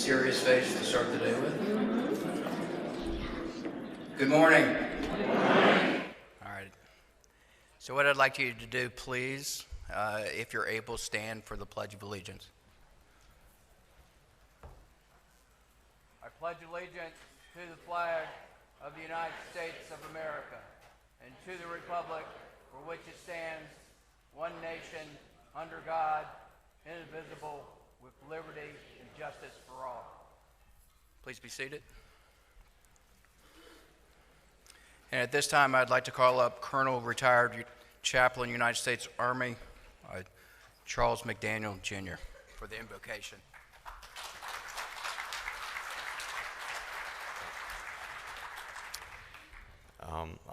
serious face to start the day with? Good morning. Good morning. All right. So what I'd like you to do, please, if you're able, stand for the Pledge of Allegiance. I pledge allegiance to the flag of the United States of America and to the republic for which it stands, one nation, under God, indivisible, with liberty and justice for all. Please be seated. And at this time, I'd like to call up Colonel Retired Chaplain, United States Army, Charles McDaniel, Jr., for the invocation.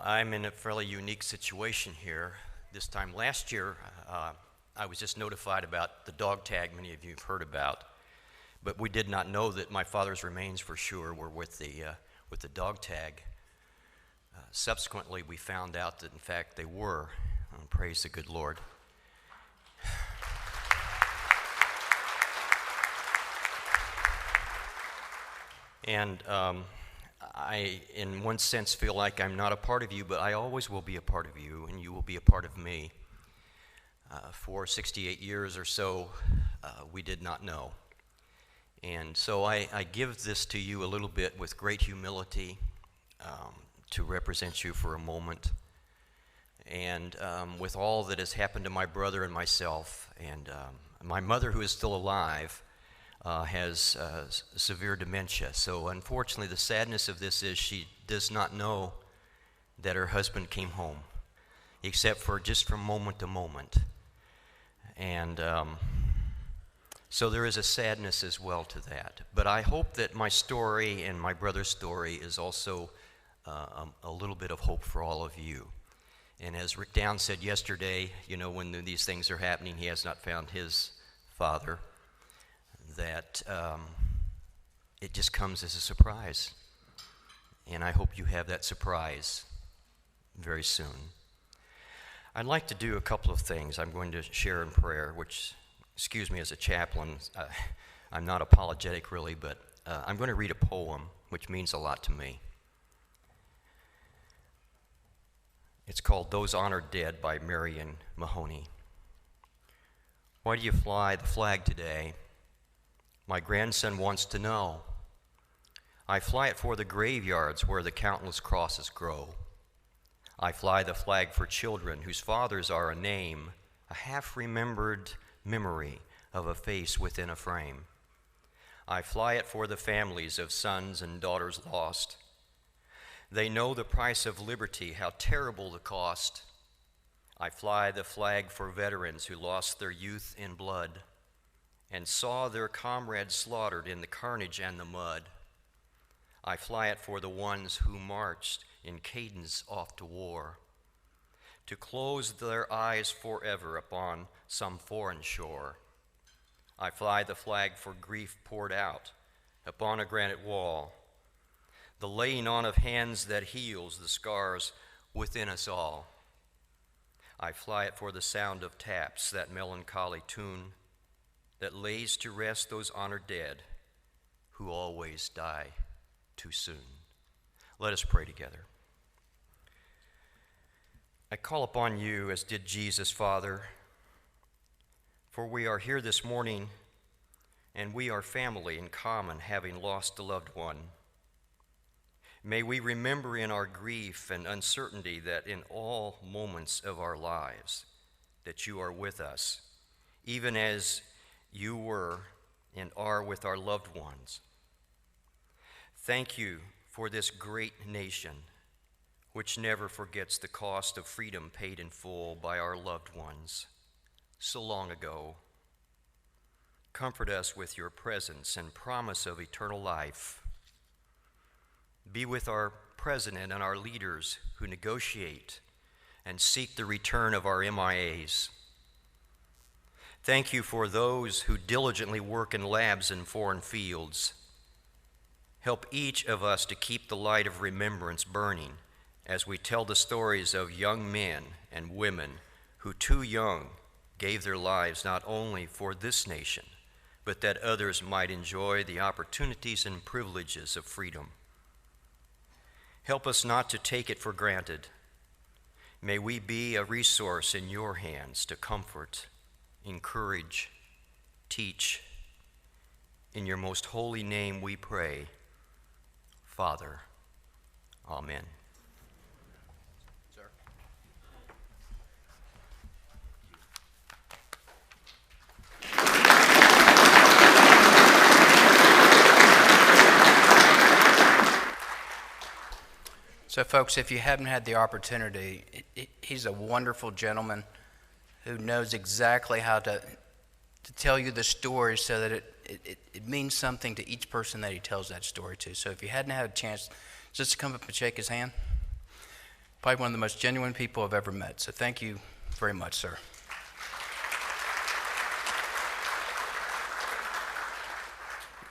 I'm in a fairly unique situation here. This time last year, I was just notified about the dog tag many of you have heard about, but we did not know that my father's remains for sure were with the dog tag. Subsequently, we found out that in fact they were. Praise the good Lord. And I, in one sense, feel like I'm not a part of you, but I always will be a part of you, and you will be a part of me. For 68 years or so, we did not know. And so I give this to you a little bit with great humility to represent you for a moment. And with all that has happened to my brother and myself, and my mother, who is still alive, has severe dementia. So unfortunately, the sadness of this is she does not know that her husband came home, except for just from moment to moment. And so there is a sadness as well to that. But I hope that my story and my brother's story is also a little bit of hope for all of you. And as Rick Down said yesterday, you know, when these things are happening, he has not found his father, that it just comes as a surprise. And I hope you have that surprise very soon. I'd like to do a couple of things I'm going to share in prayer, which, excuse me, as a chaplain, I'm not apologetic really, but I'm going to read a poem which means a lot to me. It's called Those Honored Dead by Marion Mahoney. Why do you fly the flag today? My grandson wants to know. I fly it for the graveyards where the countless crosses grow. I fly the flag for children whose fathers are a name, a half-remembered memory of a face within a frame. I fly it for the families of sons and daughters lost. They know the price of liberty, how terrible the cost. I fly the flag for veterans who lost their youth in blood and saw their comrades slaughtered in the carnage and the mud. I fly it for the ones who marched in cadence off to war, to close their eyes forever upon some foreign shore. I fly the flag for grief poured out upon a granite wall, the laying on of hands that heals the scars within us all. I fly it for the sound of taps, that melancholy tune that lays to rest those honored dead who always die too soon. Let us pray together. I call upon you as did Jesus, Father, for we are here this morning and we are family in common, having lost a loved one. May we remember in our grief and uncertainty that in all moments of our lives that you are with us, even as you were and are with our loved ones. Thank you for this great nation, which never forgets the cost of freedom paid in full by our loved ones so long ago. Comfort us with your presence and promise of eternal life. Be with our president and our leaders who negotiate and seek the return of our MIAs. Thank you for those who diligently work in labs in foreign fields. Help each of us to keep the light of remembrance burning as we tell the stories of young men and women who, too young, gave their lives not only for this nation, but that others might enjoy the opportunities and privileges of freedom. Help us not to take it for granted. May we be a resource in your hands to comfort, encourage, teach. In your most holy name we pray, Father. Amen. So folks, if you haven't had the opportunity, he's a wonderful gentleman who knows exactly how to tell you the story so that it means something to each person that he tells that story to. So if you hadn't had a chance just to come up and shake his hand, probably one of the most genuine people I've ever met. So thank you very much, sir.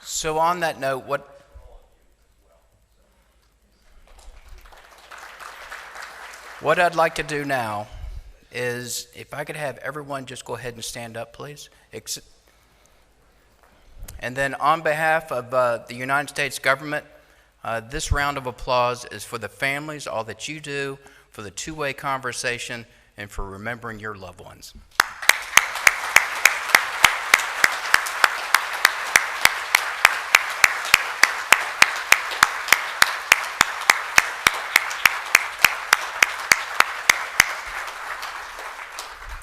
So on that note, what I'd like to do now is, if I could have everyone just go ahead and stand up, please. And then on behalf of the United States government, this round of applause is for the families, all that you do, for the two-way conversation, and for remembering your loved ones.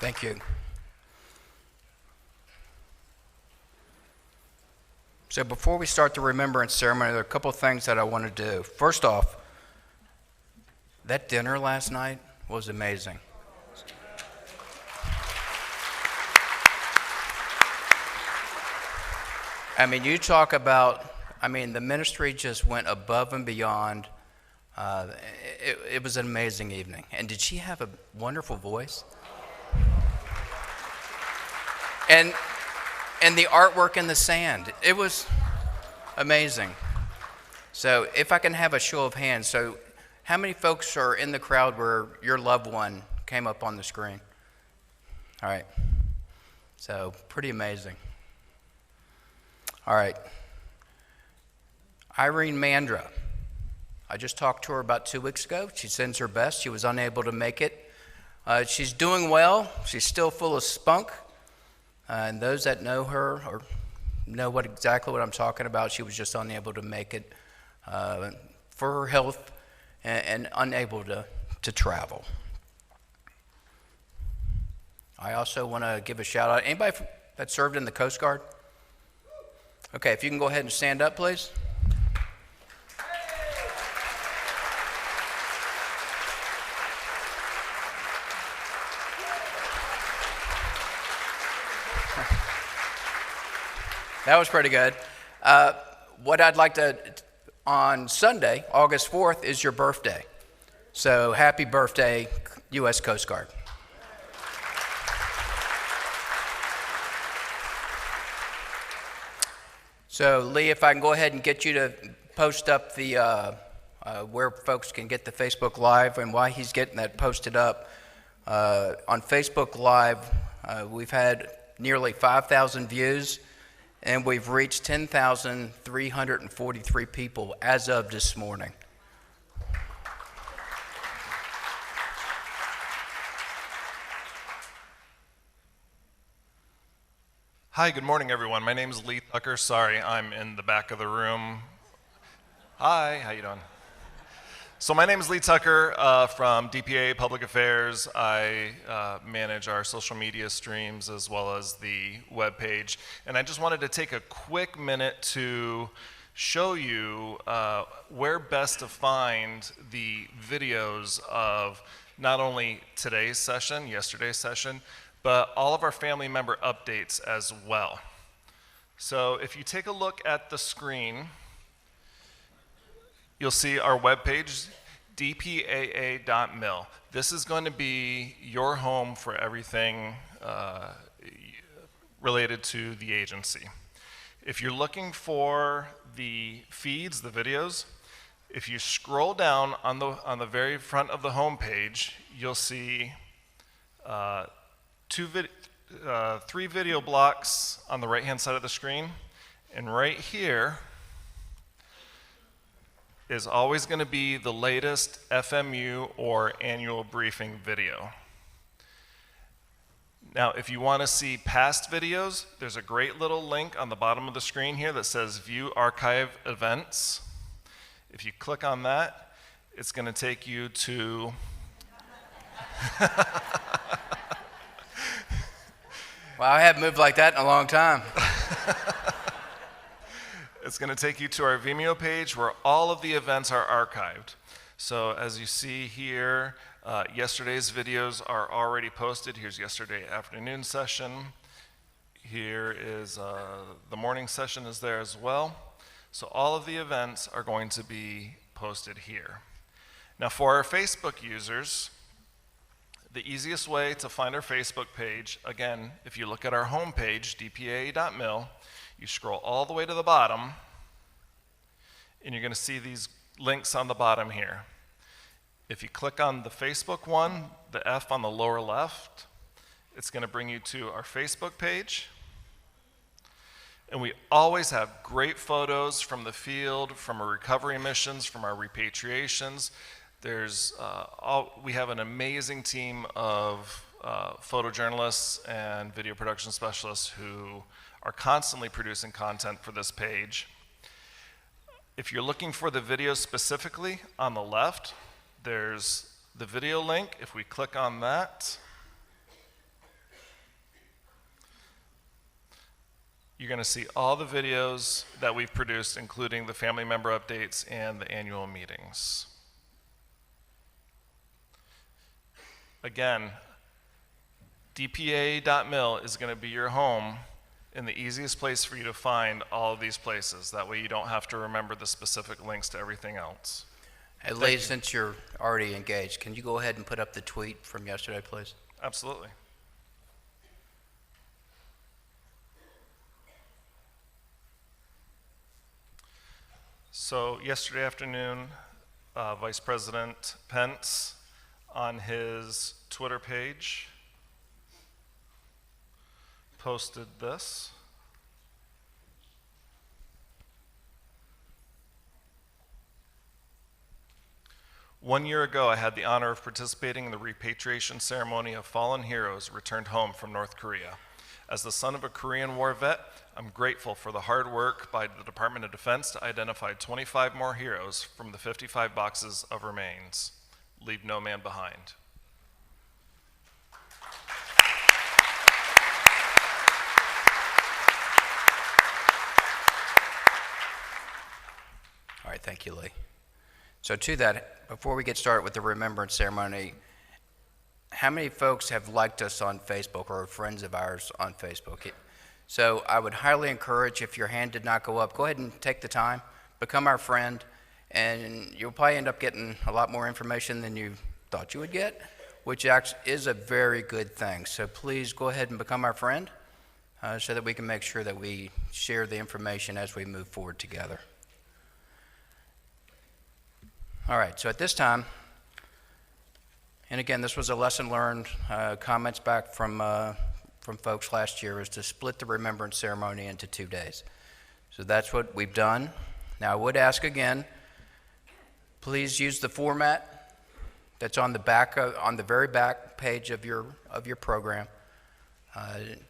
Thank you. So before we start the remembrance ceremony, there are a couple of things that I want to do. First off, that dinner last night was amazing. I mean, you talk about, the ministry just went above and beyond. It was an amazing evening. And did she have a wonderful voice? And the artwork in the sand, it was amazing. So if I can have a show of hands, so how many folks are in the crowd where your loved one came up on the screen? All right, so pretty amazing. All right, Irene Mandra, I just talked to her about 2 weeks ago. She sends her best. She was unable to make it. She's doing well. She's still full of spunk. And those that know her or know exactly what I'm talking about, she was just unable to make it for her health and unable to travel. I also want to give a shout out. Anybody that served in the Coast Guard? Okay, if you can go ahead and stand up, please. That was pretty good. What I'd like to, on Sunday, August 4th, is your birthday. So happy birthday, U.S. Coast Guard. So Lee, if I can go ahead and get you to post up the where folks can get the Facebook Live, and while he's getting that posted up, on Facebook Live, we've had nearly 5,000 views. And we've reached 10,343 people as of this morning. Hi, good morning, everyone. My name is Lee Tucker. Sorry, I'm in the back of the room. Hi, how you doing? So my name is Lee Tucker from DPAA Public Affairs. I manage our social media streams as well as the webpage. And I just wanted to take a quick minute to show you where best to find the videos of not only today's session, yesterday's session, but all of our family member updates as well. So if you take a look at the screen, you'll see our webpage, dpaa.mil. This is going to be your home for everything related to the agency. If you're looking for the feeds, the videos, if you scroll down on the very front of the home page, you'll see three video blocks on the right-hand side of the screen, and right here is always going to be the latest FMU or annual briefing video. Now, if you want to see past videos, there's a great little link on the bottom of the screen here that says View Archive Events. If you click on that, it's going to take you to Well, I haven't moved like that in a long time. It's going to take you to our Vimeo page where all of the events are archived. So as you see here, yesterday's videos are already posted. Here's yesterday afternoon session. Here is the morning session is there as well. So all of the events are going to be posted here. Now for our Facebook users, the easiest way to find our Facebook page, again, if you look at our homepage, dpaa.mil, you scroll all the way to the bottom, and you're going to see these links on the bottom here. If you click on the Facebook one, the F on the lower left, it's going to bring you to our Facebook page. And we always have great photos from the field, from our recovery missions, from our repatriations. We have an amazing team of photojournalists and video production specialists who are constantly producing content for this page. If you're looking for the video specifically, on the left, there's the video link. If we click on that, you're going to see all the videos that we've produced, including the family member updates and the annual meetings. Again, DPAA.mil is going to be your home and the easiest place for you to find all of these places. That way you don't have to remember the specific links to everything else. Hey, Lee, since you're already engaged, can you go ahead and put up the tweet from yesterday, please? Absolutely. So yesterday afternoon, Vice President Pence on his Twitter page posted this. "1 year ago, I had the honor of participating in the repatriation ceremony of fallen heroes returned home from North Korea. As the son of a Korean War vet, I'm grateful for the hard work by the Department of Defense to identify 25 more heroes from the 55 boxes of remains. Leave no man behind." All right, thank you, Lee. So to that, before we get started with the remembrance ceremony, how many folks have liked us on Facebook or are friends of ours on Facebook? So I would highly encourage, if your hand did not go up, go ahead and take the time, become our friend, and you'll probably end up getting a lot more information than you thought you would get, which actually is a very good thing. So please go ahead and become our friend so that we can make sure that we share the information as we move forward together. All right, so at this time, and again, this was a lesson learned, comments back from folks last year, is to split the remembrance ceremony into 2 days. So that's what we've done. Now I would ask again, please use the format that's on the back on the very back page of your program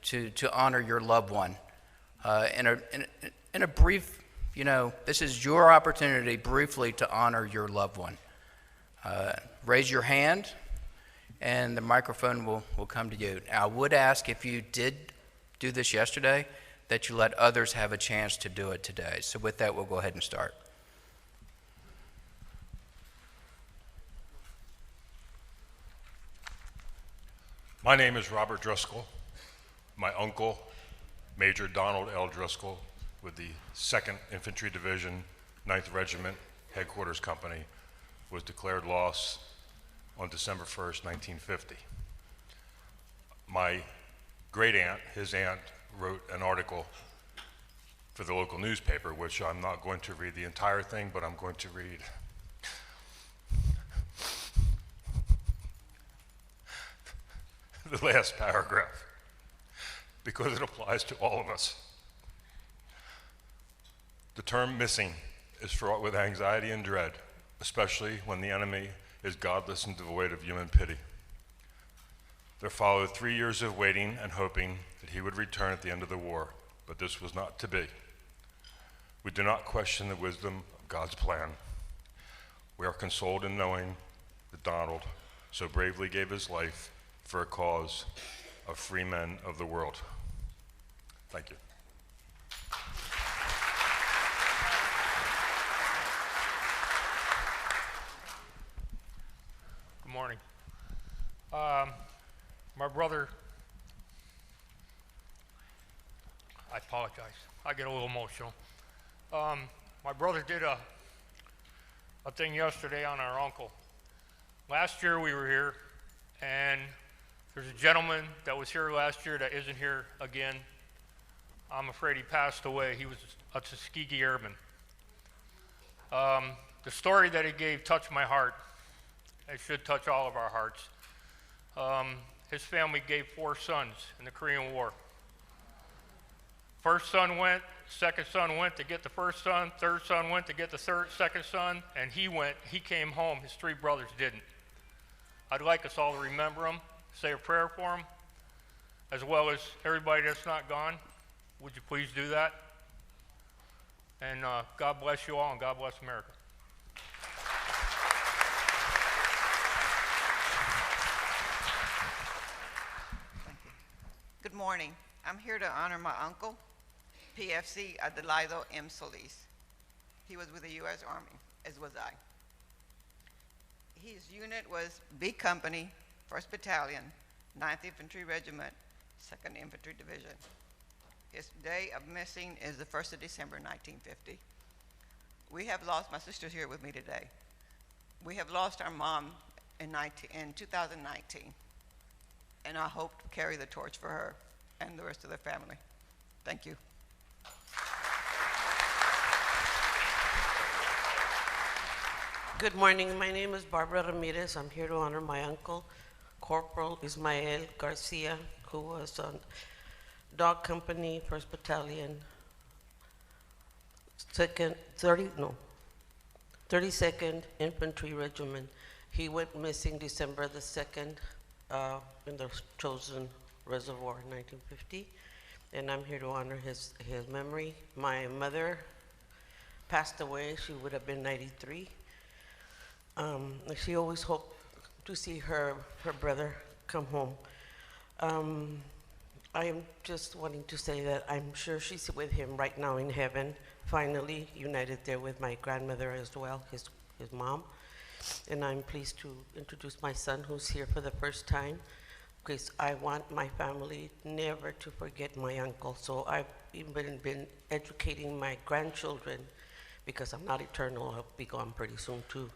to honor your loved one. In a brief, this is your opportunity briefly to honor your loved one. Raise your hand and the microphone will come to you. Now, I would ask, if you did do this yesterday, that you let others have a chance to do it today. So with that, we'll go ahead and start. My name is Robert Driscoll. My uncle, Major Donald L. Driscoll, with the 2nd Infantry Division, 9th Regiment, Headquarters Company, was declared lost on December 1st, 1950. My great aunt, his aunt, wrote an article for the local newspaper, which I'm not going to read the entire thing, but I'm going to read the last paragraph. because it applies to all of us. The term missing is fraught with anxiety and dread, especially when the enemy is godless and devoid of human pity. There followed 3 years of waiting and hoping that he would return at the end of the war, but this was not to be. We do not question the wisdom of God's plan. We are consoled in knowing that Donald so bravely gave his life for a cause of free men of the world. Thank you. Good morning. My brother, I apologize. I get a little emotional. My brother did a thing yesterday on our uncle. Last year we were here, and there's a gentleman that was here last year that isn't here again. I'm afraid he passed away. He was a Tuskegee Airman. The story that he gave touched my heart. It should touch all of our hearts. His family gave 4 sons in the Korean War. First son went, second son went to get the first son, third son went to get the second son, and he came home. His 3 brothers didn't. I'd like us all to remember him, say a prayer for him, as well as everybody that's not gone. Would you please do that? And God bless you all, and God bless America. Good morning. I'm here to honor my uncle, PFC Adelaido M. Solis. He was with the U.S. Army, as was I. His unit was B Company, 1st Battalion, 9th Infantry Regiment, 2nd Infantry Division. His day of missing is the 1st of December, 1950. We have lost, my sister's here with me today. We have lost our mom in 2019. And I hope to carry the torch for her and the rest of the family. Thank you. Good morning. My name is Barbara Ramirez. I'm here to honor my uncle, Corporal Ismael Garcia, who was on Dog Company, 1st Battalion, 32nd Infantry Regiment. He went missing December the 2nd. In the Chosen Reservoir in 1950, and I'm here to honor his memory. My mother passed away. She would have been 93. She always hoped to see her brother come home. I am just wanting to say that I'm sure she's with him right now in heaven, finally united there with my grandmother as well, his mom. And I'm pleased to introduce my son, who's here for the first time, because I want my family never to forget my uncle. So I've even been educating my grandchildren, because I'm not eternal, I'll be gone pretty soon too.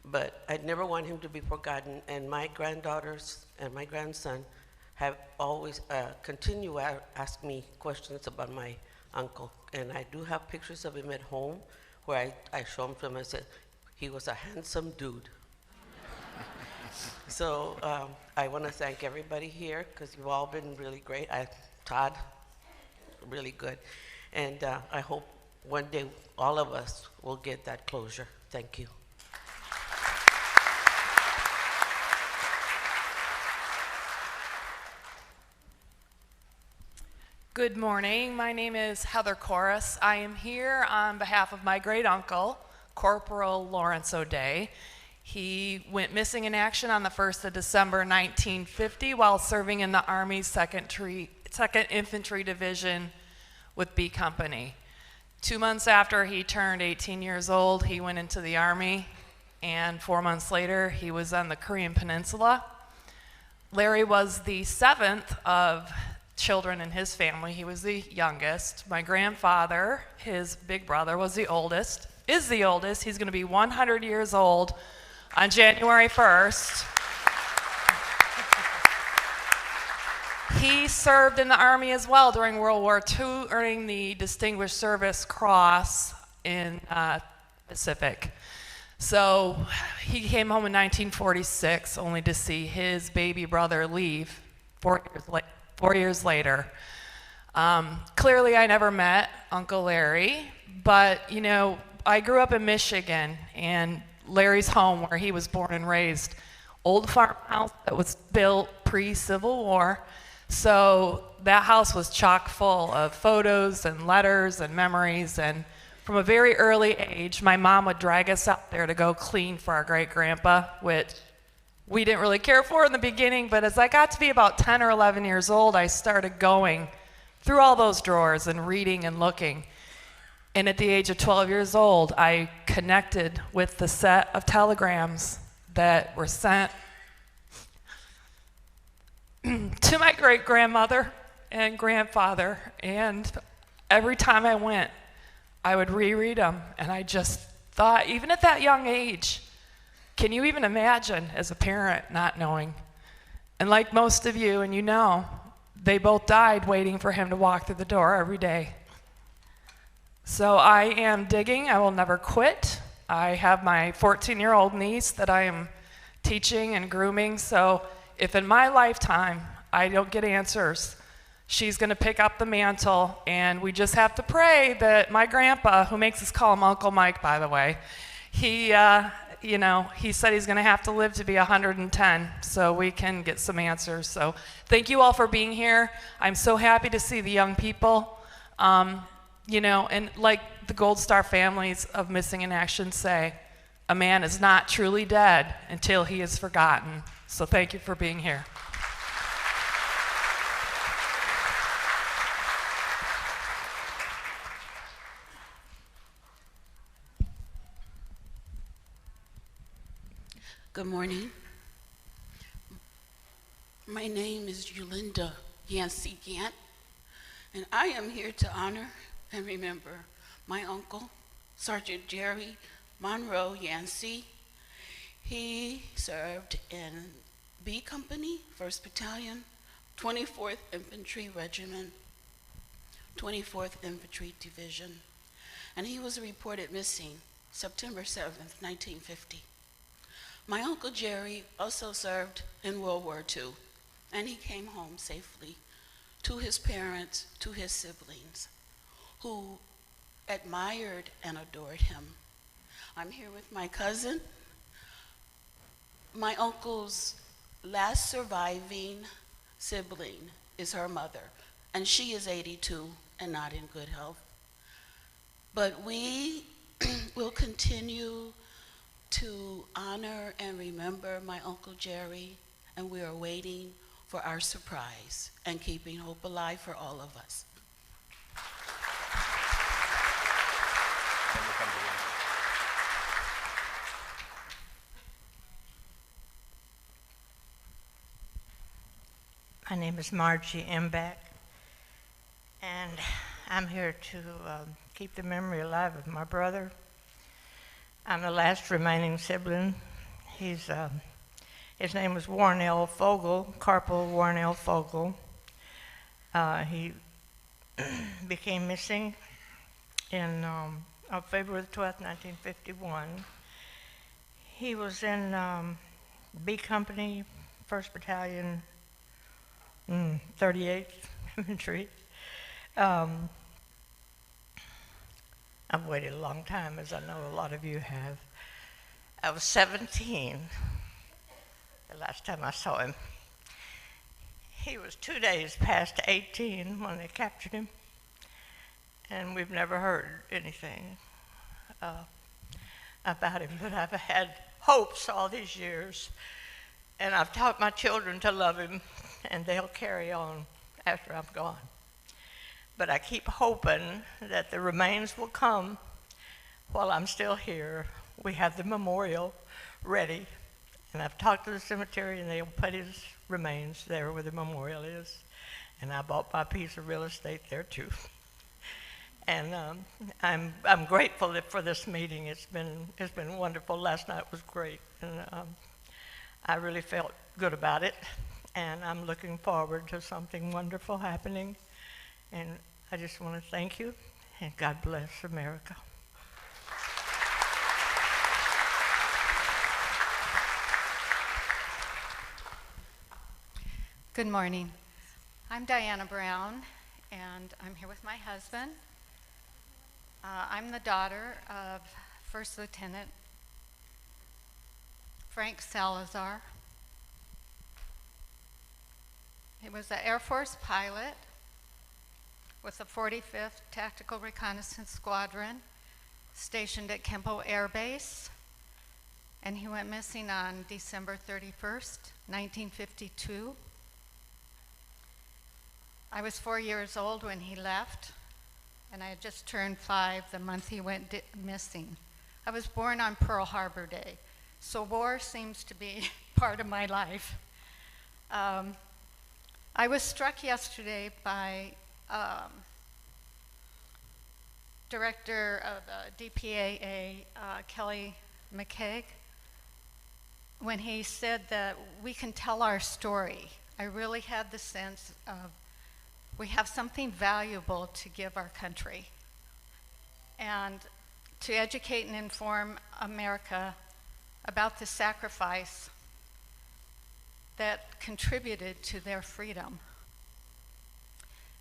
But I'd never want him to be forgotten, and my granddaughters and my grandson have always continue to ask me questions about my uncle. And I do have pictures of him at home where I show them to him and said, he was a handsome dude. So I want to thank everybody here, because you've all been really great. Todd, really good. And I hope one day all of us will get that closure. Thank you. Good morning. My name is Heather Corris. I am here on behalf of my great uncle, Corporal Lawrence O'Day. He went missing in action on the 1st of December 1950 while serving in the Army's 2nd Infantry Division with B Company. 2 months after he turned 18 years old, he went into the Army, and 4 months later, he was on the Korean Peninsula. Larry was the 7th of children in his family. He was the youngest. My grandfather, his big brother, was the oldest. Is the oldest. He's going to be 100 years old on January 1st. He served in the Army as well during World War II, earning the Distinguished Service Cross in Pacific. So he came home in 1946, only to see his baby brother leave 4 years later. Clearly, I never met Uncle Larry, but you know, I grew up in Michigan, and Larry's home, where he was born and raised, old farmhouse that was built pre-Civil War. So that house was chock full of photos and letters and memories. And from a very early age, my mom would drag us out there to go clean for our great-grandpa, which we didn't really care for in the beginning. But as I got to be about 10 or 11 years old, I started going through all those drawers and reading and looking. And at the age of 12 years old, I connected with the set of telegrams that were sent to my great-grandmother and grandfather. And every time I went, I would reread them. And I just thought, even at that young age, can you even imagine as a parent not knowing? And like most of you, and you know, they both died waiting for him to walk through the door every day. So I am digging. I will never quit. I have my 14-year-old niece that I am teaching and grooming. So if in my lifetime I don't get answers, she's going to pick up the mantle. And we just have to pray that my grandpa, who makes us call him Uncle Mike, by the way, he said he's going to have to live to be 110 so we can get some answers. So thank you all for being here. I'm so happy to see the young people. And like the Gold Star families of Missing in Action say, a man is not truly dead until he is forgotten. So thank you for being here. Good morning. My name is Yolanda Yancey Gant, and I am here to honor and remember my uncle, Sergeant Jerry Monroe Yancey. He served in B Company, 1st Battalion, 24th Infantry Regiment, 24th Infantry Division, and he was reported missing September 7th, 1950. My Uncle Jerry also served in World War II, and he came home safely to his parents, to his siblings, who admired and adored him. I'm here with my cousin. My uncle's last surviving sibling is her mother, and she is 82 and not in good health. But we will continue to honor and remember my Uncle Jerry, and we are waiting for our surprise and keeping hope alive for all of us. My name is Margie Embeck, and I'm here to keep the memory alive of my brother. I'm the last remaining sibling. His name was Warren L. Fogel, Corporal Warren L. Fogel. He became missing in February 12th, 1951. He was in B Company, 1st Battalion, 38th Infantry. I've waited a long time, as I know a lot of you have. I was 17 the last time I saw him. He was 2 days past 18 when they captured him, and we've never heard anything about him, but I've had hopes all these years, and I've taught my children to love him, and they'll carry on after I'm gone. But I keep hoping that the remains will come while I'm still here. We have the memorial ready, and I've talked to the cemetery, and they'll put his remains there where the memorial is. And I bought my piece of real estate there too. And I'm grateful for this meeting. It's been wonderful. Last night was great, and I really felt good about it. And I'm looking forward to something wonderful happening. And I just want to thank you, and God bless America. Good morning. I'm Diana Brown, and I'm here with my husband. I'm the daughter of First Lieutenant Frank Salazar. He was an Air Force pilot with the 45th Tactical Reconnaissance Squadron stationed at Kempo Air Base, and he went missing on December 31st, 1952. I was 4 years old when he left, and I had just turned 5 the month he went missing. I was born on Pearl Harbor Day, so war seems to be part of my life. I was struck yesterday by Director of DPAA, Kelly McKeag, when he said that we can tell our story. I really had the sense of we have something valuable to give our country, and to educate and inform America about the sacrifice that contributed to their freedom.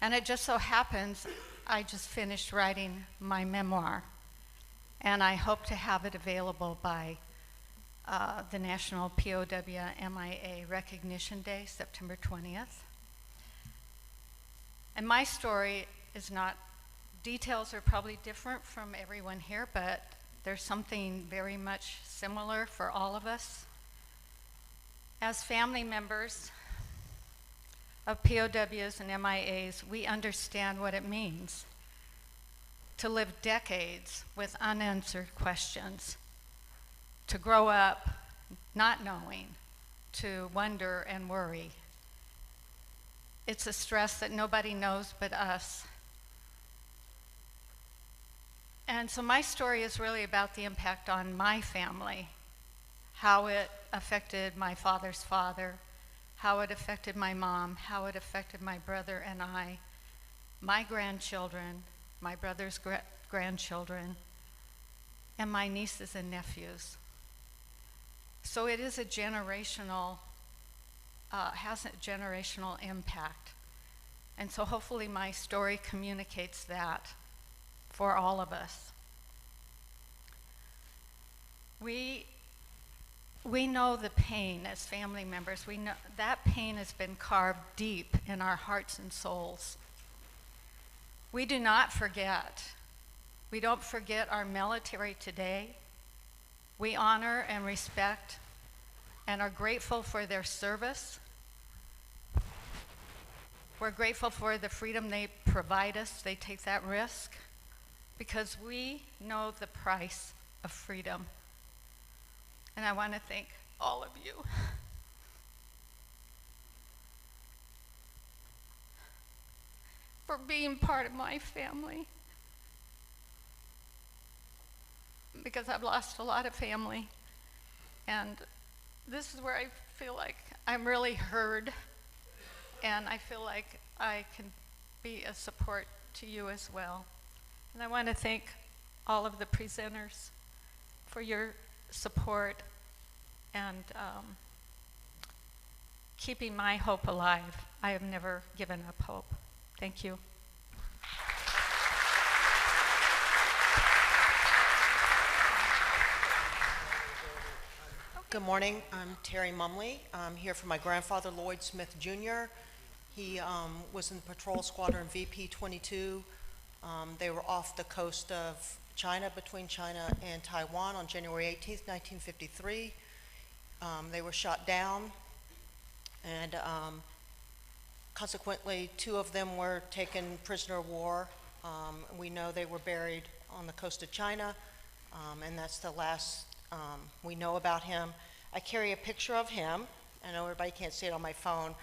And it just so happens I just finished writing my memoir, and I hope to have it available by the National POW MIA Recognition Day, September 20th. And my story is not, details are probably different from everyone here, but there's something very much similar for all of us. As family members of POWs and MIAs, we understand what it means to live decades with unanswered questions, to grow up not knowing, to wonder and worry. It's a stress that nobody knows but us. And so my story is really about the impact on my family, how it affected my father's father, how it affected my mom, how it affected my brother and I, my grandchildren, my brother's grandchildren, and my nieces and nephews. So it is a generational, has a generational impact. And so hopefully my story communicates that for all of us. We know the pain as family members. We know that pain has been carved deep in our hearts and souls. We do not forget. We don't forget our military today. We honor and respect and are grateful for their service. We're grateful for the freedom they provide us. They take that risk because we know the price of freedom. And I want to thank all of you. For being part of my family. Because I've lost a lot of family. And this is where I feel like I'm really heard. And I feel like I can be a support to you as well. And I want to thank all of the presenters for your support and keeping my hope alive. I have never given up hope. Thank you. Good morning. I'm Terry Mumley. I'm here for my grandfather, Lloyd Smith Jr. He was in Patrol Squadron VP 22. They were off the coast of China, between China and Taiwan on January 18th, 1953. They were shot down, and consequently, 2 of them were taken prisoner of war. We know they were buried on the coast of China, and that's the last we know about him. I carry a picture of him. I know everybody can't see it on my phone,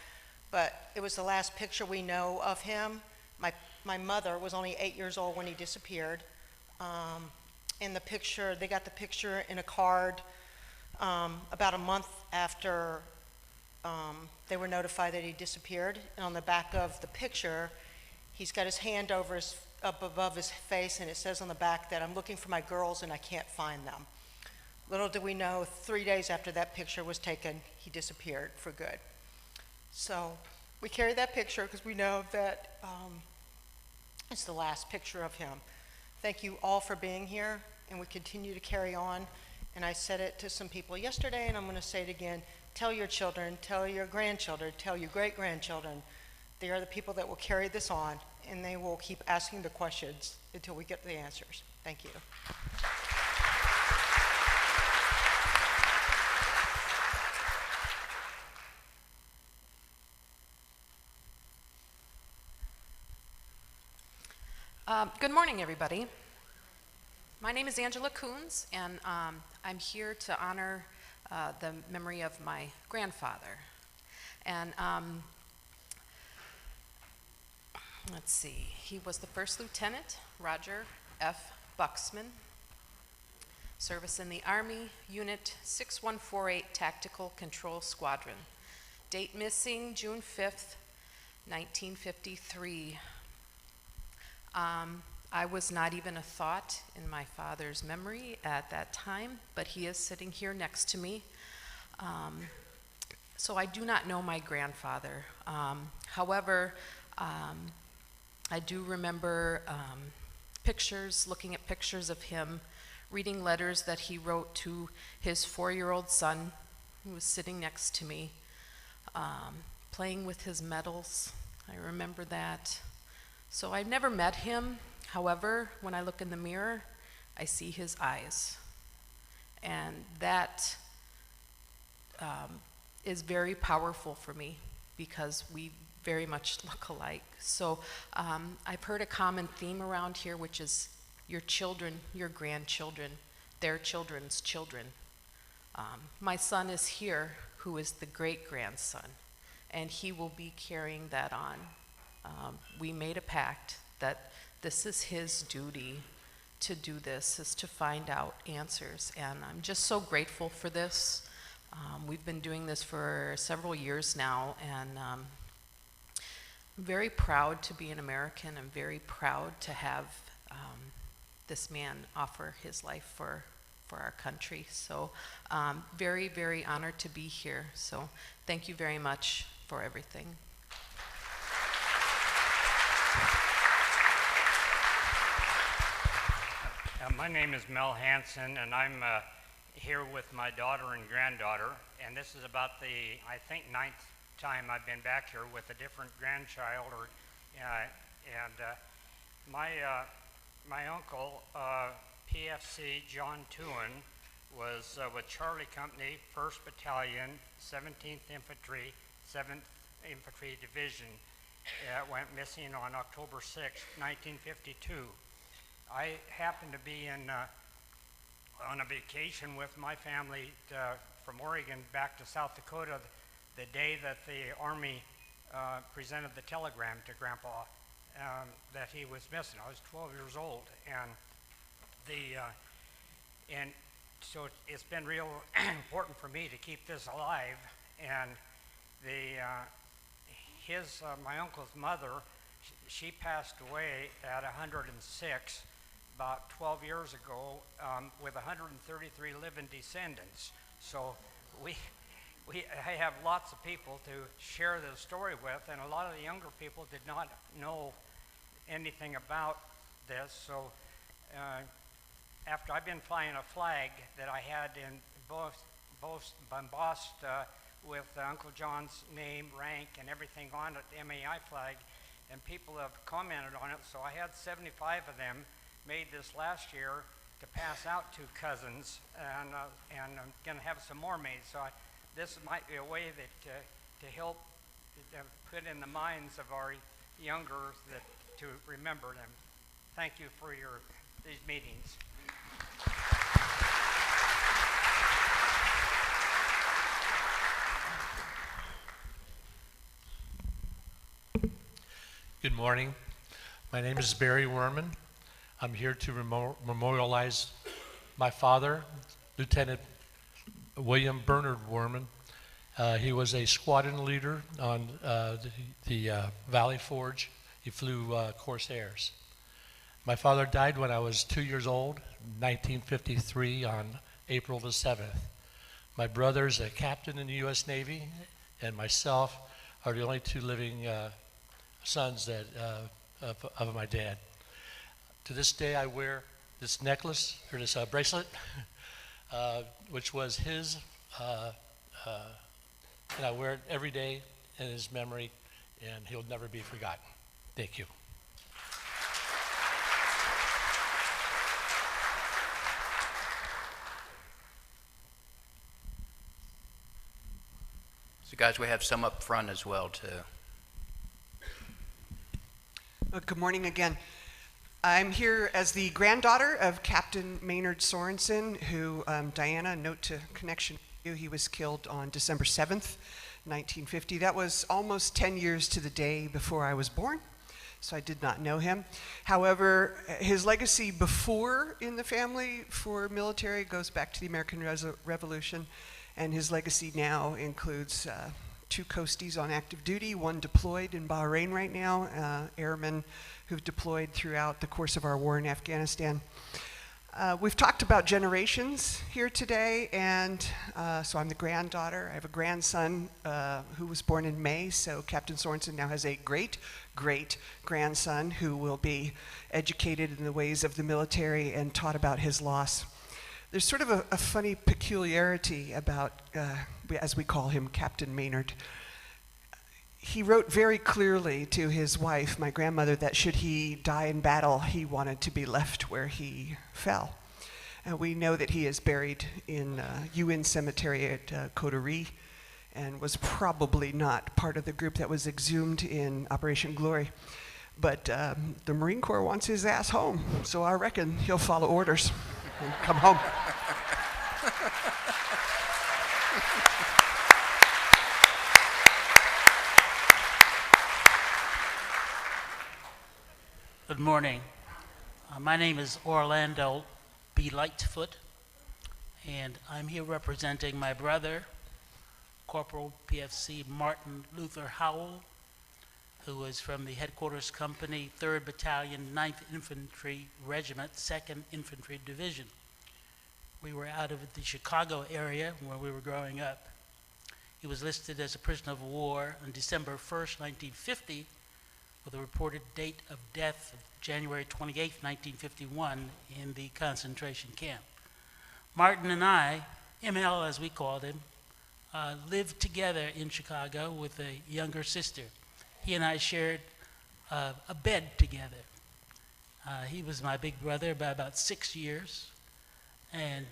but it was the last picture we know of him. My mother was only 8 years old when he disappeared. In the picture, they got the picture in a card about a month after they were notified that he disappeared. And on the back of the picture, he's got his hand up above his face, and it says on the back that I'm looking for my girls and I can't find them. Little did we know, 3 days after that picture was taken, he disappeared for good. So we carry that picture because we know that It's the last picture of him. Thank you all for being here, and we continue to carry on. And I said it to some people yesterday, and I'm going to say it again. Tell your children, tell your grandchildren, tell your great-grandchildren. They are the people that will carry this on, and they will keep asking the questions until we get the answers. Thank you. Good morning, everybody. My name is Angela Coons, and I'm here to honor the memory of my grandfather. And let's see, he was the First Lieutenant Roger F. Buxman, service in the Army, Unit 6148 Tactical Control Squadron. Date missing, June 5th, 1953. I was not even a thought in my father's memory at that time, but he is sitting here next to me. So I do not know my grandfather. However, I do remember pictures, looking at pictures of him, reading letters that he wrote to his 4-year-old son, who was sitting next to me, playing with his medals. I remember that. So I've never met him. However, when I look in the mirror, I see his eyes. And that is very powerful for me because we very much look alike. So I've heard a common theme around here, which is your children, your grandchildren, their children's children. My son is here, who is the great-grandson, and he will be carrying that on. We made a pact that this is his duty to do this, is to find out answers, and I'm just so grateful for this. We've been doing this for several years now, and I'm very proud to be an American. I'm very proud to have this man offer his life for our country. So very, very honored to be here. So thank you very much for everything. My name is Mel Hansen, and I'm here with my daughter and granddaughter, and this is about the, I think, 9th time I've been back here with a different grandchild. My uncle, PFC John Tuen, was with Charlie Company, 1st Battalion, 17th Infantry, 7th Infantry Division. Went missing on October 6, 1952. I happened to be on a vacation with my family from Oregon back to South Dakota the day that the Army presented the telegram to Grandpa that he was missing. I was 12 years old, and so it's been real important for me to keep this alive. And my uncle's mother, she passed away at 106 about 12 years ago with 133 living descendants. So I have lots of people to share this story with, and a lot of the younger people did not know anything about this. So after I've been flying a flag that I had embossed with Uncle John's name, rank, and everything on it, the MAI flag, and people have commented on it. So I had 75 of them made this last year to pass out to cousins, and I'm going to have some more made. So this might be a way that to help put in the minds of our younger to remember them. Thank you for these meetings. Good morning. My name is Barry Werman. I'm here to memorialize my father, Lieutenant William Bernard Werman. He was a squadron leader on the Valley Forge. He flew Corsairs. My father died when I was 2 years old, 1953, on April the 7th. My brother's a captain in the U.S. Navy, and myself are the only two living sons that of my dad. To this day, I wear this necklace, or this bracelet, which was his, and I wear it every day in his memory, and he'll never be forgotten. Thank you. So guys, we have some up front as well too. Good morning again. I'm here as the granddaughter of Captain Maynard Sorensen, who, Diana, note to connection to you, he was killed on December 7th, 1950. That was almost 10 years to the day before I was born, so I did not know him. However, his legacy before in the family for military goes back to the American Revolution, and his legacy now includes 2 coasties on active duty, 1 deployed in Bahrain right now, airmen who've deployed throughout the course of our war in Afghanistan. We've talked about generations here today, and so I'm the granddaughter. I have a grandson who was born in May, so Captain Sorensen now has a great-great-grandson who will be educated in the ways of the military and taught about his loss. There's sort of a funny peculiarity about, as we call him, Captain Maynard. He wrote very clearly to his wife, my grandmother, that should he die in battle, he wanted to be left where he fell. And we know that he is buried in UN Cemetery at Coterie and was probably not part of the group that was exhumed in Operation Glory. But the Marine Corps wants his ass home, so I reckon he'll follow orders and come home. Good morning. My name is Orlando B. Lightfoot, and I'm here representing my brother, Corporal PFC Martin Luther Howell, who is from the Headquarters Company, 3rd Battalion, 9th Infantry Regiment, 2nd Infantry Division. We were out of the Chicago area where we were growing up. He was listed as a prisoner of war on December 1st, 1950, with a reported date of death of January 28, 1951, in the concentration camp. Martin and I, ML as we called him, lived together in Chicago with a younger sister. He and I shared a bed together. He was my big brother by about 6 years, and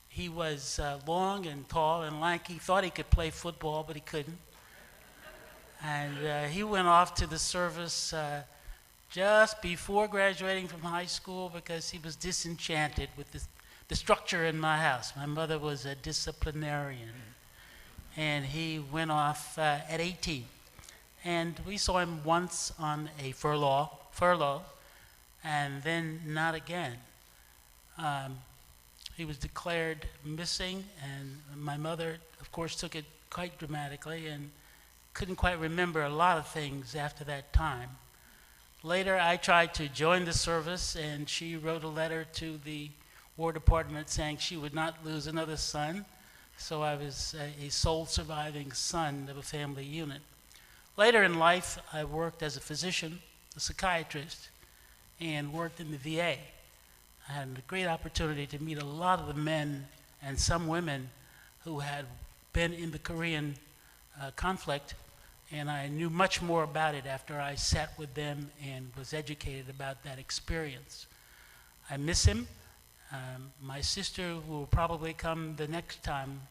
he was long and tall and lanky. Thought he could play football, but he couldn't. And he went off to the service just before graduating from high school because he was disenchanted with the structure in my house. My mother was a disciplinarian, and he went off at 18. And we saw him once on a furlough, and then not again. He was declared missing, and my mother, of course, took it quite dramatically and couldn't quite remember a lot of things after that time. Later, I tried to join the service, and she wrote a letter to the War Department saying she would not lose another son, so I was a sole surviving son of a family unit. Later in life, I worked as a physician, a psychiatrist, and worked in the VA. I had a great opportunity to meet a lot of the men and some women who had been in the Korean conflict, and I knew much more about it after I sat with them and was educated about that experience. I miss him. My sister, who will probably come the next time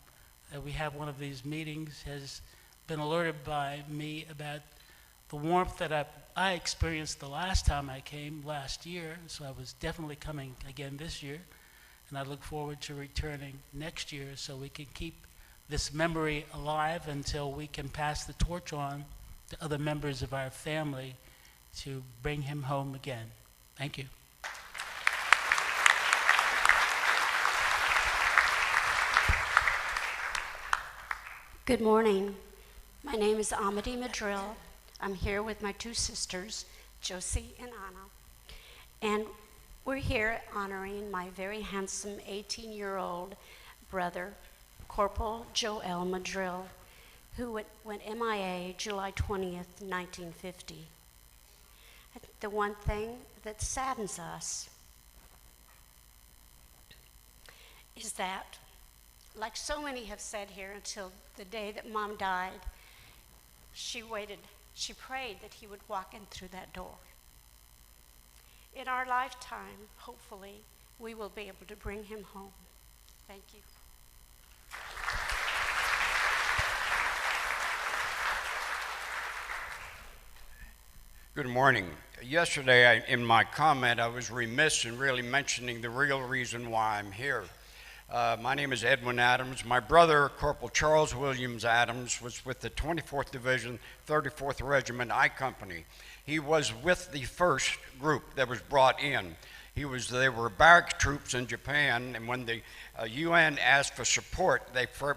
that we have one of these meetings, has been alerted by me about the warmth that I experienced the last time I came last year, so I was definitely coming again this year, and I look forward to returning next year so we can keep this memory alive until we can pass the torch on to other members of our family to bring him home again. Thank you. Good morning. My name is Amity Madrill. I'm here with my 2 sisters, Josie and Anna. And we're here honoring my very handsome 18-year-old brother, Corporal Joel Madrill, who went MIA July 20th, 1950. I the one thing that saddens us is that, like so many have said here, until the day that Mom died, she waited, she prayed that he would walk in through that door. In our lifetime, hopefully, we will be able to bring him home. Thank you. Good morning. Yesterday, in my comment, I was remiss in really mentioning the real reason why I'm here. My name is Edwin Adams. My brother, Corporal Charles Williams Adams, was with the 24th Division, 34th Regiment I Company. He was with the first group that was brought in. They were barrack troops in Japan, and when the UN asked for support,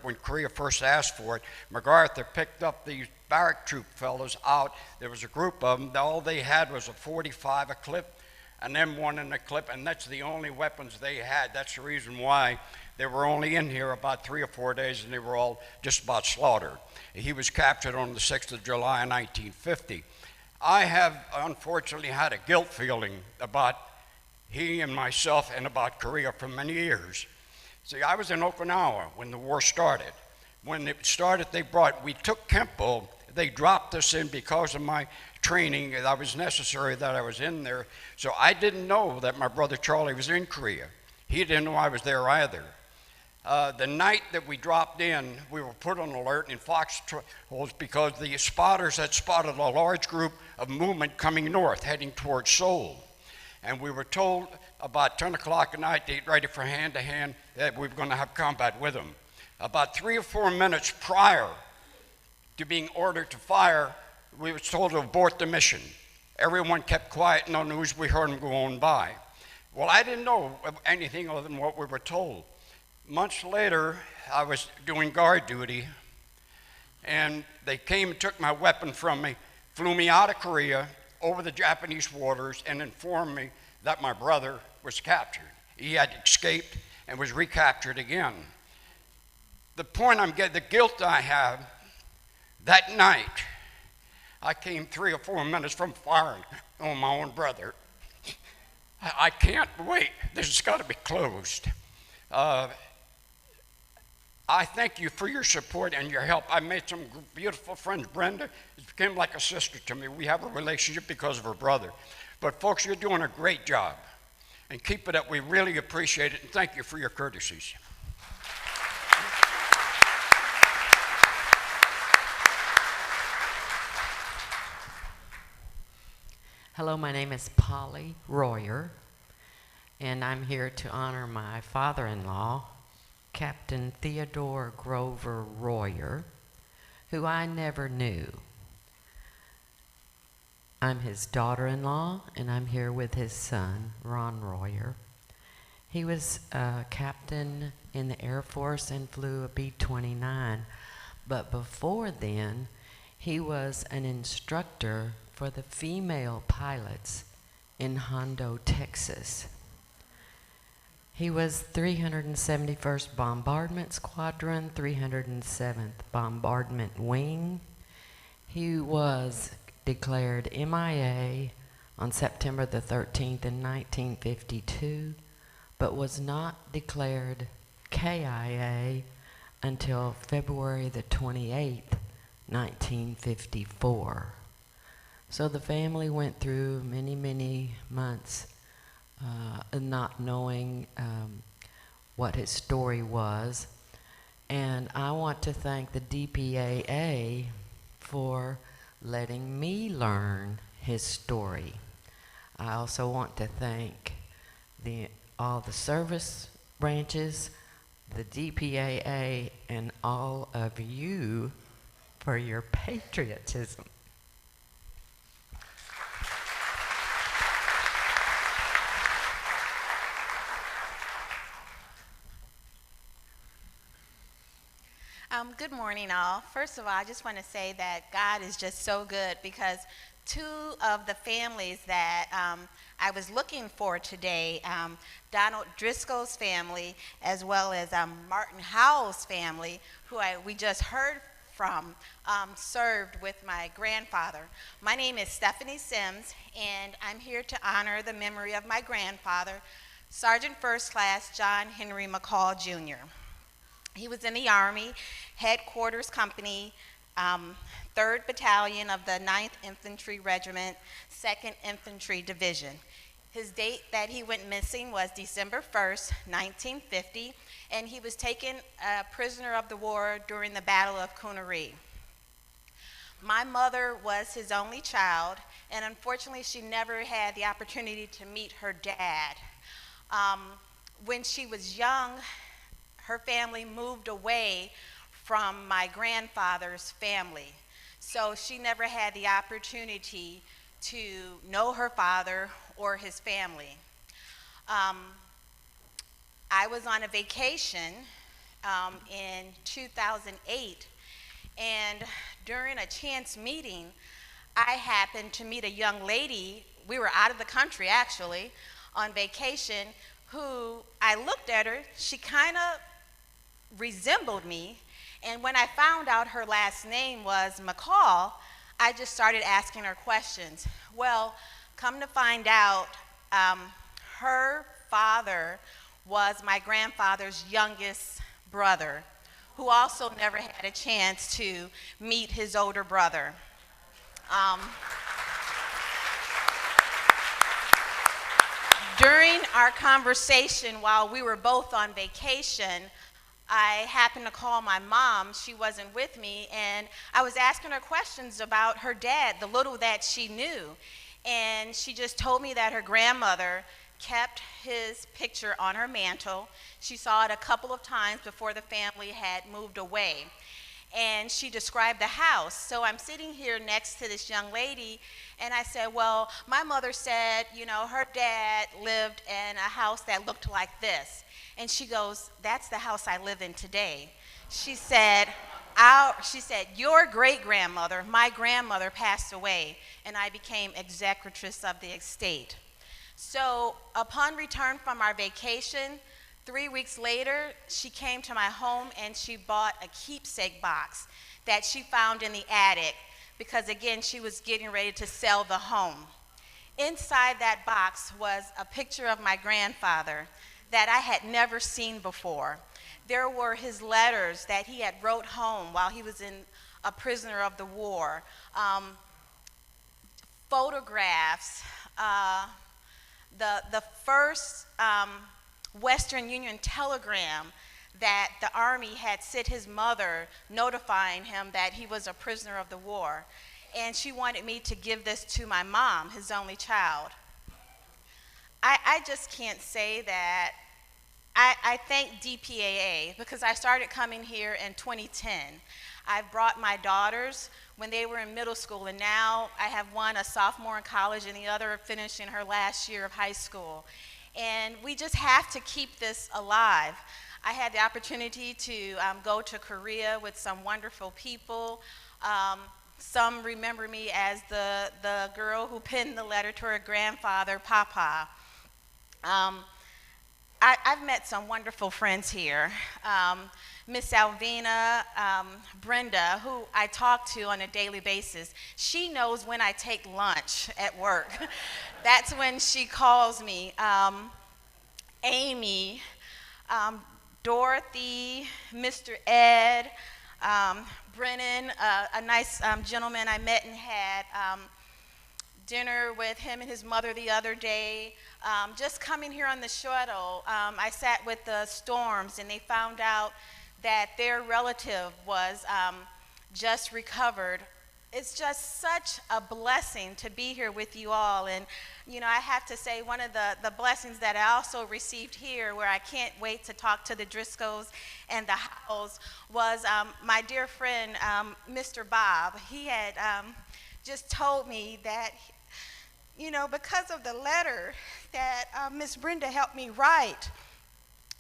when Korea first asked for it, MacArthur picked up these barrack troop fellows out. There was a group of them. All they had was a .45, a clip, an M1 and a clip, and that's the only weapons they had. That's the reason why they were only in here about 3 or 4 days, and they were all just about slaughtered. He was captured on the 6th of July, 1950. I have unfortunately had a guilt feeling about he and myself and about Korea for many years. See, I was in Okinawa when the war started. When it started, we took Kempo. They dropped us in because of my training. That was necessary that I was in there. So I didn't know that my brother Charlie was in Korea. He didn't know I was there either. The night that we dropped in, we were put on alert in foxholes because the spotters had spotted a large group of movement coming north, heading towards Seoul. And we were told about 10 o'clock at night to get ready for hand-to-hand, that we were going to have combat with them. About 3 or 4 minutes prior to being ordered to fire, we were told to abort the mission. Everyone kept quiet, no news, we heard them go on by. Well, I didn't know anything other than what we were told. Months later, I was doing guard duty, and they came and took my weapon from me, flew me out of Korea, over the Japanese waters, and informed me that my brother was captured. He had escaped and was recaptured again. The point I'm getting, the guilt I have, that night, I came 3 or 4 minutes from firing on my own brother. I can't wait. This has got to be closed. I thank you for your support and your help. I made some beautiful friends. Brenda became like a sister to me. We have a relationship because of her brother. But folks, you're doing a great job. And keep it up. We really appreciate it. And thank you for your courtesies. Hello, my name is Polly Royer, and I'm here to honor my father-in-law, Captain Theodore Grover Royer, who I never knew. I'm his daughter-in-law, and I'm here with his son, Ron Royer. He was a captain in the Air Force and flew a B-29, but before then, he was an instructor for the female pilots in Hondo, Texas. He was 371st Bombardment Squadron, 307th Bombardment Wing. He was declared MIA on September the 13th in 1952, but was not declared KIA until February the 28th, 1954. So the family went through many, many months not knowing what his story was. And I want to thank the DPAA for letting me learn his story. I also want to thank all the service branches, the DPAA, and all of you for your patriotism. Good morning, all. First of all, I just want to say that God is just so good, because 2 of the families that I was looking for today, Donald Driscoll's family, as well as Martin Howell's family, who we just heard from served with my grandfather. My name is Stephanie Sims, and I'm here to honor the memory of my grandfather, Sergeant First Class John Henry McCall Jr. He was in the Army, Headquarters Company, 3rd Battalion of the 9th Infantry Regiment, 2nd Infantry Division. His date that he went missing was December 1st, 1950, and he was taken a prisoner of the war during the Battle of Cooneree. My mother was his only child, and unfortunately she never had the opportunity to meet her dad. When she was young, her family moved away from my grandfather's family, so she never had the opportunity to know her father or his family. I was on a vacation in 2008, and during a chance meeting, I happened to meet a young lady. We were out of the country, actually, on vacation, who I looked at her. She kind of resembled me, and when I found out her last name was McCall, I just started asking her questions. Well, come to find out, her father was my grandfather's youngest brother, who also never had a chance to meet his older brother. During our conversation while we were both on vacation, I happened to call my mom. She wasn't with me, and I was asking her questions about her dad, the little that she knew. And she just told me that her grandmother kept his picture on her mantle. She saw it a couple of times before the family had moved away. And she described the house. So I'm sitting here next to this young lady, and I said, well, my mother said, you know, her dad lived in a house that looked like this. And she goes, that's the house I live in today. She said, your great-grandmother, my grandmother, passed away, and I became executrix of the estate. So upon return from our vacation, 3 weeks later, she came to my home and she bought a keepsake box that she found in the attic because, again, she was getting ready to sell the home. Inside that box was a picture of my grandfather that I had never seen before. There were his letters that he had wrote home while he was a prisoner of the war, photographs, the first Western Union telegram that the Army had sent his mother notifying him that he was a prisoner of the war. And she wanted me to give this to my mom, his only child. I just can't say that. I thank DPAA because I started coming here in 2010. I've brought my daughters when they were in middle school, and now I have one a sophomore in college and the other finishing her last year of high school. And we just have to keep this alive. I had the opportunity to go to Korea with some wonderful people. Some remember me as the girl who penned the letter to her grandfather, Papa. I've met some wonderful friends here. Miss Alvina, Brenda, who I talk to on a daily basis. She knows when I take lunch at work. That's when she calls me. Amy, Dorothy, Mr. Ed, Brennan, a nice gentleman I met and had dinner with him and his mother the other day. Just coming here on the shuttle, I sat with the Storms, and they found out that their relative was just recovered. It's just such a blessing to be here with you all. And, you know, I have to say one of the blessings that I also received here, where I can't wait to talk to the Driscolls and the Howells, was my dear friend, Mr. Bob. He had just told me that, you know, because of the letter that Miss Brenda helped me write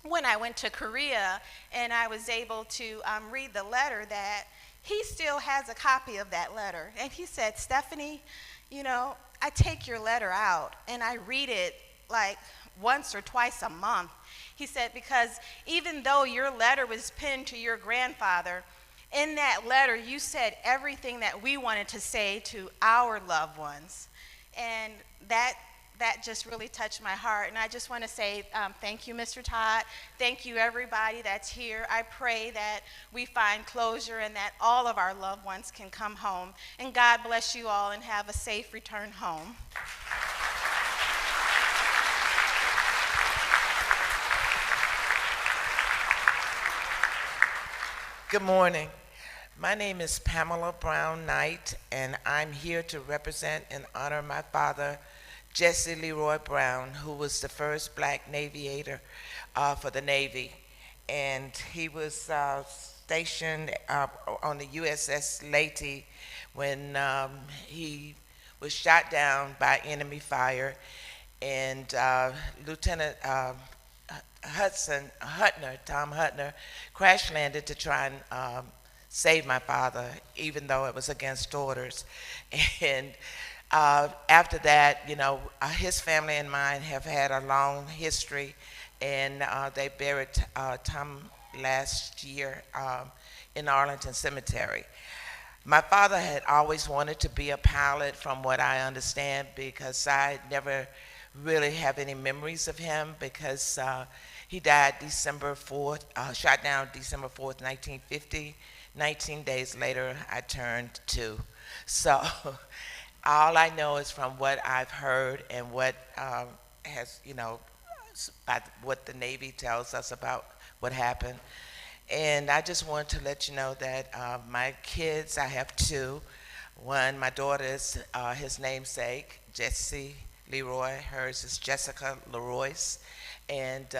when I went to Korea, and I was able to read the letter, that he still has a copy of that letter. And he said, Stephanie, you know, I take your letter out and I read it like once or twice a month. He said, because even though your letter was penned to your grandfather, in that letter, you said everything that we wanted to say to our loved ones. And that just really touched my heart. And I just want to say thank you, Mr. Todd. Thank you, everybody that's here. I pray that we find closure and that all of our loved ones can come home. And God bless you all and have a safe return home. Good morning. My name is Pamela Brown Knight, and I'm here to represent and honor my father, Jesse Leroy Brown, who was the first black aviator for the Navy. And he was stationed on the USS Leyte when he was shot down by enemy fire. And Lieutenant Tom Hutner, crash landed to try and save my father, even though it was against orders. And after that, you know, his family and mine have had a long history, and they buried Tom last year in Arlington Cemetery. My father had always wanted to be a pilot, from what I understand, because I never really have any memories of him, because he died December 4th, shot down December 4th, 1950. 19 days later, I turned 2. So all I know is from what I've heard and what has, you know, what the Navy tells us about what happened. And I just want to let you know that my kids, I have 2. One, my daughter is his namesake, Jesse Leroy. Hers is Jessica Leroyce. And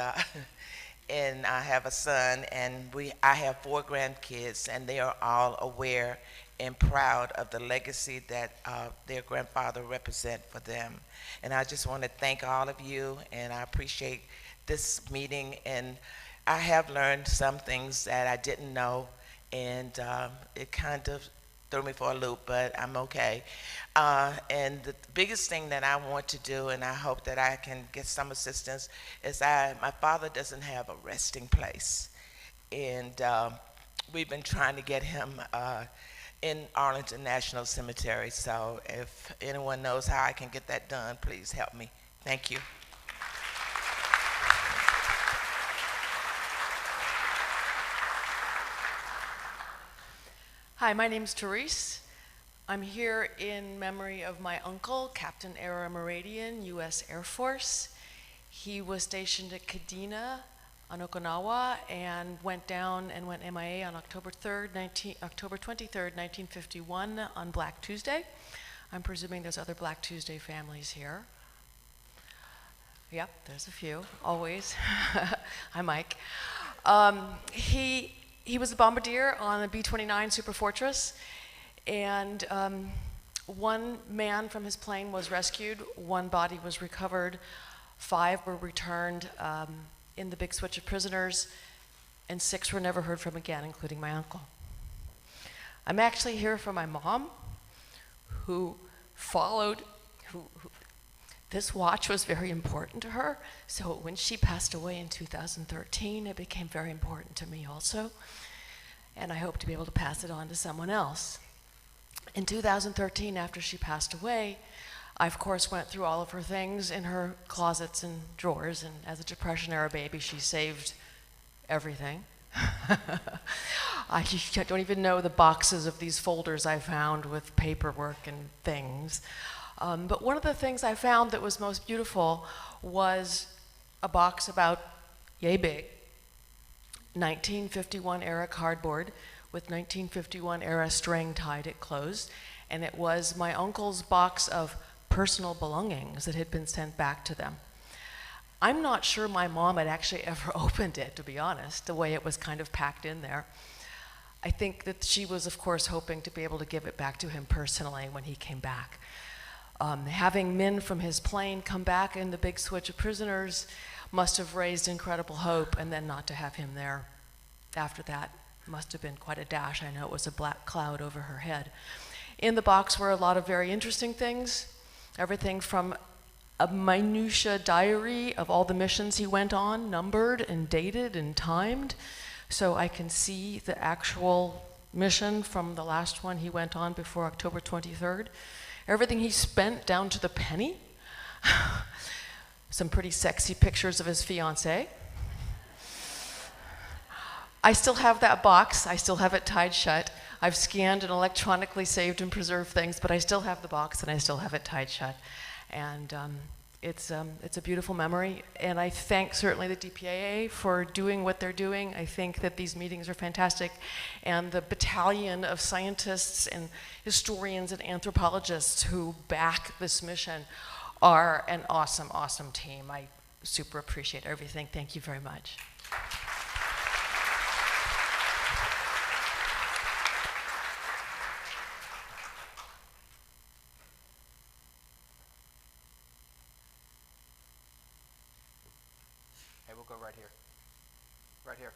and I have a son, and I have 4 grandkids, and they are all aware and proud of the legacy that their grandfather represent for them. And I just want to thank all of you, and I appreciate this meeting. And I have learned some things that I didn't know, and it kind of threw me for a loop, but I'm okay. And the biggest thing that I want to do, and I hope that I can get some assistance, is my father doesn't have a resting place. And we've been trying to get him in Arlington National Cemetery. So if anyone knows how I can get that done, please help me. Thank you. Hi, my name's Therese. I'm here in memory of my uncle, Captain Era Meridian, U.S. Air Force. He was stationed at Kadena on Okinawa and went down and went MIA on October 23rd, 1951 on Black Tuesday. I'm presuming there's other Black Tuesday families here. Yep, there's a few, always. Hi, Mike. He was a bombardier on the B-29 Superfortress, and one man from his plane was rescued, 1 body was recovered, 5 were returned in the big switch of prisoners, and 6 were never heard from again, including my uncle. I'm actually here for my mom, who followed, this watch was very important to her, so when she passed away in 2013, it became very important to me also, and I hope to be able to pass it on to someone else. In 2013, after she passed away, I, of course, went through all of her things in her closets and drawers, and as a Depression-era baby, she saved everything. I don't even know the boxes of these folders I found with paperwork and things. But one of the things I found that was most beautiful was a box about yay big, 1951 era cardboard with 1951 era string tied it closed, and it was my uncle's box of personal belongings that had been sent back to them. I'm not sure my mom had actually ever opened it, to be honest, the way it was kind of packed in there. I think that she was, of course, hoping to be able to give it back to him personally when he came back. Having men from his plane come back in the big switch of prisoners must have raised incredible hope, and then not to have him there after that must have been quite a dash. I know it was a black cloud over her head. In the box were a lot of very interesting things, everything from a minutia diary of all the missions he went on, numbered and dated and timed, so I can see the actual mission from the last one he went on before October 23rd. Everything he spent down to the penny. Some pretty sexy pictures of his fiancée. I still have that box. I still have it tied shut. I've scanned and electronically saved and preserved things, but I still have the box and I still have it tied shut. And it's a beautiful memory. And I thank certainly the DPAA for doing what they're doing. I think that these meetings are fantastic. And the battalion of scientists and historians and anthropologists who back this mission are an awesome, awesome team. I super appreciate everything. Thank you very much. Hey, we'll go right here. Right here.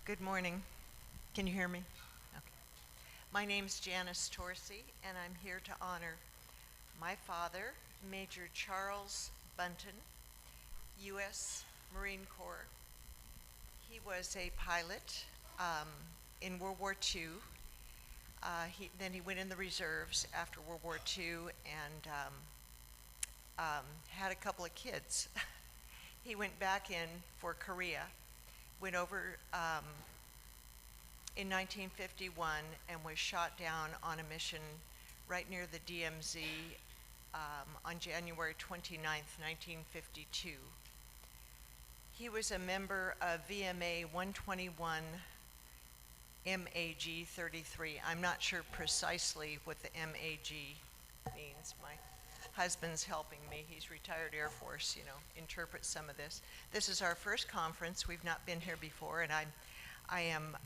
Good morning. Can you hear me? Okay. My name's Janice Torsey, and I'm here to honor my father, Major Charles Bunton, U.S. Marine Corps. He was a pilot in World War II. Then he went in the reserves after World War II and had a couple of kids. He went back in for Korea, went over in 1951 and was shot down on a mission right near the DMZ on January 29th, 1952. He was a member of VMA 121 MAG 33. I'm not sure precisely what the MAG means. My husband's helping me. He's retired Air Force, you know, interpret some of this. This is our first conference. We've not been here before, and I am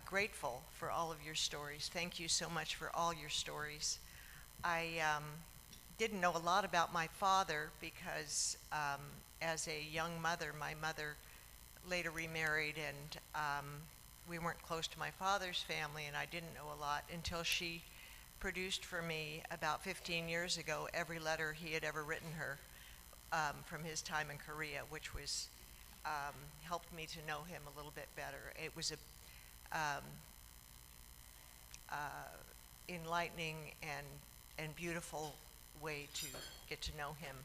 grateful for all of your stories. Thank you so much for all your stories. I didn't know a lot about my father because as a young mother, my mother later remarried, and we weren't close to my father's family, and I didn't know a lot until she produced for me about 15 years ago every letter he had ever written her from his time in Korea, which was helped me to know him a little bit better. It was a enlightening and beautiful way to get to know him.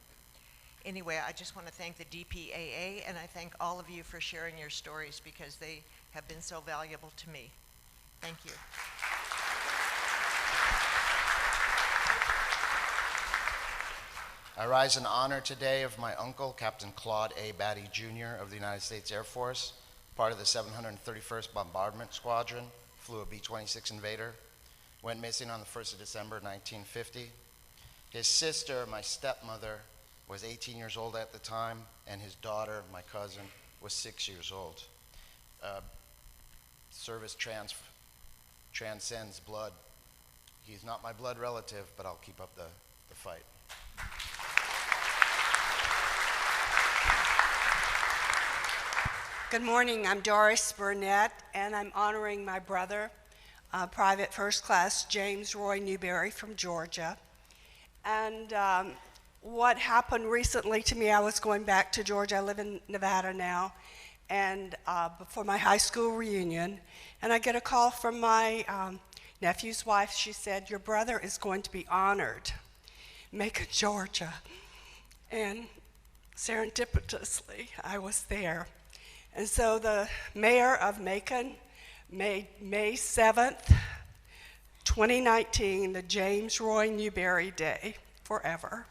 Anyway, I just want to thank the DPAA, and I thank all of you for sharing your stories because they have been so valuable to me. Thank you. I rise in honor today of my uncle, Captain Claude A. Batty, Jr. of the United States Air Force, part of the 731st Bombardment Squadron, flew a B-26 Invader, went missing on the 1st of December 1950. His sister, my stepmother, was 18 years old at the time, and his daughter, my cousin, was 6 years old. Service transcends blood. He's not my blood relative, but I'll keep up the fight. Good morning, I'm Doris Burnett, and I'm honoring my brother, Private First Class James Roy Newberry from Georgia. And what happened recently to me, I was going back to Georgia, I live in Nevada now, and before my high school reunion, and I get a call from my nephew's wife. She said, your brother is going to be honored, Macon, Georgia. And serendipitously, I was there. And so the mayor of Macon made May 7th, 2019, the James Roy Newberry Day forever.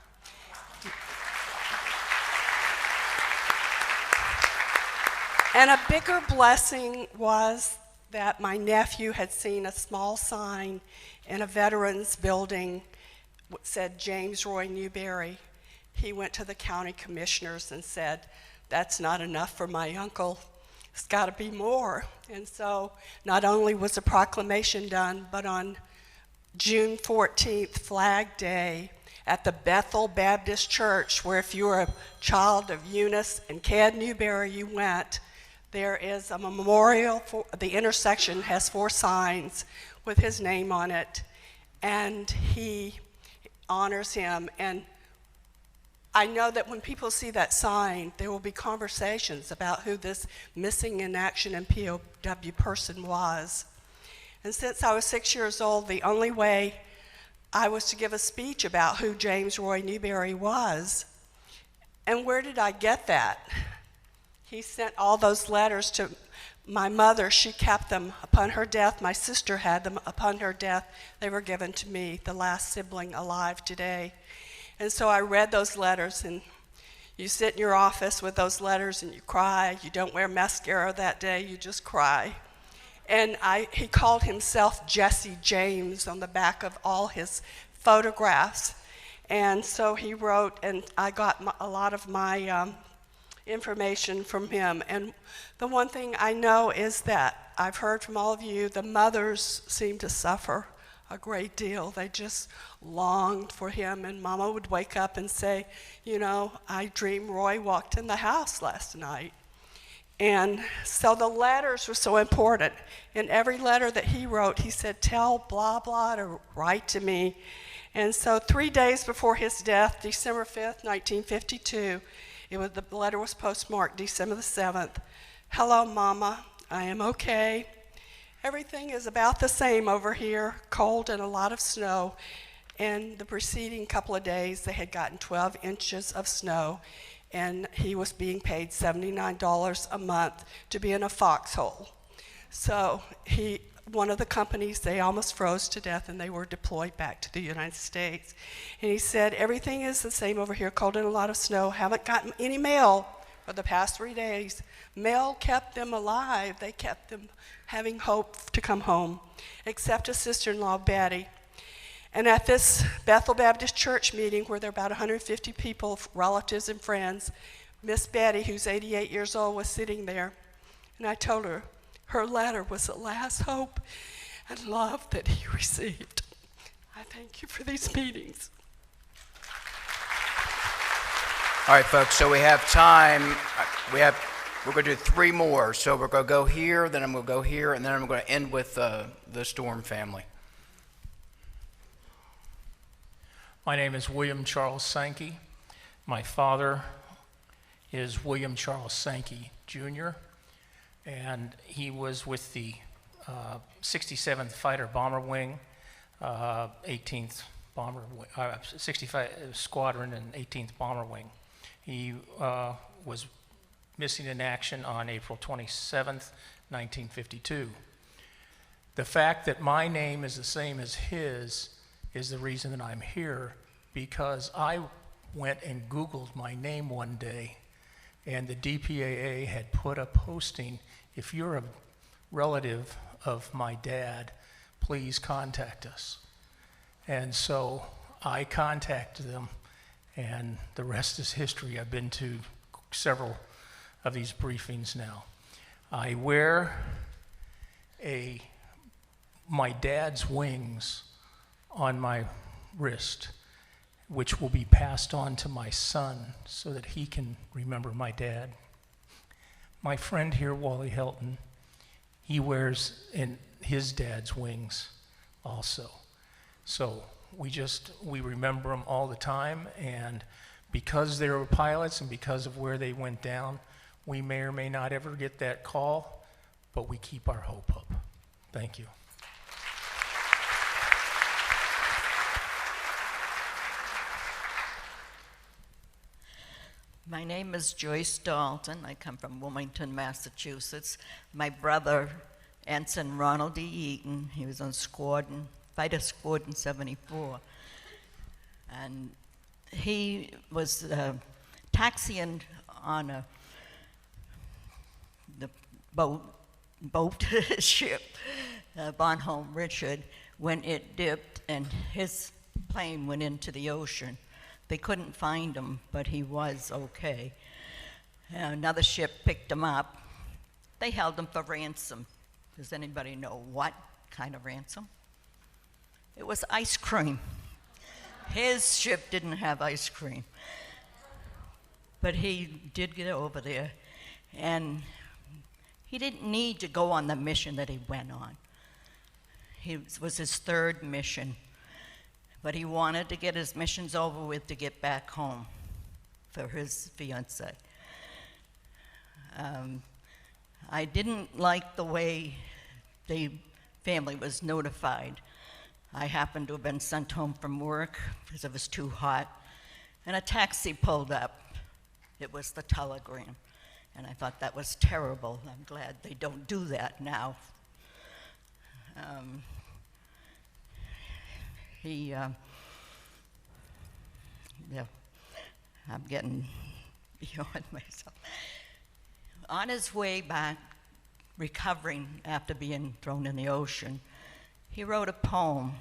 And a bigger blessing was that my nephew had seen a small sign in a veterans building that said James Roy Newberry. He went to the county commissioners and said, that's not enough for my uncle. It's got to be more. And so not only was a proclamation done, but on June 14th, Flag Day, at the Bethel Baptist Church, where if you were a child of Eunice and Cad Newberry, you went, there is a memorial. For the intersection has 4 signs with his name on it, and he honors him. And I know that when people see that sign, there will be conversations about who this missing in action and POW person was. And since I was 6 years old, the only way I was to give a speech about who James Roy Newberry was. And where did I get that? He sent all those letters to my mother. She kept them. Upon her death, my sister had them. Upon her death, they were given to me, the last sibling alive today. And so I read those letters, and you sit in your office with those letters and you cry. You don't wear mascara that day, you just cry. And he called himself Jesse James on the back of all his photographs. And so he wrote, and I got a lot of my information from him. And the one thing I know is that I've heard from all of you, the mothers seem to suffer a great deal. They just longed for him, and Mama would wake up and say, you know, I dreamed Roy walked in the house last night. And so the letters were so important. In every letter that he wrote, he said, tell blah, blah to write to me. And so 3 days before his death, December 5th, 1952, the letter was postmarked December the 7th. Hello, Mama, I am okay. Everything is about the same over here, cold and a lot of snow. And the preceding couple of days, they had gotten 12 inches of snow, and he was being paid $79 a month to be in a foxhole. So one of the companies, they almost froze to death, and they were deployed back to the United States. And he said, everything is the same over here, cold and a lot of snow. Haven't gotten any mail for the past 3 days. Mail kept them alive. They kept them having hope to come home, except his sister-in-law, Betty. And at this Bethel Baptist Church meeting, where there were about 150 people, relatives and friends, Miss Betty, who's 88 years old, was sitting there. And I told her her letter was the last hope and love that he received. I thank you for these meetings. All right, folks, so we have time. We're going to do 3 more. So we're going to go here, then I'm going to go here, and then I'm going to end with the Storm family. My name is William Charles Sankey. My father is William Charles Sankey, Jr., and he was with the 67th Fighter Bomber Wing, 18th Bomber, 65 Squadron and 18th Bomber Wing. He was missing in action on April 27th, 1952. The fact that my name is the same as his is the reason that I'm here, because I went and Googled my name one day, and the DPAA had put a posting, if you're a relative of my dad, please contact us. And so I contacted them, and the rest is history. I've been to several of these briefings now. I wear my dad's wings on my wrist, which will be passed on to my son so that he can remember my dad. My friend here, Wally Helton, he wears in his dad's wings also. So we remember them all the time, and because they were pilots and because of where they went down, we may or may not ever get that call, but we keep our hope up. Thank you. My name is Joyce Dalton. I come from Wilmington, Massachusetts. My brother, Ensign Ronald D. Eaton, he was on Fighter Squadron 74. And he was taxiing on the boat ship, Bonhomme Richard, when it dipped and his plane went into the ocean. They couldn't find him, but he was okay. Another ship picked him up. They held him for ransom. Does anybody know what kind of ransom? It was ice cream. His ship didn't have ice cream. But he did get over there. And he didn't need to go on the mission that he went on. It was his 3rd mission. But he wanted to get his missions over with to get back home. for his fiancée. I didn't like the way the family was notified. I happened to have been sent home from work because it was too hot, and a taxi pulled up. It was the telegram, and I thought that was terrible. I'm glad they don't do that now. Yeah, I'm getting beyond myself. On his way back, recovering after being thrown in the ocean, he wrote a poem.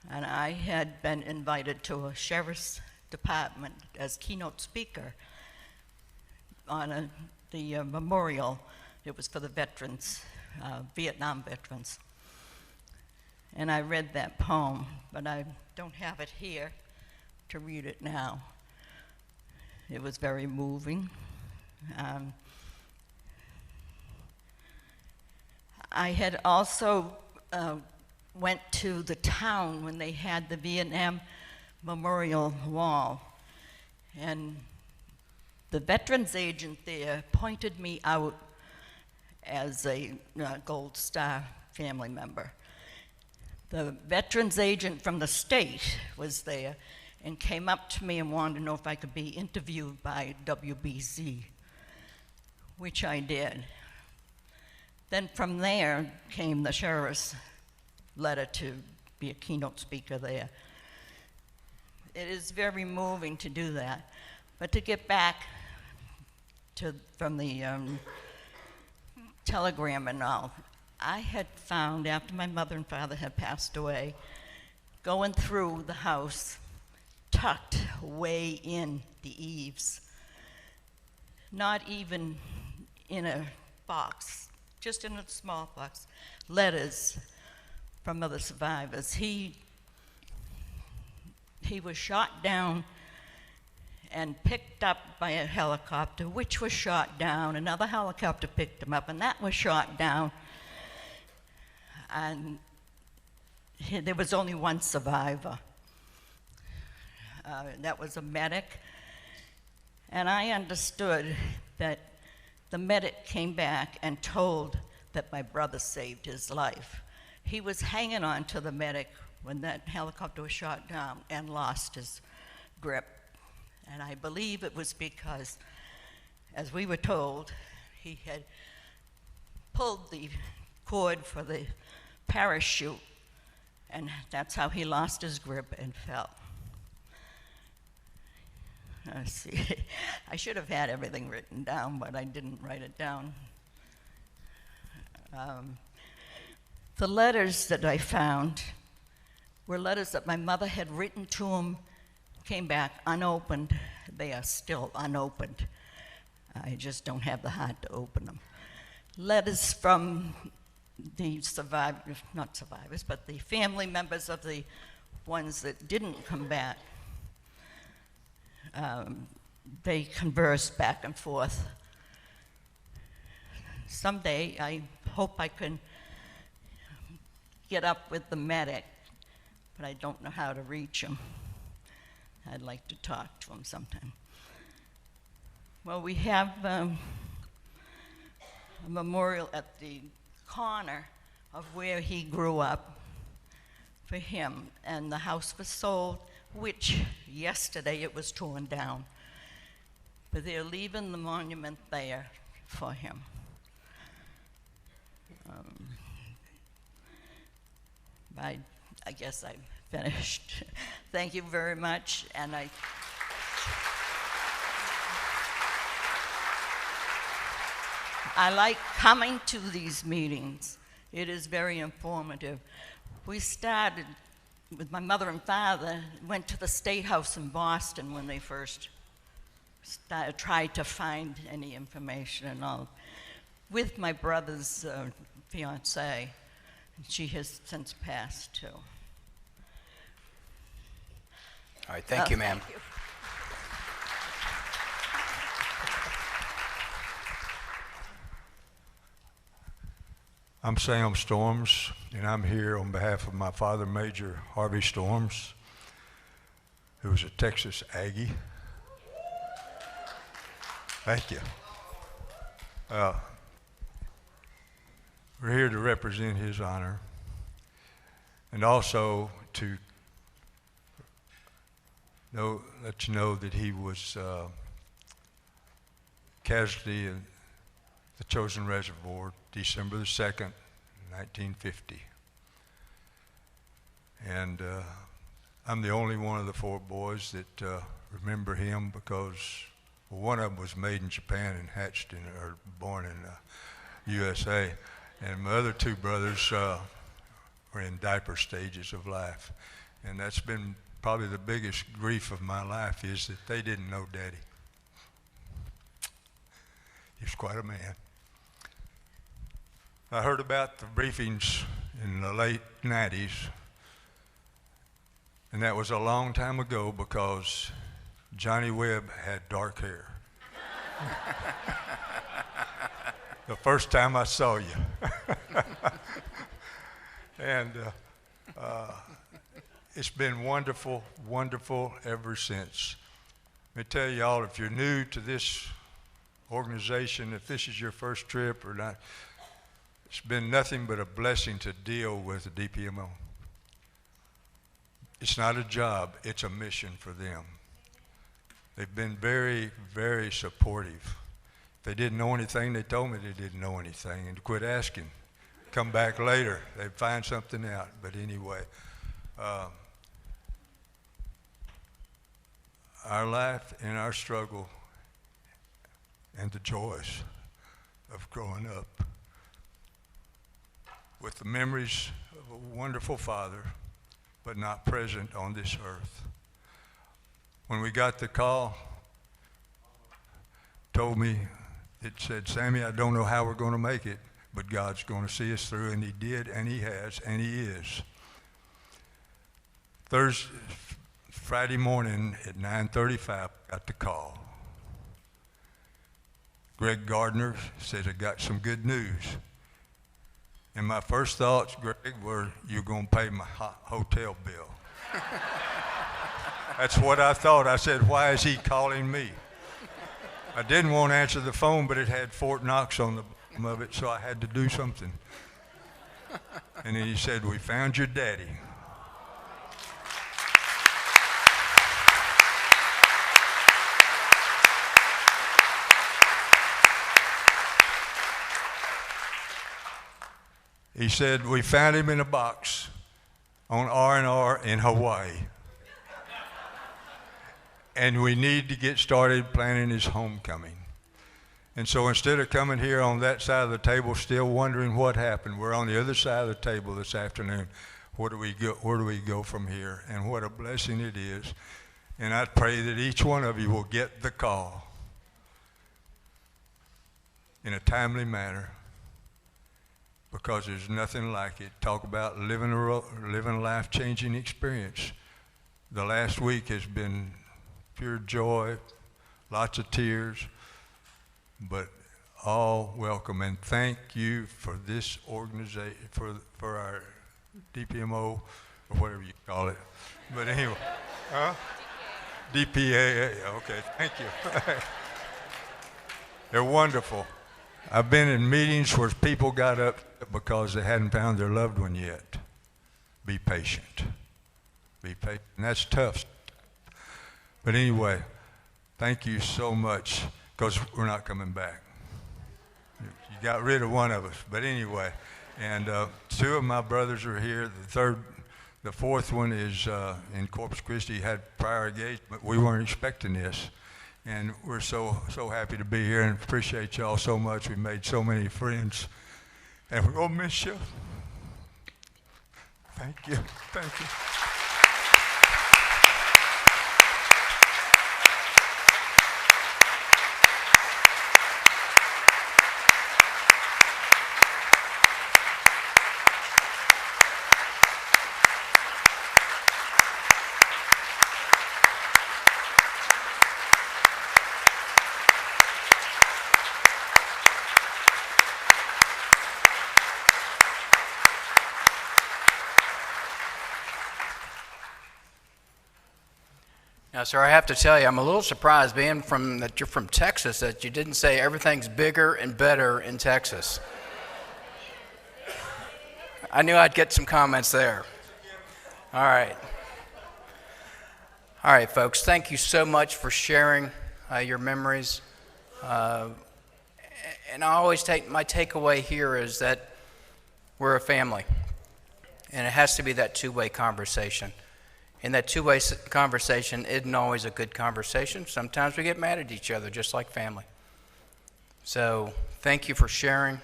And I had been invited to a sheriff's department as keynote speaker on the memorial. It was for the veterans, Vietnam veterans. And I read that poem, but I don't have it here to read it now. It was very moving. I had also went to the town when they had the Vietnam Memorial Wall, and the veterans agent there pointed me out as a Gold Star family member. The veterans agent from the state was there and came up to me and wanted to know if I could be interviewed by WBZ, which I did. Then from there came the sheriff's letter to be a keynote speaker there. It is very moving to do that. But to get back from the telegram and all, I had found, after my mother and father had passed away, going through the house, tucked way in the eaves, not even in a box, just in a small box, letters from other survivors. He was shot down and picked up by a helicopter, which was shot down. Another helicopter picked him up, and that was shot down. And there was only one survivor. That was a medic. And I understood that the medic came back and told that my brother saved his life. He was hanging on to the medic when that helicopter was shot down and lost his grip. And I believe it was because, as we were told, he had pulled the cord for the parachute, and that's how he lost his grip and fell. Let's see. I should have had everything written down, but I didn't write it down. The letters that I found were letters that my mother had written to him, came back unopened. They are still unopened. I just don't have the heart to open them. Letters from the survivors, not survivors, but the family members of the ones that didn't come back. They conversed back and forth. Someday, I hope I can get up with the medic, but I don't know how to reach him. I'd like to talk to him sometime. Well, we have a memorial at the corner of where he grew up for him, and the house was sold, which yesterday it was torn down. But they're leaving the monument there for him. I guess I'm finished. Thank you very much, and I like coming to these meetings. It is very informative. We started with my mother and father, went to the State House in Boston when they first tried to find any information and all, with my brother's fiancée. She has since passed too. All right, thank you, ma'am. Thank you. I'm Sam Storms, and I'm here on behalf of my father, Major Harvey Storms, who was a Texas Aggie. Thank you. We're here to represent his honor and also to let you know that he was casualty in the Chosin Reservoir, December the 2nd, 1950. And I'm the only one of the 4 boys that remember him because one of them was made in Japan and hatched in, or born in USA. And my other 2 brothers were in diaper stages of life. And that's been probably the biggest grief of my life, is that they didn't know Daddy. He was quite a man. I heard about the briefings in the late 90s, and that was a long time ago because Johnny Webb had dark hair. The first time I saw you. And it's been wonderful, wonderful ever since. Let me tell you all, if you're new to this organization, if this is your first trip or not, it's been nothing but a blessing to deal with the DPMO. It's not a job, it's a mission for them. They've been very, very supportive. If they didn't know anything, they told me they didn't know anything and to quit asking. Come back later, they'd find something out. But anyway, our life and our struggle and the joys of growing up with the memories of a wonderful father, but not present on this earth. When we got the call, told me, it said, Sammy, I don't know how we're going to make it, but God's going to see us through, and he did, and he has, and he is. Friday morning at 9:35, got the call. Greg Gardner said, I got some good news. And my first thoughts, Greg, were, you're going to pay my hotel bill. That's what I thought. I said, why is he calling me? I didn't want to answer the phone, but it had Fort Knox on the bottom of it, so I had to do something. And then he said, we found your daddy. He said, we found him in a box on R&R in Hawaii. And we need to get started planning his homecoming. And so instead of coming here on that side of the table still wondering what happened, we're on the other side of the table this afternoon. Where do we go from here? And what a blessing it is. And I pray that each one of you will get the call in a timely manner, because there's nothing like it. Talk about living a life-changing experience. The last week has been pure joy, lots of tears, but all welcome. And thank you for this organization, for our DPMO, or whatever you call it. But anyway, DPAA, okay, thank you. They're wonderful. I've been in meetings where people got up because they hadn't found their loved one yet. Be patient. Be patient. And that's tough. But anyway, thank you so much, because we're not coming back. You got rid of one of us. But anyway, and 2 of my brothers are here. The fourth one is in Corpus Christi, had prior engagement. We weren't expecting this. And we're so happy to be here and appreciate y'all so much. We made so many friends. And we're going to miss you. Thank you. Thank you. Now, sir, I have to tell you, I'm a little surprised being that you're from Texas that you didn't say everything's bigger and better in Texas. I knew I'd get some comments there. All right. All right, folks, thank you so much for sharing your memories. And I always my takeaway here is that we're a family. And it has to be that two-way conversation. And that two-way conversation isn't always a good conversation. Sometimes we get mad at each other, just like family. So thank you for sharing.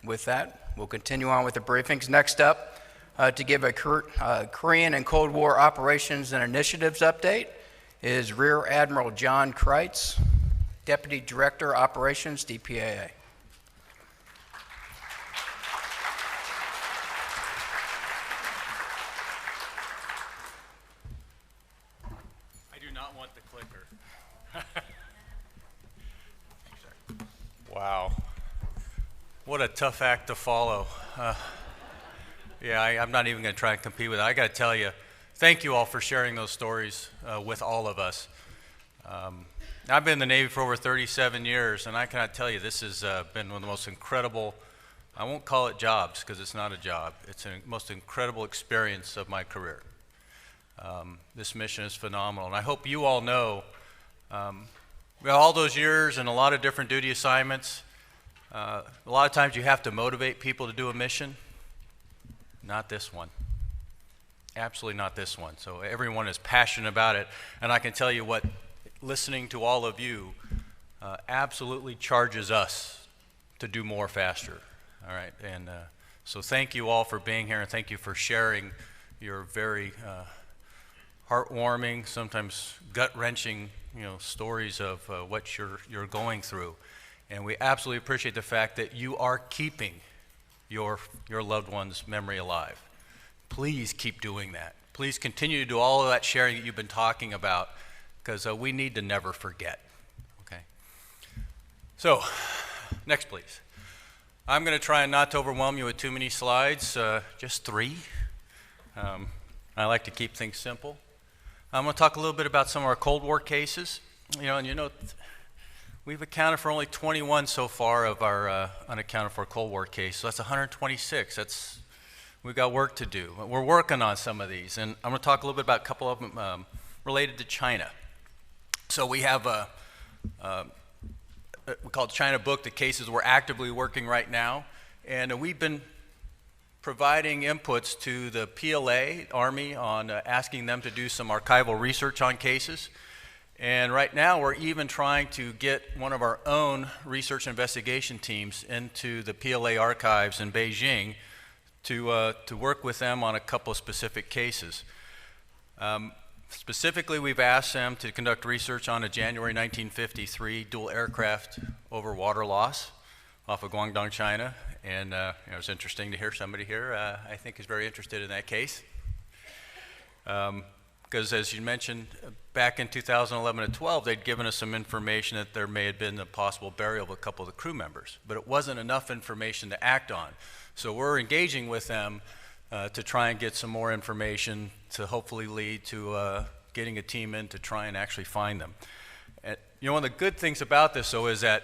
With that, we'll continue on with the briefings. Next up, to give a Korean and Cold War operations and initiatives update is Rear Admiral John Kreitz, Deputy Director, Operations, DPAA. Wow. What a tough act to follow. Yeah, I'm not even going to try and compete with it. I got to tell you, thank you all for sharing those stories with all of us. I've been in the Navy for over 37 years, and I cannot tell you, this has been one of the most incredible, I won't call it jobs because it's not a job, it's the most incredible experience of my career. This mission is phenomenal, and I hope you all know all those years and a lot of different duty assignments, a lot of times you have to motivate people to do a mission. Not this one. Absolutely not this one. So everyone is passionate about it, and I can tell you what, listening to all of you absolutely charges us to do more faster. All right, and so thank you all for being here, and thank you for sharing your very heartwarming, sometimes gut-wrenching, stories of what you're going through. And we absolutely appreciate the fact that you are keeping your loved one's memory alive. Please keep doing that. Please continue to do all of that sharing that you've been talking about, because we need to never forget. Okay. So, next please. I'm going to try and not to overwhelm you with too many slides, just 3. I like to keep things simple. I'm going to talk a little bit about some of our Cold War cases. We've accounted for only 21 so far of our unaccounted for Cold War cases. So that's 126. We've got work to do. We're working on some of these, and I'm going to talk a little bit about a couple of them related to China. So we have we call it China Book, the cases we're actively working right now, and we've been providing inputs to the PLA Army on asking them to do some archival research on cases. And right now we're even trying to get one of our own research and investigation teams into the PLA archives in Beijing to work with them on a couple of specific cases. Specifically, we've asked them to conduct research on a January 1953 dual aircraft over water loss off of Guangdong, China. And it was interesting to hear somebody here, I think, is very interested in that case. Because as you mentioned, back in 2011 and 12, they'd given us some information that there may have been a possible burial of a couple of the crew members, but it wasn't enough information to act on. So we're engaging with them to try and get some more information to hopefully lead to getting a team in to try and actually find them. And, one of the good things about this, though, is that,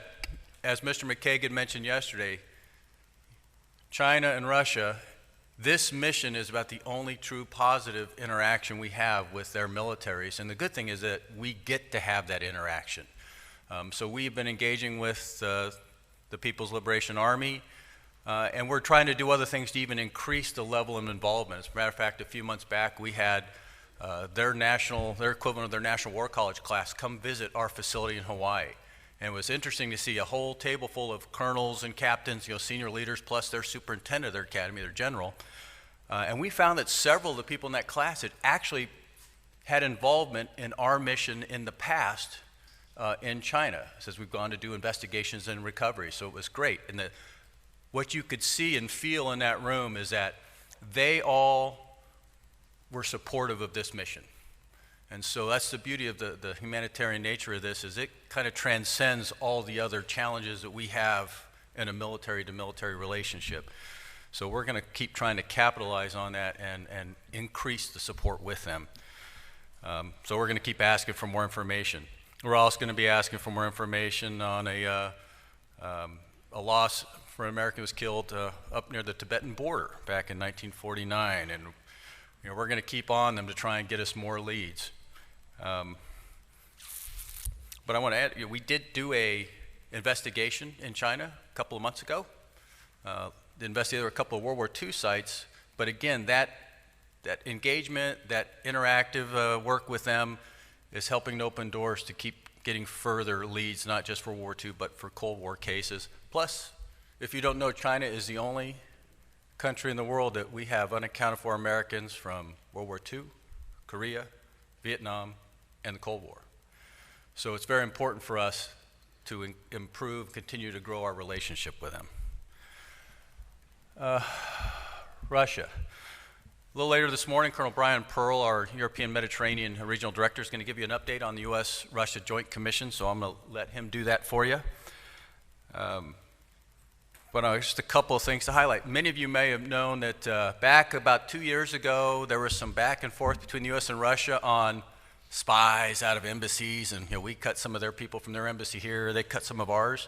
as Mr. McKagan mentioned yesterday, China and Russia, this mission is about the only true positive interaction we have with their militaries. And the good thing is that we get to have that interaction. So we've been engaging with the People's Liberation Army, and we're trying to do other things to even increase the level of involvement. As a matter of fact, a few months back, we had their equivalent of their National War College class come visit our facility in Hawaii. And it was interesting to see a whole table full of colonels and captains, senior leaders, plus their superintendent of their academy, their general. And we found that several of the people in that class had actually had involvement in our mission in the past in China, as we've gone to do investigations and recovery. So it was great. And what you could see and feel in that room is that they all were supportive of this mission. And so that's the beauty of the humanitarian nature of this, is it kind of transcends all the other challenges that we have in a military-to-military relationship. So we're going to keep trying to capitalize on that and increase the support with them. So we're going to keep asking for more information. We're also going to be asking for more information on a loss for an American who was killed up near the Tibetan border back in 1949, and we're going to keep on them to try and get us more leads. But I want to add, we did do a investigation in China a couple of months ago. Investigated a couple of World War II sites, but again, that engagement, that interactive work with them is helping to open doors to keep getting further leads, not just for World War II, but for Cold War cases. Plus, if you don't know, China is the only country in the world that we have unaccounted for Americans from World War II, Korea, Vietnam, and the Cold War. So it's very important for us to improve, continue to grow our relationship with them. Russia. A little later this morning, Colonel Brian Pearl, our European Mediterranean Regional Director, is going to give you an update on the U.S.-Russia Joint Commission, so I'm going to let him do that for you. But just a couple of things to highlight. Many of you may have known that back about 2 years ago, there was some back and forth between the U.S. and Russia on spies out of embassies, and we cut some of their people from their embassy here, they cut some of ours.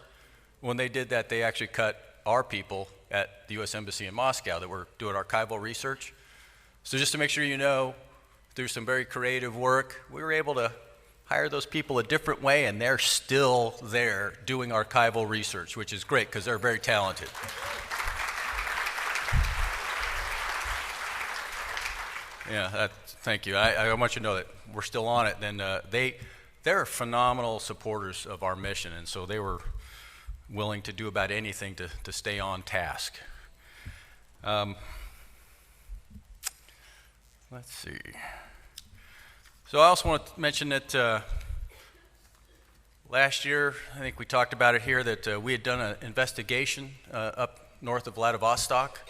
When they did that, they actually cut our people at the U.S. Embassy in Moscow that were doing archival research. So just to make sure you know, through some very creative work, we were able to hire those people a different way, and they're still there doing archival research, which is great because they're very talented. Yeah, thank you. I want you to know that we're still on it. Then they're phenomenal supporters of our mission, and so they were willing to do about anything to stay on task. Let's see. So I also want to mention that last year, I think we talked about it here, that we had done an investigation up north of Vladivostok.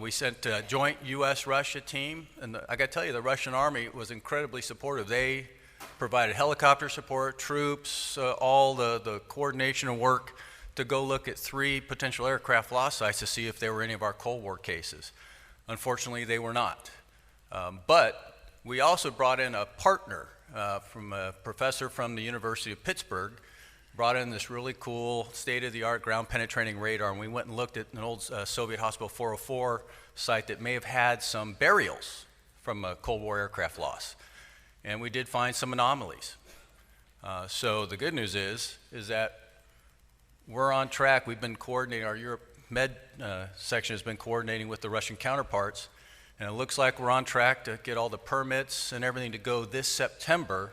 We sent a joint U.S.-Russia team, and I got to tell you, the Russian Army was incredibly supportive. They provided helicopter support, troops, all the coordination and work to go look at 3 potential aircraft loss sites to see if there were any of our Cold War cases. Unfortunately, they were not. But we also brought in a partner from a professor from the University of Pittsburgh, brought in this really cool state-of-the-art ground-penetrating radar, and we went and looked at an old Soviet Hospital 404 site that may have had some burials from a Cold War aircraft loss. And we did find some anomalies. So the good news is that we're on track. We've been coordinating, our Europe Med section has been coordinating with the Russian counterparts, and it looks like we're on track to get all the permits and everything to go this September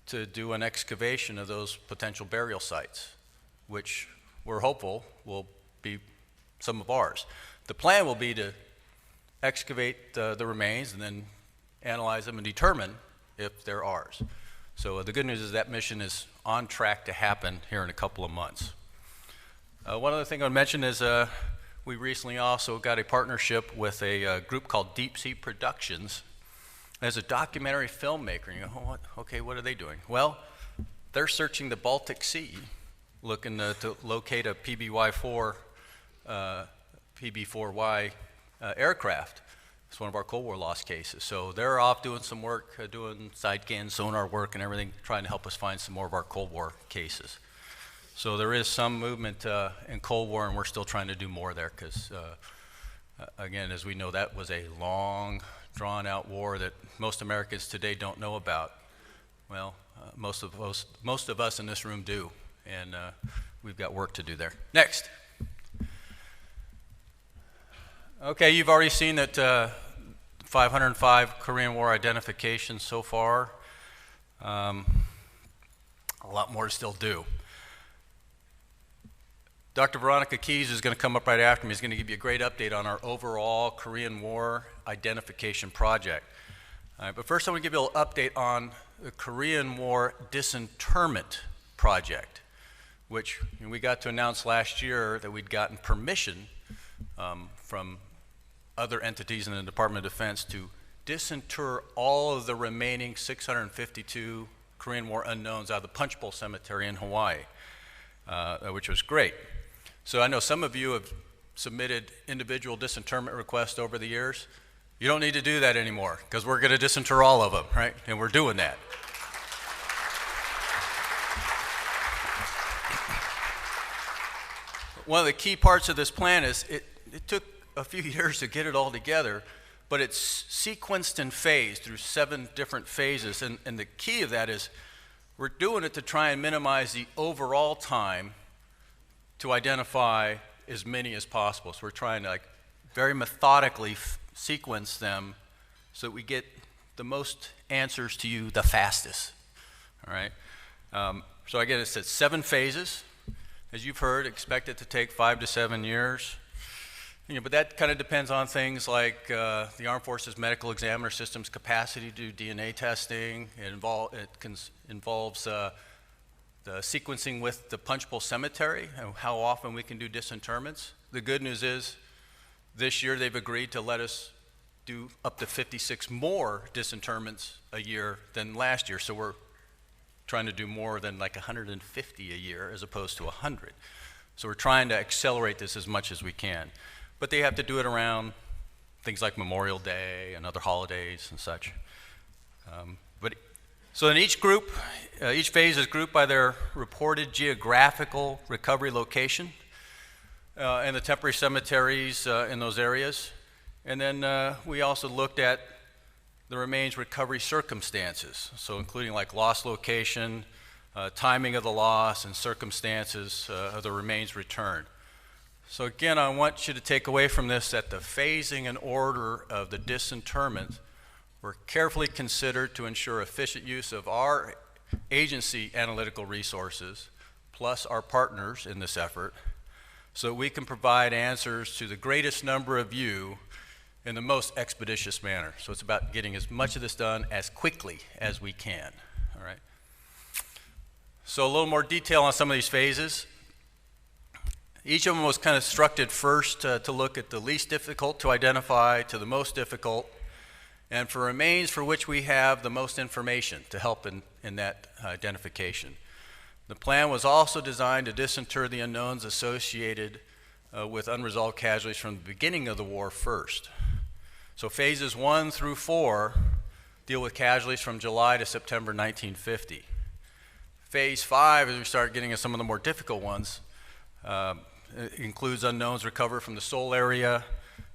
to do an excavation of those potential burial sites, which we're hopeful will be some of ours. The plan will be to excavate the remains and then analyze them and determine if they're ours. So the good news is that mission is on track to happen here in a couple of months. One other thing I want to mention is we recently also got a partnership with a group called Deep Sea Productions as a documentary filmmaker. You know, okay, what are they doing? Well, they're searching the Baltic Sea, looking to locate a PB-4Y aircraft. It's one of our Cold War lost cases. So they're off doing some work, doing side-scan sonar work and everything, trying to help us find some more of our Cold War cases. So there is some movement in Cold War, and we're still trying to do more there because, again, as we know, that was a long, drawn-out war that most Americans today don't know about. Well, most of us in this room do, and we've got work to do there. Next. Okay, you've already seen that 505 Korean War identifications so far. A lot more to still do. Dr. Veronica Keys is going to come up right after me. He's going to give you a great update on our overall Korean War identification project. But first I want to give you a little update on the Korean War disinterment project, which we got to announce last year that we'd gotten permission from other entities in the Department of Defense to disinter all of the remaining 652 Korean War unknowns out of the Punchbowl Cemetery in Hawaii, which was great. So I know some of you have submitted individual disinterment requests over the years. You don't need to do that anymore because we're going to disinter all of them, right? And we're doing that. One of the key parts of this plan is it took a few years to get it all together, but it's sequenced and phased through 7 different phases. And the key of that is we're doing it to try and minimize the overall time to identify as many as possible. So we're trying to very methodically sequence them so that we get the most answers to you the fastest, all right? So again, it's at 7 phases. As you've heard, expect it to take 5 to 7 years. But that kind of depends on things like the Armed Forces Medical Examiner System's capacity to do DNA testing. It involves the sequencing with the punch bowl cemetery, and how often we can do disinterments. The good news is this year they've agreed to let us do up to 56 more disinterments a year than last year. So we're trying to do more than 150 a year as opposed to 100. So we're trying to accelerate this as much as we can. But they have to do it around things like Memorial Day and other holidays and such. So in each group, each phase is grouped by their reported geographical recovery location and the temporary cemeteries in those areas. And then we also looked at the remains recovery circumstances, so including loss location, timing of the loss, and circumstances of the remains return. So again, I want you to take away from this that the phasing and order of the disinterment were carefully considered to ensure efficient use of our agency analytical resources, plus our partners in this effort, so we can provide answers to the greatest number of you in the most expeditious manner. So it's about getting as much of this done as quickly as we can, all right? So a little more detail on some of these phases. Each of them was kind of structured first to look at the least difficult to identify to the most difficult, and for remains for which we have the most information to help in that identification. The plan was also designed to disinter the unknowns associated with unresolved casualties from the beginning of the war first. So phases 1 through 4 deal with casualties from July to September 1950. Phase 5, as we start getting at some of the more difficult ones, includes unknowns recovered from the Seoul area.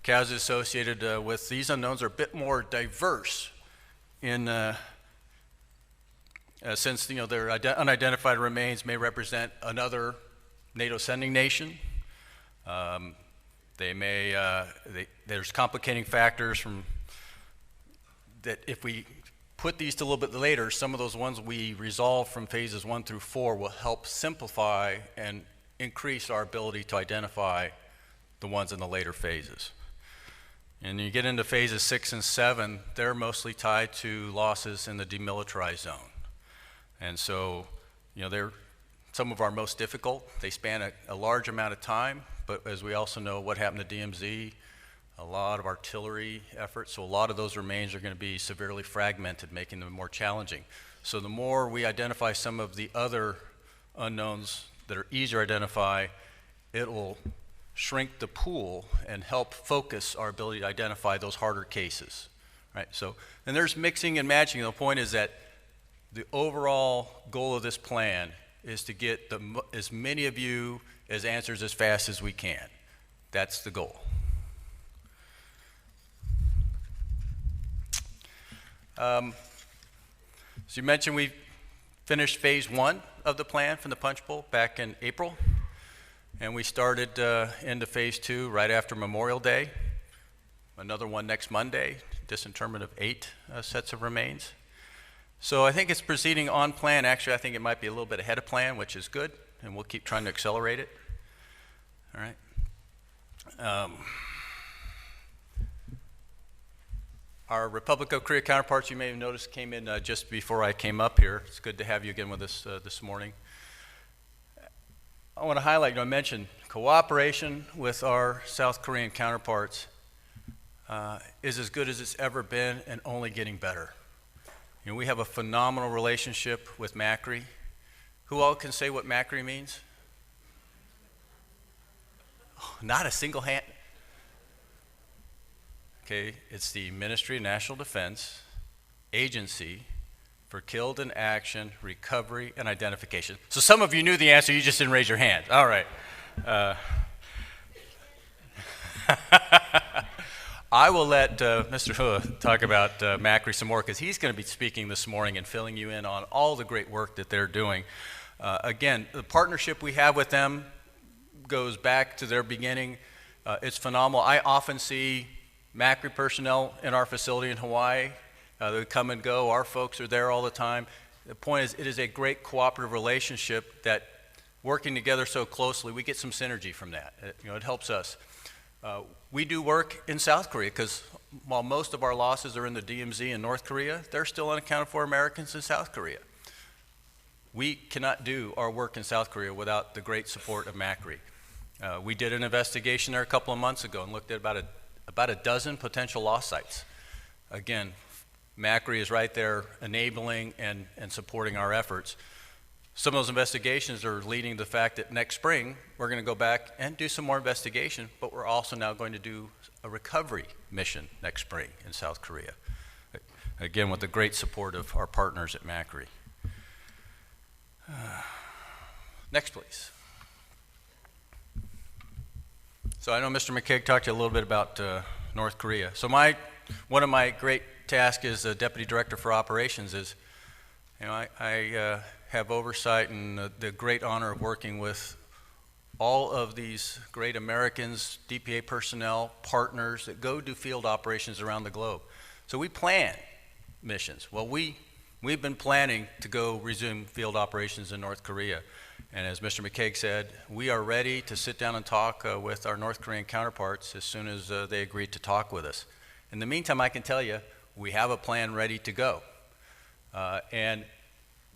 Casualties associated with these unknowns are a bit more diverse in since their unidentified remains may represent another NATO sending nation. There's complicating factors from that if we put these to a little bit later, some of those ones we resolve from phases 1 through 4 will help simplify and increase our ability to identify the ones in the later phases. And you get into phases 6 and 7, they're mostly tied to losses in the demilitarized zone. And so, they're some of our most difficult. They span a large amount of time, but as we also know what happened to DMZ, a lot of artillery efforts, so a lot of those remains are going to be severely fragmented, making them more challenging. So the more we identify some of the other unknowns that are easier to identify, it will shrink the pool and help focus our ability to identify those harder cases, right? So, and there's mixing and matching. The point is that the overall goal of this plan is to get as many of you as answers as fast as we can. That's the goal. So you mentioned we finished phase 1 of the plan from the punch bowl back in April, and we started into phase 2 right after Memorial Day. Another one next Monday, disinterment of 8 sets of remains. So I think it's proceeding on plan. Actually, I think it might be a little bit ahead of plan, which is good, and we'll keep trying to accelerate it. All right. Our Republic of Korea counterparts, you may have noticed, came in just before I came up here. It's good to have you again with us this morning. I want to highlight, I mentioned cooperation with our South Korean counterparts is as good as it's ever been and only getting better. We have a phenomenal relationship with MAKRI. Who all can say what MAKRI means? Not a single hand. Okay, it's the Ministry of National Defense Agency for Killed in Action, Recovery, and Identification. So some of you knew the answer, you just didn't raise your hand. All right. I will let Mr. Hua talk about MAKRI some more, because he's going to be speaking this morning and filling you in on all the great work that they're doing. Again, the partnership we have with them goes back to their beginning. It's phenomenal. I often see MAKRI personnel in our facility in Hawaii. They come and go. Our folks are there all the time. The point is, it is a great cooperative relationship that, working together so closely, we get some synergy from that. It helps us. We do work in South Korea, because while most of our losses are in the DMZ in North Korea, there are still unaccounted for Americans in South Korea. We cannot do our work in South Korea without the great support of MAKRI. We did an investigation there a couple of months ago and looked at about a dozen potential loss sites. Again, MAKRI is right there enabling and supporting our efforts. Some of those investigations are leading to the fact that next spring we're going to go back and do some more investigation, but we're also now going to do a recovery mission next spring in South Korea. Again, with the great support of our partners at MAKRI. Next, please. So I know Mr. McKeag talked to you a little bit about North Korea. So one of my great tasks as a Deputy Director for Operations is, I have oversight and the great honor of working with all of these great Americans, DPA personnel, partners that go do field operations around the globe. So we plan missions. Well, we've been planning to go resume field operations in North Korea. And as Mr. McKeag said, we are ready to sit down and talk with our North Korean counterparts as soon as they agree to talk with us. In the meantime, I can tell you, we have a plan ready to go. And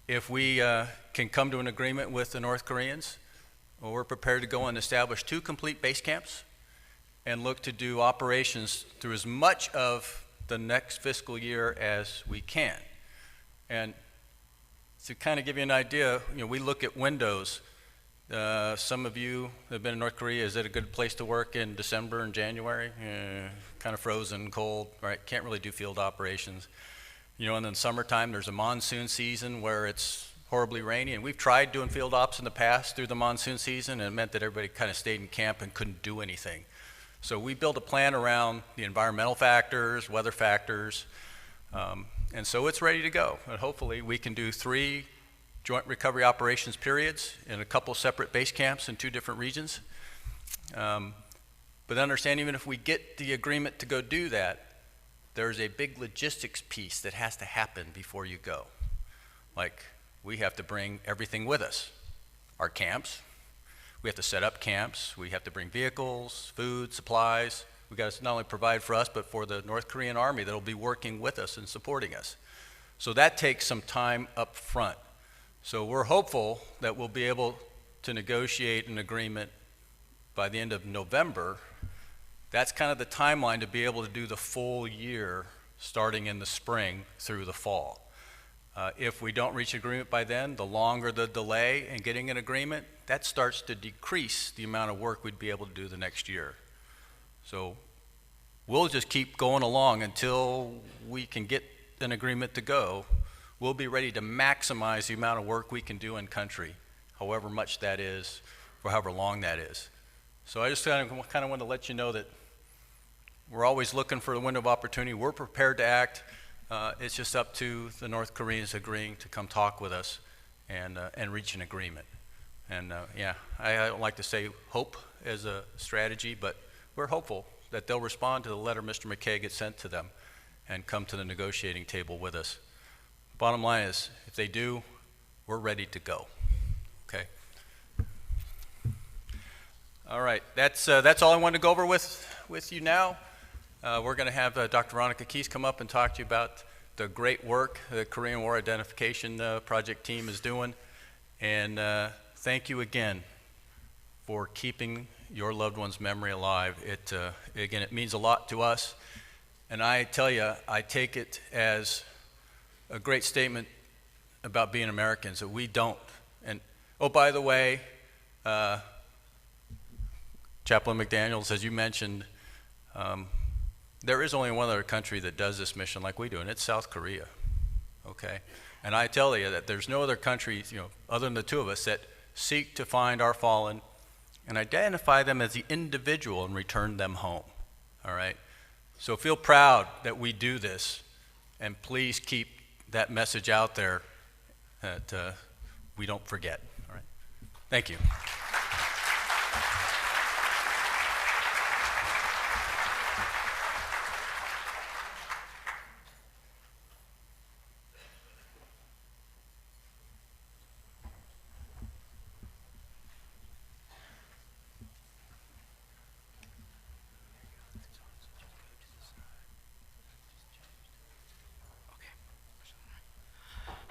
if we can come to an agreement with the North Koreans, well, we're prepared to go and establish 2 complete base camps and look to do operations through as much of the next fiscal year as we can. And to kind of give you an idea, we look at windows. Some of you have been in North Korea. Is it a good place to work in December and January? Kind of frozen, cold, right? Can't really do field operations. And in summertime, there's a monsoon season where it's horribly rainy. And we've tried doing field ops in the past through the monsoon season, and it meant that everybody kind of stayed in camp and couldn't do anything. So we built a plan around the environmental factors, weather factors, and so it's ready to go. And hopefully we can do 3 joint recovery operations periods in a couple separate base camps in 2 different regions. But understand, even if we get the agreement to go do that, there's a big logistics piece that has to happen before you go. Like, we have to bring everything with us. Our camps, we have to set up camps, we have to bring vehicles, food, supplies. We got to not only provide for us, but for the North Korean Army that'll be working with us and supporting us. So that takes some time up front. So we're hopeful that we'll be able to negotiate an agreement by the end of November. That's kind of the timeline to be able to do the full year, starting in the spring through the fall. If we don't reach agreement by then, the longer the delay in getting an agreement, that starts to decrease the amount of work we'd be able to do the next year. So we'll just keep going along until we can get an agreement to go. We'll be ready to maximize the amount of work we can do in country, however much that is, for however long that is. So I just kind of want to let you know that we're always looking for the window of opportunity. We're prepared to act. It's just up to the North Koreans agreeing to come talk with us and reach an agreement. And yeah, I don't like to say hope as a strategy, but we're hopeful that they'll respond to the letter Mr. McKeag had sent to them and come to the negotiating table with us. Bottom line is, if they do, we're ready to go. Okay. All right, that's all I wanted to go over with you now. We're going to have Dr. Veronica Keys come up and talk to you about the great work the Korean War Identification Project team is doing. And thank you again for keeping your loved one's memory alive. Again, it means a lot to us. And I tell you, I take it as a great statement about being Americans, that we don't. And oh, by the way, Chaplain McDaniels, as you mentioned, there is only one other country that does this mission like we do, and it's South Korea, okay? And I tell you that there's no other country, other than the two of us, that seek to find our fallen and identify them as the individual and return them home, all right? So feel proud that we do this, and please keep that message out there that we don't forget, all right? Thank you.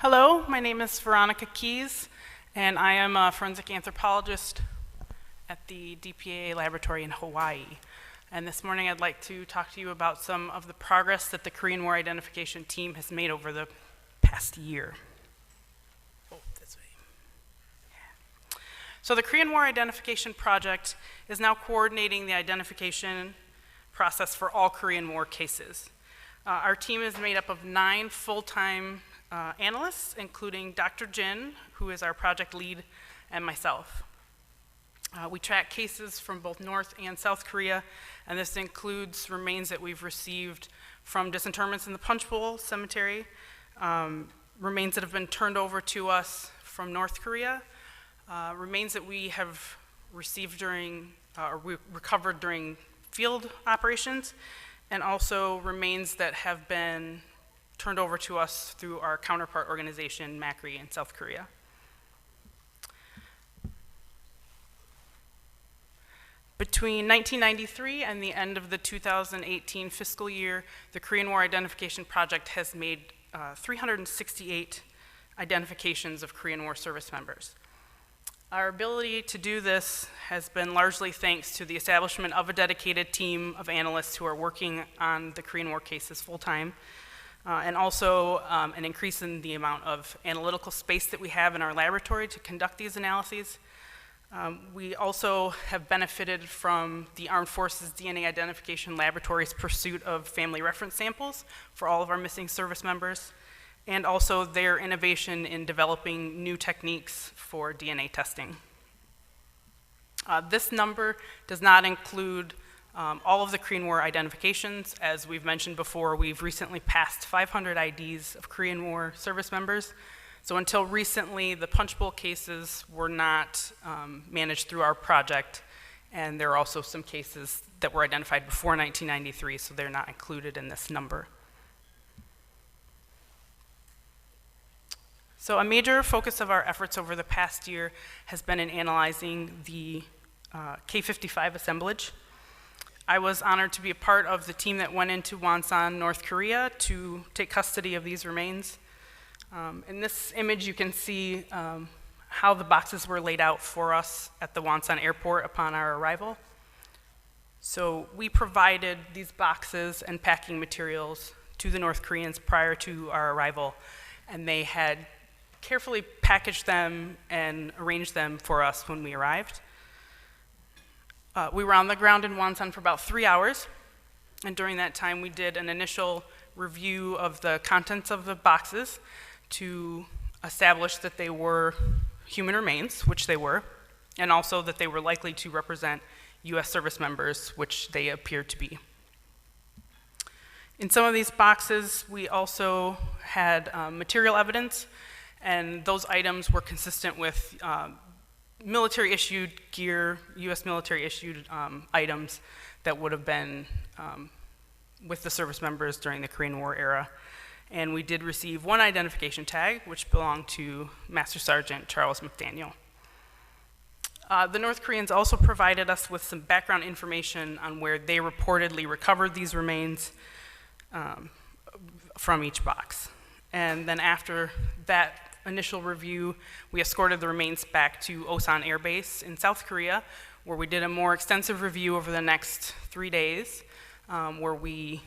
Hello, my name is Veronica Keys, and I am a forensic anthropologist at the DPAA laboratory in Hawaii. And this morning I'd like to talk to you about some of the progress that the Korean War identification team has made over the past year. Oh, this way. Yeah. So the Korean War Identification Project is now coordinating the identification process for all Korean War cases. Our team is made up of 9 full-time analysts, including Dr. Jin, who is our project lead, and myself. We track cases from both North and South Korea, and this includes remains that we've received from disinterments in the Punch Bowl Cemetery, remains that have been turned over to us from North Korea, remains that we have received during, or we recovered during field operations, and also remains that have been turned over to us through our counterpart organization, MAKRI, in South Korea. Between 1993 and the end of the 2018 fiscal year, the Korean War Identification Project has made 368 identifications of Korean War service members. Our ability to do this has been largely thanks to the establishment of a dedicated team of analysts who are working on the Korean War cases full-time, and also an increase in the amount of analytical space that we have in our laboratory to conduct these analyses. We also have benefited from the Armed Forces DNA Identification Laboratory's pursuit of family reference samples for all of our missing service members, and also their innovation in developing new techniques for DNA testing. This number does not include all of the Korean War identifications. As we've mentioned before, we've recently passed 500 IDs of Korean War service members. So until recently, the Punch Bowl cases were not managed through our project, and there are also some cases that were identified before 1993, so they're not included in this number. So a major focus of our efforts over the past year has been in analyzing the K-55 assemblage. I was honored to be a part of the team that went into Wonsan, North Korea to take custody of these remains. In this image, you can see how the boxes were laid out for us at the Wonsan airport upon our arrival. So we provided these boxes and packing materials to the North Koreans prior to our arrival, and they had carefully packaged them and arranged them for us when we arrived. We were on the ground in Wonsan for about 3 hours, and during that time we did an initial review of the contents of the boxes to establish that they were human remains, which they were, and also that they were likely to represent US service members, which they appeared to be. In some of these boxes, we also had material evidence, and those items were consistent with military-issued gear, US military-issued items that would have been with the service members during the Korean War era. And we did receive one identification tag, which belonged to Master Sergeant Charles McDaniel. The North Koreans also provided us with some background information on where they reportedly recovered these remains from each box. And then after that initial review, we escorted the remains back to Osan Air Base in South Korea, where we did a more extensive review over the next 3 days, where we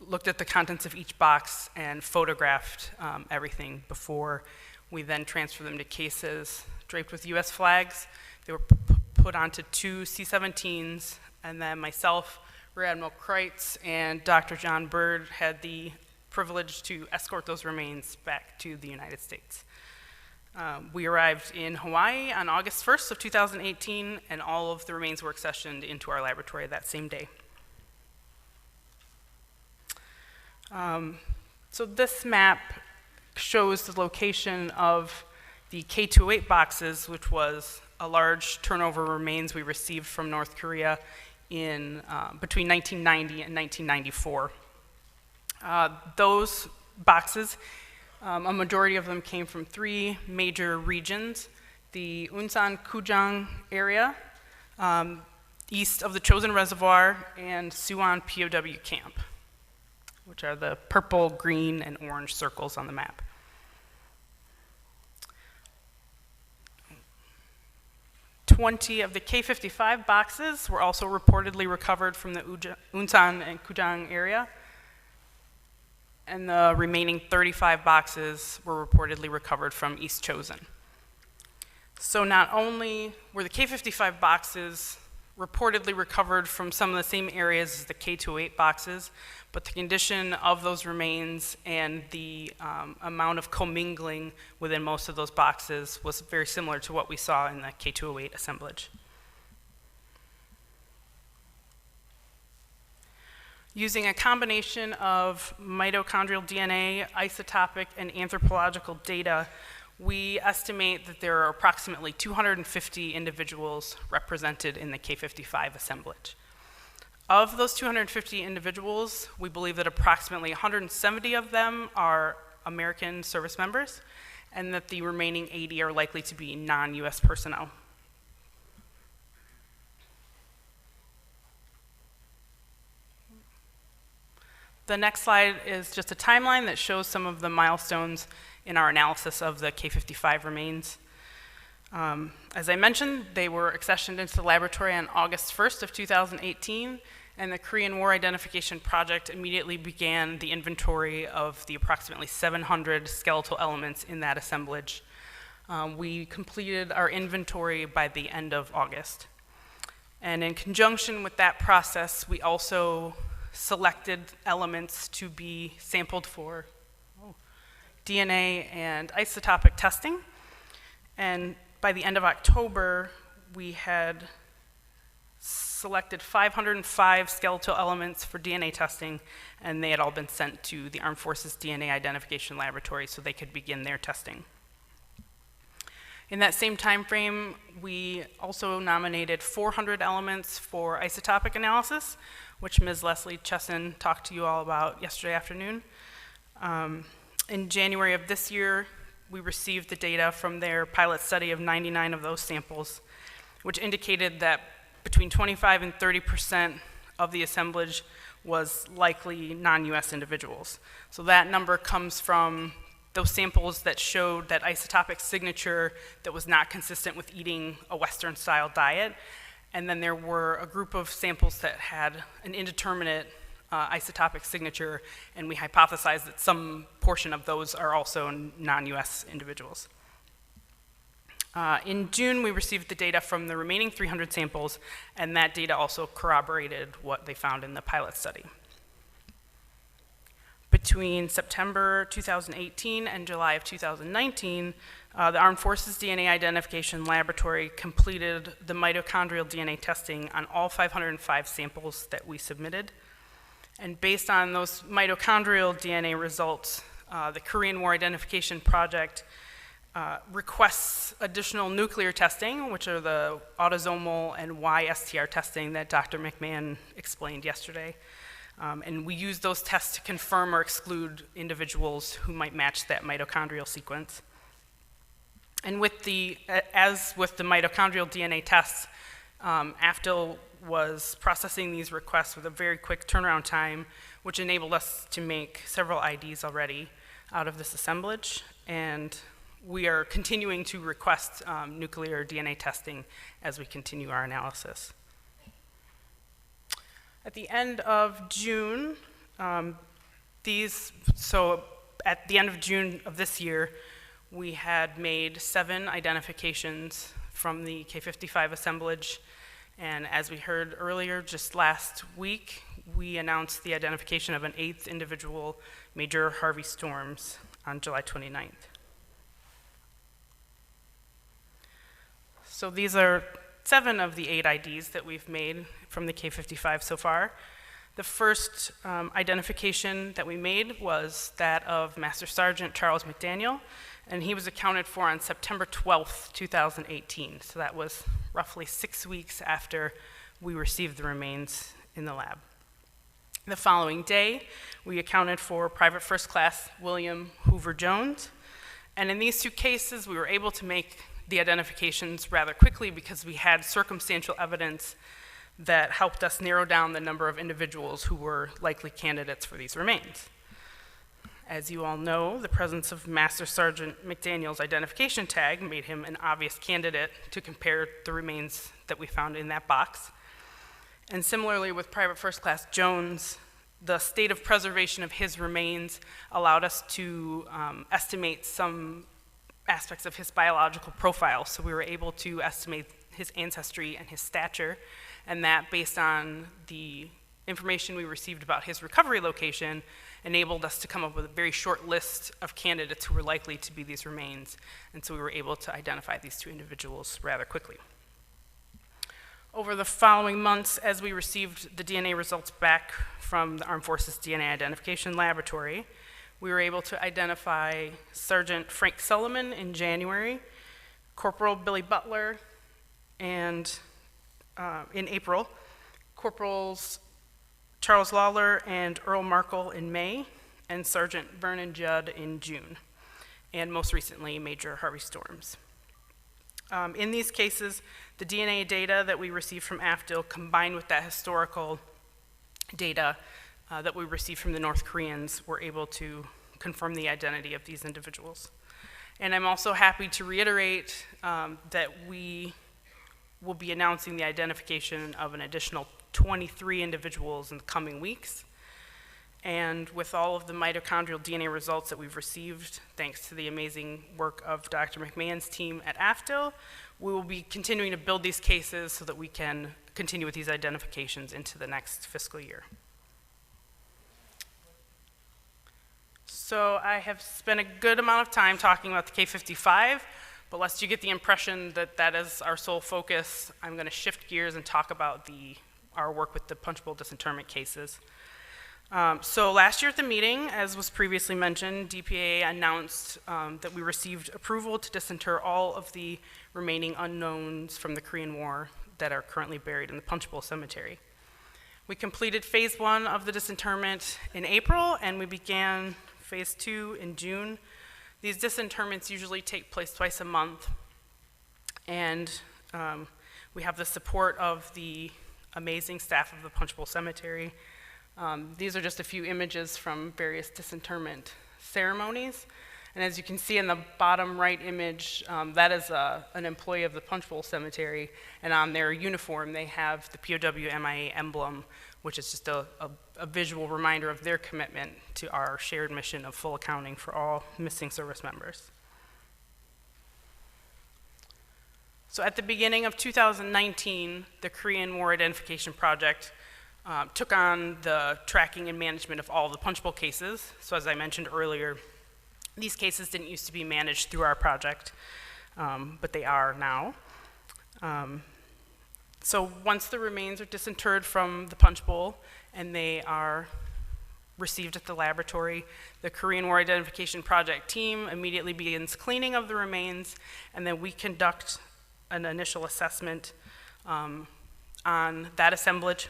looked at the contents of each box and photographed everything before we then transferred them to cases draped with US flags. They were put put onto 2 C-17s, and then myself, Rear Admiral Kreitz, and Dr. John Bird had the privilege to escort those remains back to the United States. We arrived in Hawaii on August 1st of 2018, and all of the remains were accessioned into our laboratory that same day. So this map shows the location of the K-208 boxes, which was a large turnover remains we received from North Korea in between 1990 and 1994. Those boxes, a majority of them came from 3 major regions: the Unsan Kujang area, east of the Chosin Reservoir, and Suwon POW camp, which are the purple, green, and orange circles on the map. Twenty of the K-55 boxes were also reportedly recovered from the Unsan and Kujang area, and the remaining 35 boxes were reportedly recovered from East Chosin. So not only were the K-55 boxes reportedly recovered from some of the same areas as the K-208 boxes, but the condition of those remains and the amount of commingling within most of those boxes was very similar to what we saw in the K-208 assemblage. Using a combination of mitochondrial DNA, isotopic, and anthropological data, we estimate that there are approximately 250 individuals represented in the K-55 assemblage. Of those 250 individuals, we believe that approximately 170 of them are American service members, and that the remaining 80 are likely to be non-US personnel. The next slide is just a timeline that shows some of the milestones in our analysis of the K-55 remains. As I mentioned, they were accessioned into the laboratory on August 1st of 2018, and the Korean War Identification Project immediately began the inventory of the approximately 700 skeletal elements in that assemblage. We completed our inventory by the end of August. And in conjunction with that process, we also selected elements to be sampled for DNA and isotopic testing. And by the end of October, we had selected 505 skeletal elements for DNA testing, and they had all been sent to the Armed Forces DNA Identification Laboratory so they could begin their testing. In that same time frame, we also nominated 400 elements for isotopic analysis, which Ms. Leslie Chesson talked to you all about yesterday afternoon. In January of this year, we received the data from their pilot study of 99 of those samples, which indicated that between 25 and 30% of the assemblage was likely non-US individuals. So that number comes from those samples that showed that isotopic signature that was not consistent with eating a Western-style diet. And then there were a group of samples that had an indeterminate isotopic signature, and we hypothesized that some portion of those are also non-US individuals. In June, we received the data from the remaining 300 samples, and that data also corroborated what they found in the pilot study. Between September 2018 and July of 2019, the Armed Forces DNA Identification Laboratory completed the mitochondrial DNA testing on all 505 samples that we submitted. And based on those mitochondrial DNA results, the Korean War Identification Project requests additional nuclear testing, which are the autosomal and YSTR testing that Dr. McMahon explained yesterday. And we use those tests to confirm or exclude individuals who might match that mitochondrial sequence. And as with the mitochondrial DNA tests, AFTL was processing these requests with a very quick turnaround time, which enabled us to make several IDs already out of this assemblage. And we are continuing to request nuclear DNA testing as we continue our analysis. At the end of June, at the end of June of this year, we had made 7 identifications from the K55 assemblage. And as we heard earlier, just last week, we announced the identification of an 8th individual, Major Harvey Storms, on July 29th. So these are 7 of the 8 IDs that we've made from the K55 so far. The first identification that we made was that of Master Sergeant Charles McDaniel, and he was accounted for on September 12th, 2018. So that was roughly 6 weeks after we received the remains in the lab. The following day, we accounted for Private First Class William Hoover Jones, and in these 2 cases, we were able to make the identifications rather quickly because we had circumstantial evidence that helped us narrow down the number of individuals who were likely candidates for these remains. As you all know, the presence of Master Sergeant McDaniel's identification tag made him an obvious candidate to compare the remains that we found in that box. And similarly with Private First Class Jones, the state of preservation of his remains allowed us to estimate some aspects of his biological profile. So we were able to estimate his ancestry and his stature, and that, based on the information we received about his recovery location, enabled us to come up with a very short list of candidates who were likely to be these remains. And so we were able to identify these 2 individuals rather quickly. Over the following months, as we received the DNA results back from the Armed Forces DNA Identification Laboratory, we were able to identify Sergeant Frank Sullivan in January, Corporal Billy Butler, and in April, Corporals Charles Lawler and Earl Markle in May, and Sergeant Vernon Judd in June, and most recently, Major Harvey Storms. In these cases, the DNA data that we received from AFDIL combined with that historical data that we received from the North Koreans were able to confirm the identity of these individuals. And I'm also happy to reiterate that we will be announcing the identification of an additional 23 individuals in the coming weeks. And with all of the mitochondrial DNA results that we've received, thanks to the amazing work of Dr. McMahon's team at AFDIL, we will be continuing to build these cases so that we can continue with these identifications into the next fiscal year. So I have spent a good amount of time talking about the K55, but lest you get the impression that that is our sole focus, I'm going to shift gears and talk about our work with the punchbowl disinterment cases. So last year at the meeting, as was previously mentioned, DPAA announced that we received approval to disinter all of the remaining unknowns from the Korean War that are currently buried in the Punchbowl Cemetery. We completed phase 1 of the disinterment in April, and we began phase 2 in June. These disinterments usually take place twice a month, and we have the support of the amazing staff of the Punchbowl Cemetery. These are just a few images from various disinterment ceremonies. And as you can see in the bottom right image, that is an employee of the Punchbowl Cemetery, and on their uniform they have the POW MIA emblem, which is just a visual reminder of their commitment to our shared mission of full accounting for all missing service members. So at the beginning of 2019, the Korean War Identification Project took on the tracking and management of all the punchbowl cases. So as I mentioned earlier, these cases didn't used to be managed through our project, but they are now. So once the remains are disinterred from the punchbowl and they are received at the laboratory, the Korean War Identification Project team immediately begins cleaning of the remains, and then we conduct an initial assessment on that assemblage.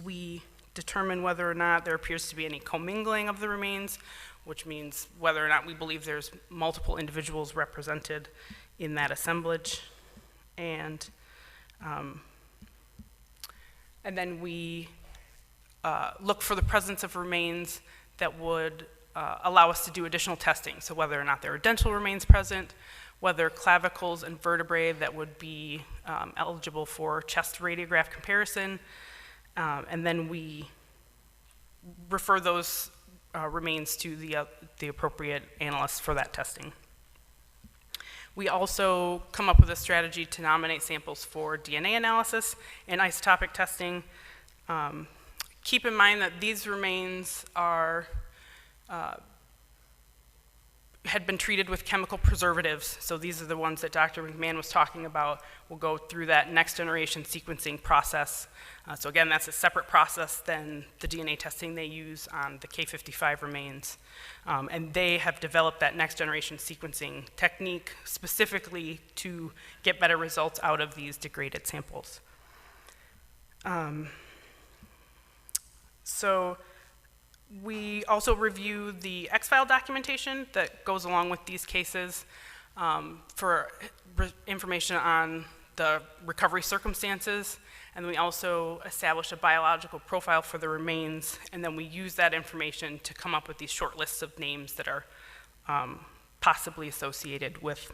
We determine whether or not there appears to be any commingling of the remains, which means whether or not we believe there's multiple individuals represented in that assemblage. And then we look for the presence of remains that would allow us to do additional testing. So whether or not there are dental remains present, whether clavicles and vertebrae that would be eligible for chest radiograph comparison, and then we refer those remains to the appropriate analysts for that testing. We also come up with a strategy to nominate samples for DNA analysis and isotopic testing. Keep in mind that these remains are had been treated with chemical preservatives, so these are the ones that Dr. McMahon was talking about. We'll go through that next generation sequencing process. So again, that's a separate process than the DNA testing they use on the K55 remains. And they have developed that next generation sequencing technique specifically to get better results out of these degraded samples. So we also review the X-file documentation that goes along with these cases for information on the recovery circumstances, and we also establish a biological profile for the remains, and then we use that information to come up with these short lists of names that are possibly associated with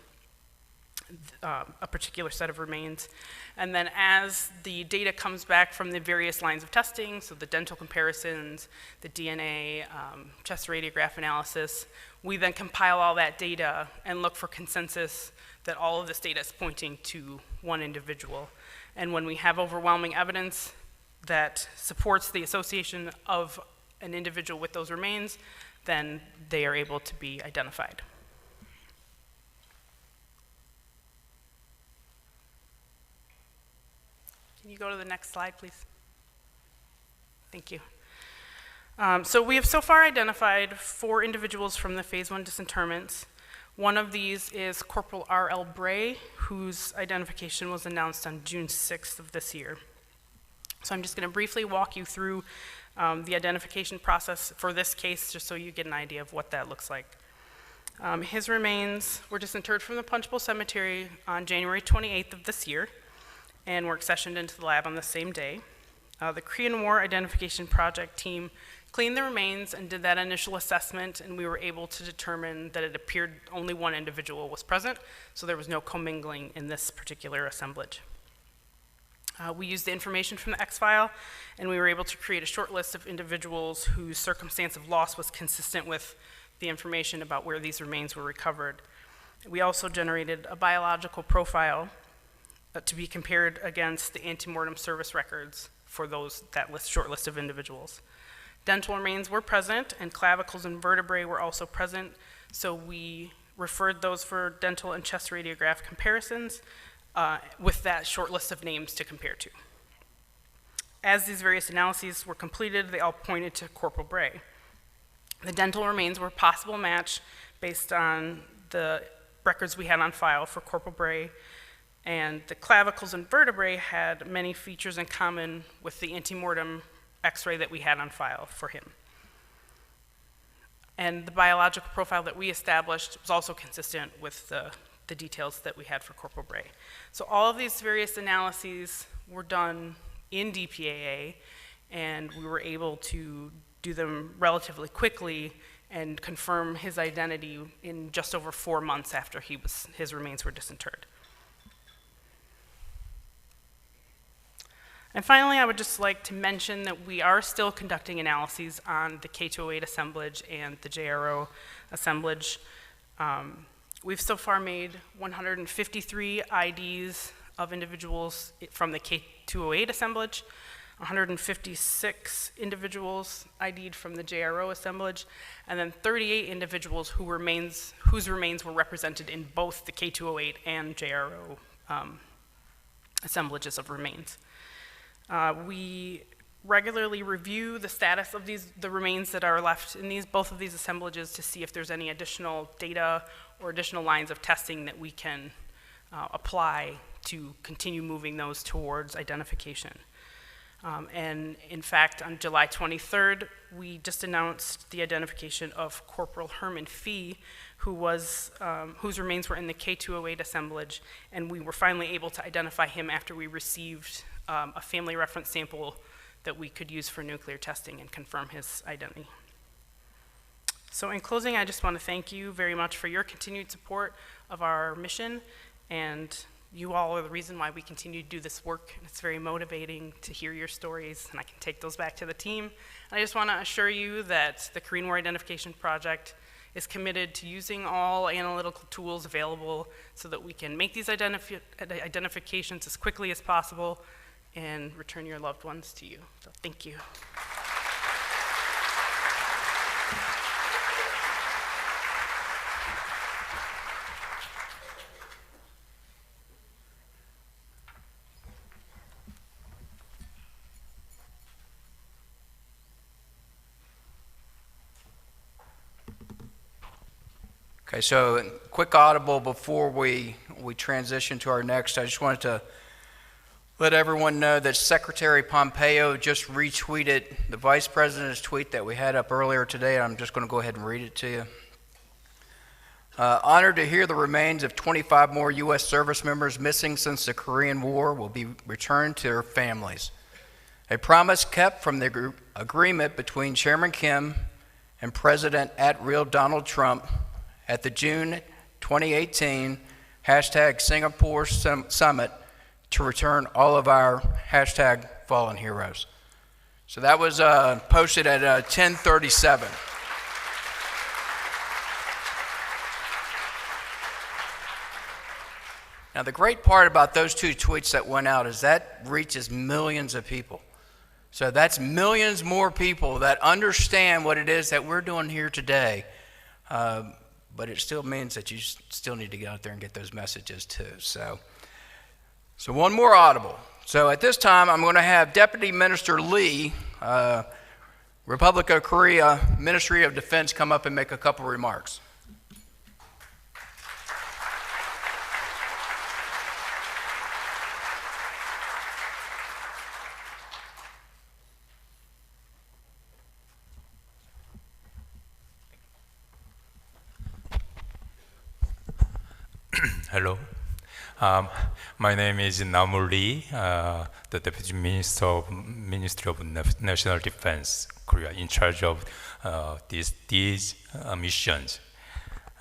a particular set of remains. And then as the data comes back from the various lines of testing, so the dental comparisons, the DNA, chest radiograph analysis, we then compile all that data and look for consensus that all of this data is pointing to one individual. And when we have overwhelming evidence that supports the association of an individual with those remains, then they are able to be identified. Can you go to the next slide, please? Thank you. So we have so far identified 4 individuals from the phase 1 disinterments. One of these is Corporal R.L. Bray, whose identification was announced on June 6th of this year. So I'm just going to briefly walk you through the identification process for this case, just so you get an idea of what that looks like. His remains were disinterred from the Punchbowl Cemetery on January 28th of this year, and were accessioned into the lab on the same day. The Korean War Identification Project team cleaned the remains and did that initial assessment, and we were able to determine that it appeared only one individual was present, so there was no commingling in this particular assemblage. We used the information from the X-file, and we were able to create a short list of individuals whose circumstance of loss was consistent with the information about where these remains were recovered. We also generated a biological profile to be compared against the antemortem service records for that short list of individuals. Dental remains were present, and clavicles and vertebrae were also present, so we referred those for dental and chest radiograph comparisons with that short list of names to compare to. As these various analyses were completed, they all pointed to Corporal Bray. The dental remains were a possible match based on the records we had on file for Corporal Bray, and the clavicles and vertebrae had many features in common with the antemortem X-ray that we had on file for him. And the biological profile that we established was also consistent with the details that we had for Corporal Bray. So all of these various analyses were done in DPAA, and we were able to do them relatively quickly and confirm his identity in just over 4 months after his remains were disinterred. And finally, I would just like to mention that we are still conducting analyses on the K208 assemblage and the JRO assemblage. We've so far made 153 IDs of individuals from the K208 assemblage, 156 individuals ID'd from the JRO assemblage, and then 38 individuals whose remains were represented in both the K208 and JRO assemblages of remains. We regularly review the status of the remains that are left in both of these assemblages to see if there's any additional data or additional lines of testing that we can apply to continue moving those towards identification. And in fact, on July 23rd, we just announced the identification of Corporal Herman Fee, whose remains were in the K208 assemblage, and we were finally able to identify him after we received a family reference sample that we could use for nuclear testing and confirm his identity. So in closing, I just want to thank you very much for your continued support of our mission, and you all are the reason why we continue to do this work. It's very motivating to hear your stories, and I can take those back to the team. And I just want to assure you that the Korean War Identification Project is committed to using all analytical tools available so that we can make these identifications as quickly as possible and return your loved ones to you. So thank you. Okay, so quick audible before we transition to our next. I just wanted to let everyone know that Secretary Pompeo just retweeted the Vice President's tweet that we had up earlier today. I'm just going to go ahead and read it to you. Honored to hear the remains of 25 more U.S. service members missing since the Korean War will be returned to their families. A promise kept from the agreement between Chairman Kim and President @real Donald Trump at the June 2018 #Singapore Summit to return all of our #fallen heroes. So that was posted at 10:37. Now the great part about those two tweets that went out is that reaches millions of people. So that's millions more people that understand what it is that we're doing here today. But it still means that you still need to get out there and get those messages too. So one more audible. So at this time, I'm going to have Deputy Minister Lee, Republic of Korea, Ministry of Defense, come up and make a couple remarks. Hello. My name is Namu Lee, the Deputy Minister of Ministry of National Defense, Korea, in charge of these missions.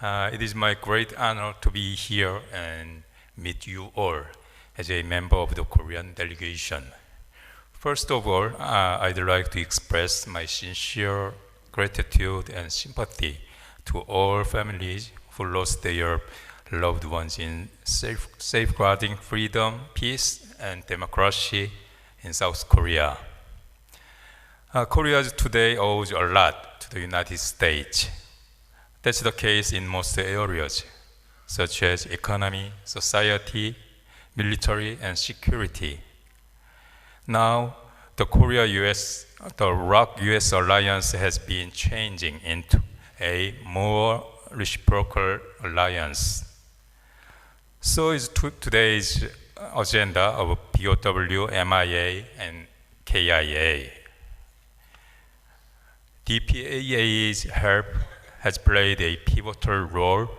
It is my great honor to be here and meet you all as a member of the Korean delegation. First of all, I'd like to express my sincere gratitude and sympathy to all families who lost their loved ones in safeguarding freedom, peace, and democracy in South Korea. Korea today owes a lot to the United States. That's the case in most areas, such as economy, society, military, and security. Now, the ROK-US alliance has been changing into a more reciprocal alliance. So is today's agenda of POW, MIA, and KIA. DPAA's help has played a pivotal role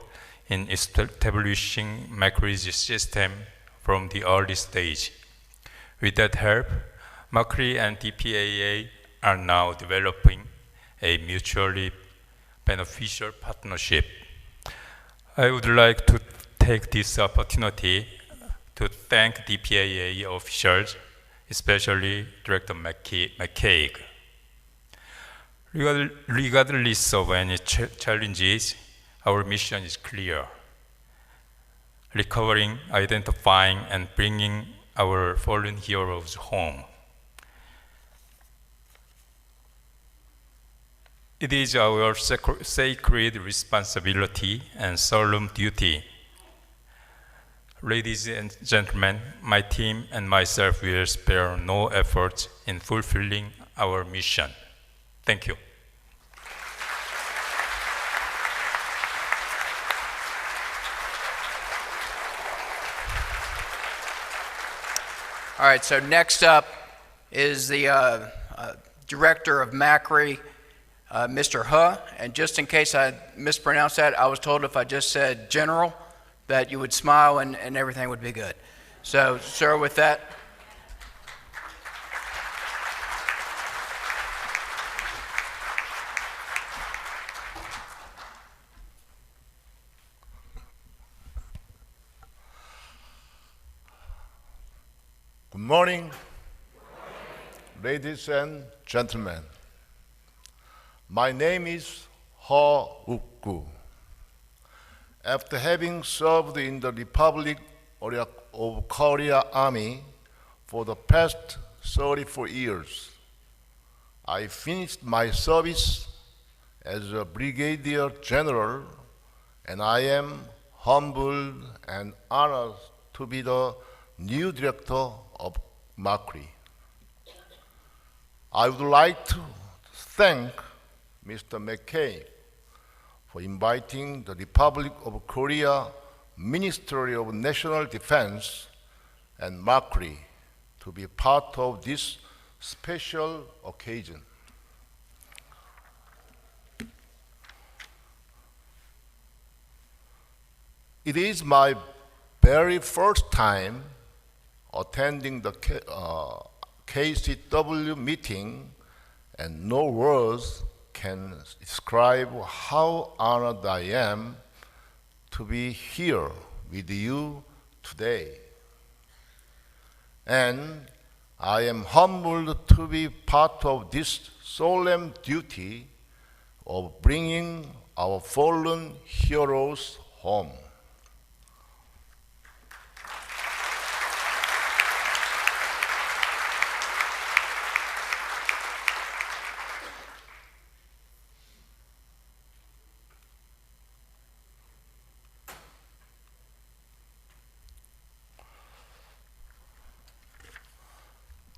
in establishing MAKRI's system from the early stage. With that help, MAKRI and DPAA are now developing a mutually beneficial partnership. I would like to take this opportunity to thank DPAA officials, especially Director McCaig. Regardless of any challenges, our mission is clear: recovering, identifying, and bringing our fallen heroes home. It is our sacred responsibility and solemn duty. Ladies and gentlemen, my team and myself will spare no effort in fulfilling our mission. Thank you. All right, so next up is the Director of MAKRI, Mr. He, and just in case I mispronounced that, I was told if I just said General, that you would smile and everything would be good. So, sir, with that. Good morning, ladies and gentlemen. My name is Ho-Ukku. After having served in the Republic of Korea Army for the past 34 years, I finished my service as a Brigadier General, and I am humbled and honored to be the new director of MAKRI. I would like to thank Mr. McKay for inviting the Republic of Korea Ministry of National Defense and MAKRI to be part of this special occasion. It is my very first time attending the KCW meeting, and no words can describe how honored I am to be here with you today. And I am humbled to be part of this solemn duty of bringing our fallen heroes home.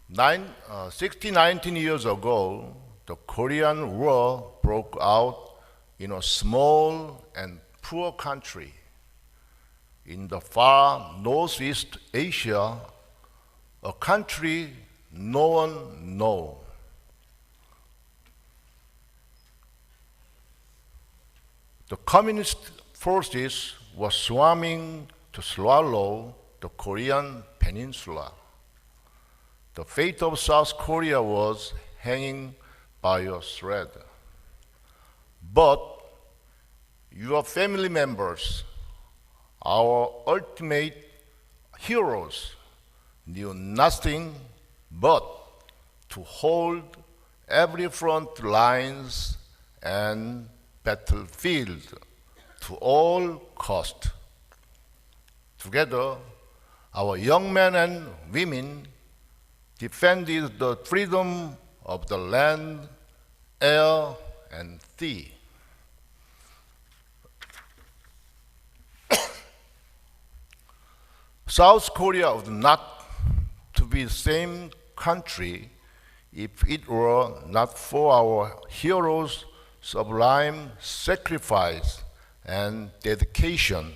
Nine, 19 years ago, the Korean War broke out in a small and poor country in the far northeast Asia, a country no one knows. The communist forces were swarming to swallow the Korean peninsula. The fate of South Korea was hanging by a thread. But your family members, our ultimate heroes, knew nothing but to hold every front lines and battlefield to all cost. Together, our young men and women defended the freedom of the land, air, and sea. South Korea would not to be the same country if it were not for our heroes' sublime sacrifice and dedication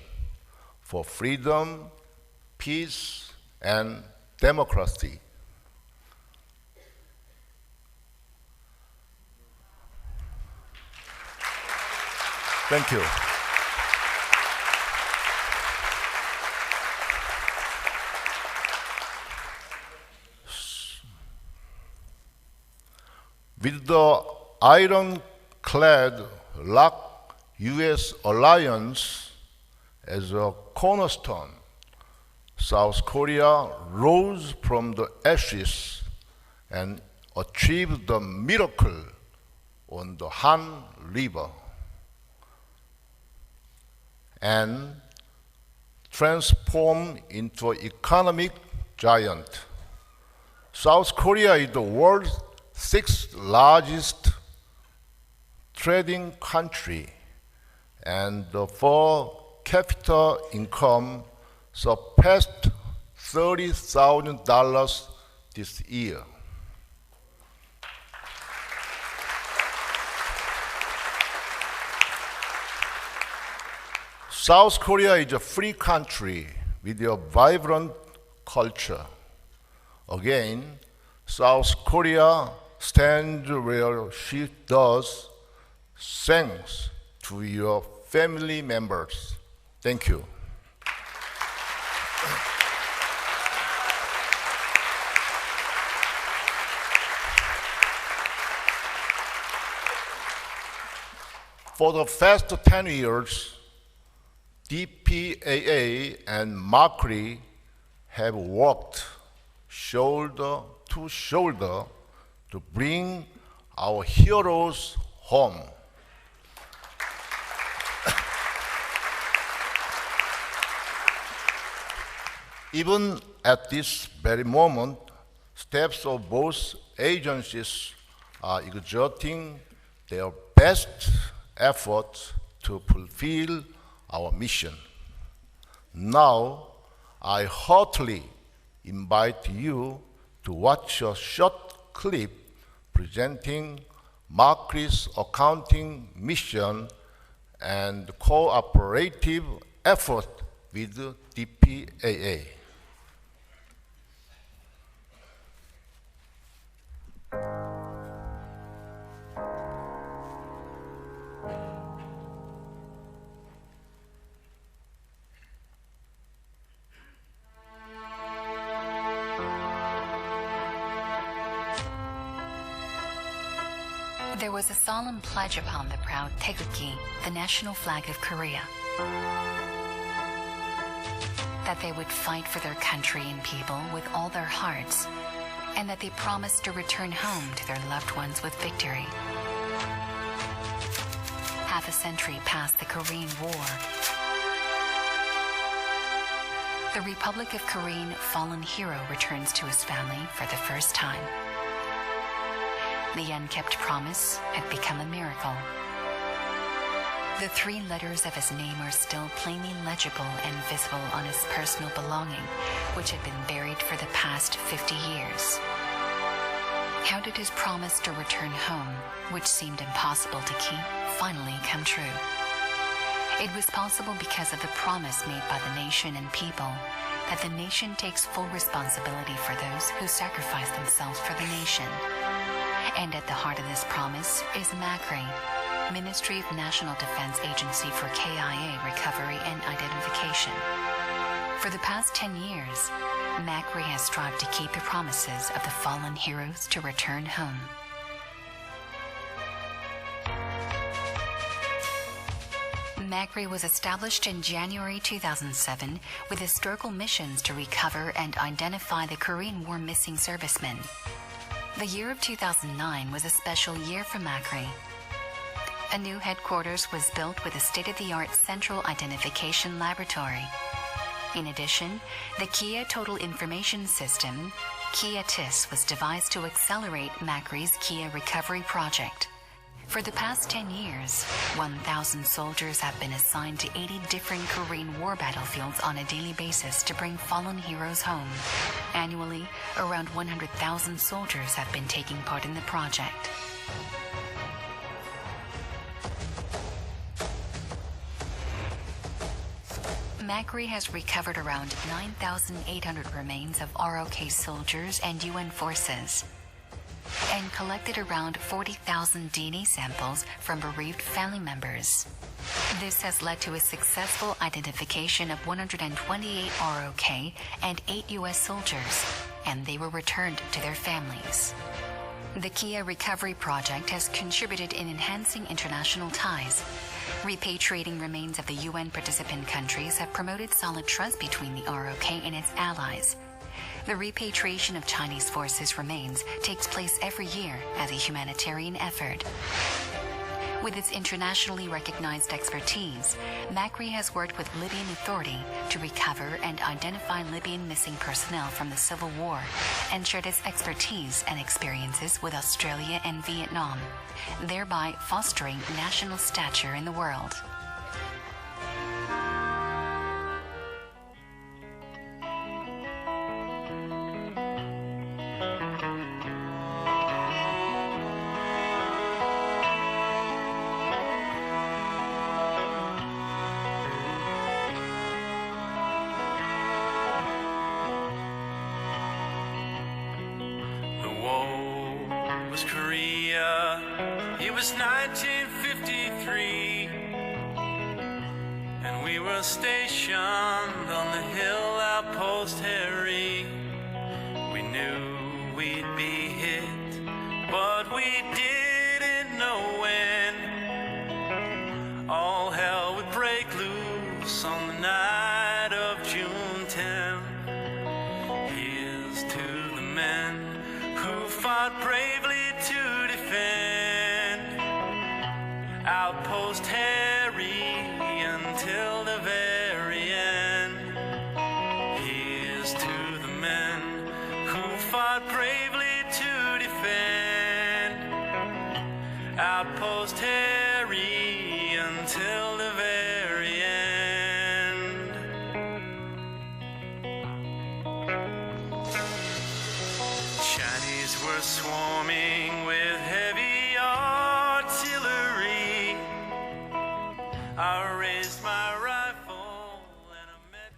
for freedom, peace, and democracy. Thank you. With the ironclad lock U.S. alliance as a cornerstone, South Korea rose from the ashes and achieved the miracle on the Han River and transformed into an economic giant. South Korea is the world's sixth largest trading country, and the per capita income surpassed $30,000 this year. South Korea is a free country with a vibrant culture. Again, South Korea stands where she does thanks to your family members. Thank you. For the past 10 years, DPAA and MAKRI have worked shoulder to shoulder to bring our heroes home. Even at this very moment, staffs of both agencies are exerting their best efforts to fulfill our mission. Now, I heartily invite you to watch a short clip presenting MAKRI's accounting mission and cooperative effort with DPAA. There was a solemn pledge upon the proud taekuki, the national flag of Korea, that they would fight for their country and people with all their hearts, and that they promised to return home to their loved ones with victory. Half a century past the Korean War, the Republic of Korean fallen hero returns to his family for the first time. The unkept promise had become a miracle. The 3 letters of his name are still plainly legible and visible on his personal belonging, which had been buried for the past 50 years. How did his promise to return home, which seemed impossible to keep, finally come true? It was possible because of the promise made by the nation and people that the nation takes full responsibility for those who sacrifice themselves for the nation. And at the heart of this promise is MAKRI, Ministry of National Defense Agency for KIA Recovery and Identification. For the past 10 years, MAKRI has strived to keep the promises of the fallen heroes to return home. MAKRI was established in January 2007 with historical missions to recover and identify the Korean War missing servicemen. The year of 2009 was a special year for MAKRI. A new headquarters was built with a state-of-the-art central identification laboratory. In addition, the Kia Total Information System, Kia TIS, was devised to accelerate MAKRI's Kia Recovery Project. For the past 10 years, 1,000 soldiers have been assigned to 80 different Korean war battlefields on a daily basis to bring fallen heroes home. Annually, around 100,000 soldiers have been taking part in the project. MAKRI has recovered around 9,800 remains of ROK soldiers and UN forces, and collected around 40,000 DNA samples from bereaved family members. This has led to a successful identification of 128 ROK and 8 US soldiers, and they were returned to their families. The Kia Recovery Project has contributed in enhancing international ties. Repatriating remains of the UN participant countries have promoted solid trust between the ROK and its allies. The repatriation of Chinese forces remains takes place every year as a humanitarian effort. With its internationally recognized expertise, MAKRI has worked with Libyan Authority to recover and identify Libyan missing personnel from the Civil War and shared its expertise and experiences with Australia and Vietnam, thereby fostering national stature in the world. Korea, it was 1953, and we were stationed on the hill outpost Harry. We knew we'd be hit, but we didn't know when. All hell would break loose on the night of June 10. Here's to the men who fought bravely to defend Outpost Harry until the very end. Here's was swarming with heavy artillery. I raised my rifle and I met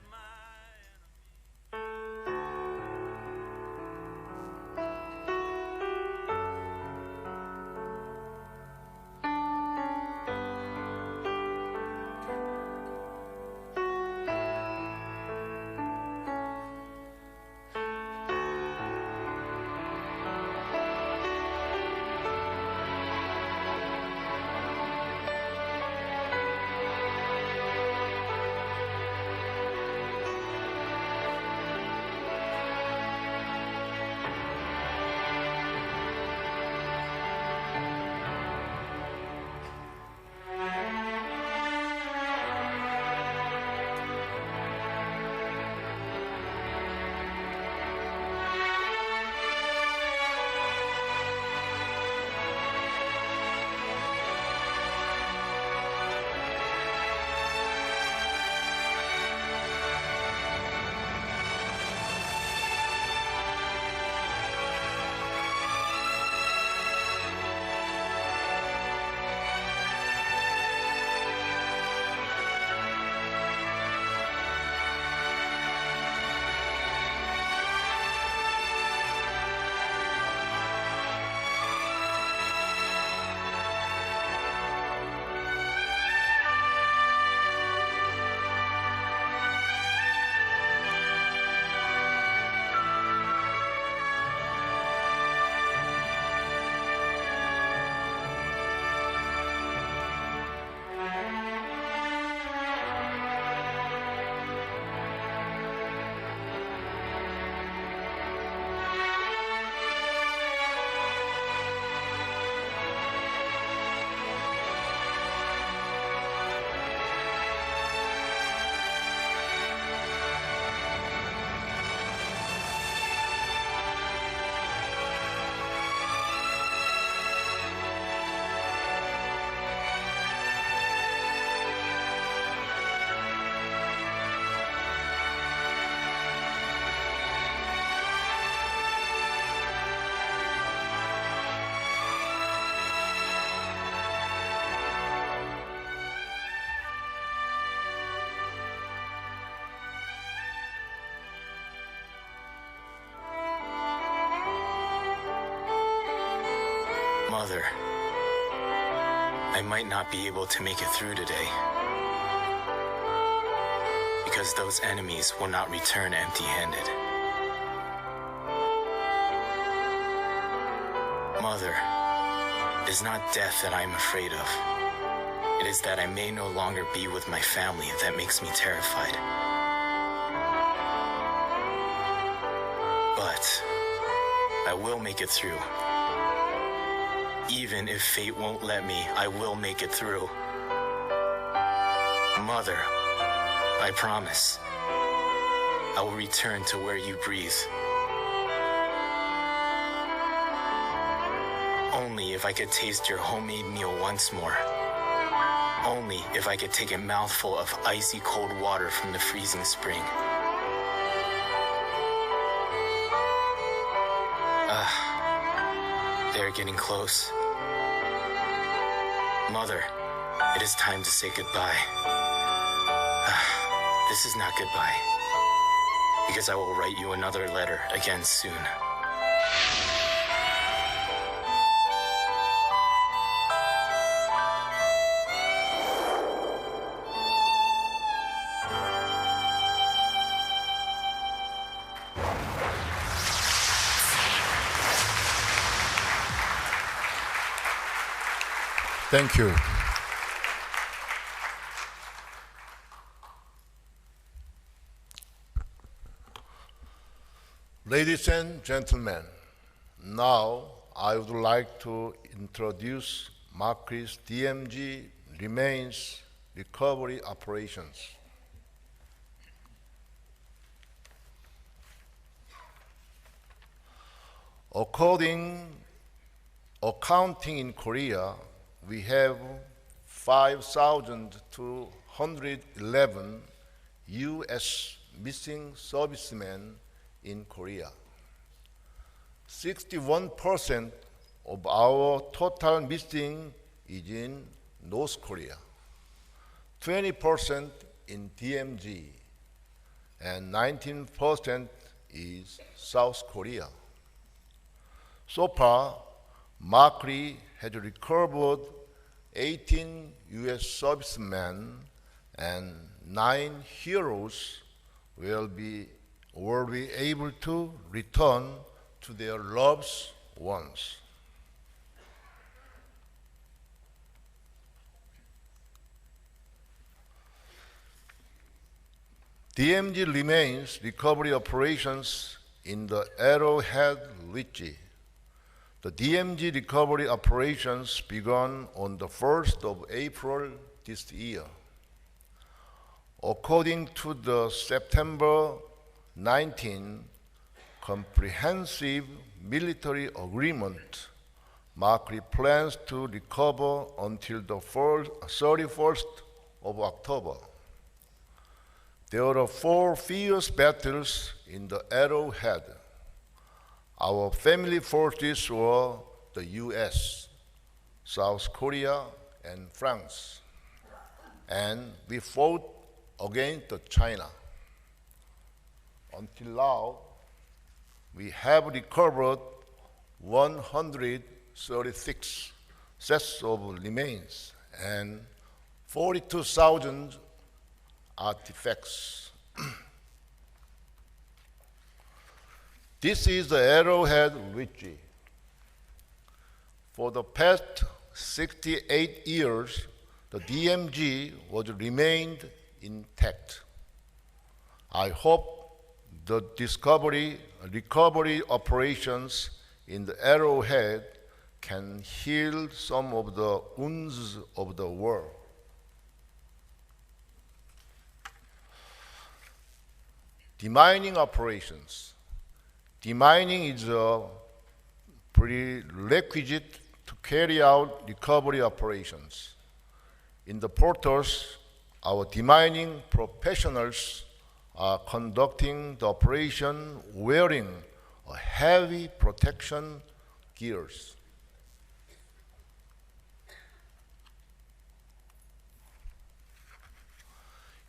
Mother, I might not be able to make it through today because those enemies will not return empty-handed. Mother, it is not death that I am afraid of. It is that I may no longer be with my family that makes me terrified. But I will make it through. Even if fate won't let me, I will make it through. Mother, I promise, I will return to where you breathe. Only if I could taste your homemade meal once more. Only if I could take a mouthful of icy cold water from the freezing spring. They're getting close. Mother, it is time to say goodbye. This is not goodbye, because I will write you another letter again soon. Thank you. Ladies and gentlemen, now I would like to introduce MAKRI's DMG Remains Recovery Operations. Accounting in Korea, we have 5,211 U.S. missing servicemen in Korea. 61% of our total missing is in North Korea, 20% in DMZ, and 19% is South Korea. So far, MAKRI has recovered 18 U.S. servicemen and 9 heroes will be able to return to their loved ones. DMZ remains recovery operations in the Arrowhead Ritchie. The DMZ recovery operations began on the 1st of April this year. According to the September 19 Comprehensive Military Agreement, MAKRI plans to recover until the 31st of October. There are 4 fierce battles in the Arrowhead. Our family forces were the US, South Korea, and France, and we fought against China. Until now, we have recovered 136 sets of remains and 42,000 artifacts. This is the Arrowhead Ritchie. For the past 68 years, the DMZ was remained intact. I hope the recovery operations in the Arrowhead can heal some of the wounds of the war. Demining operations. Demining is a prerequisite to carry out recovery operations. In the portals, our demining professionals are conducting the operation wearing a heavy protection gears.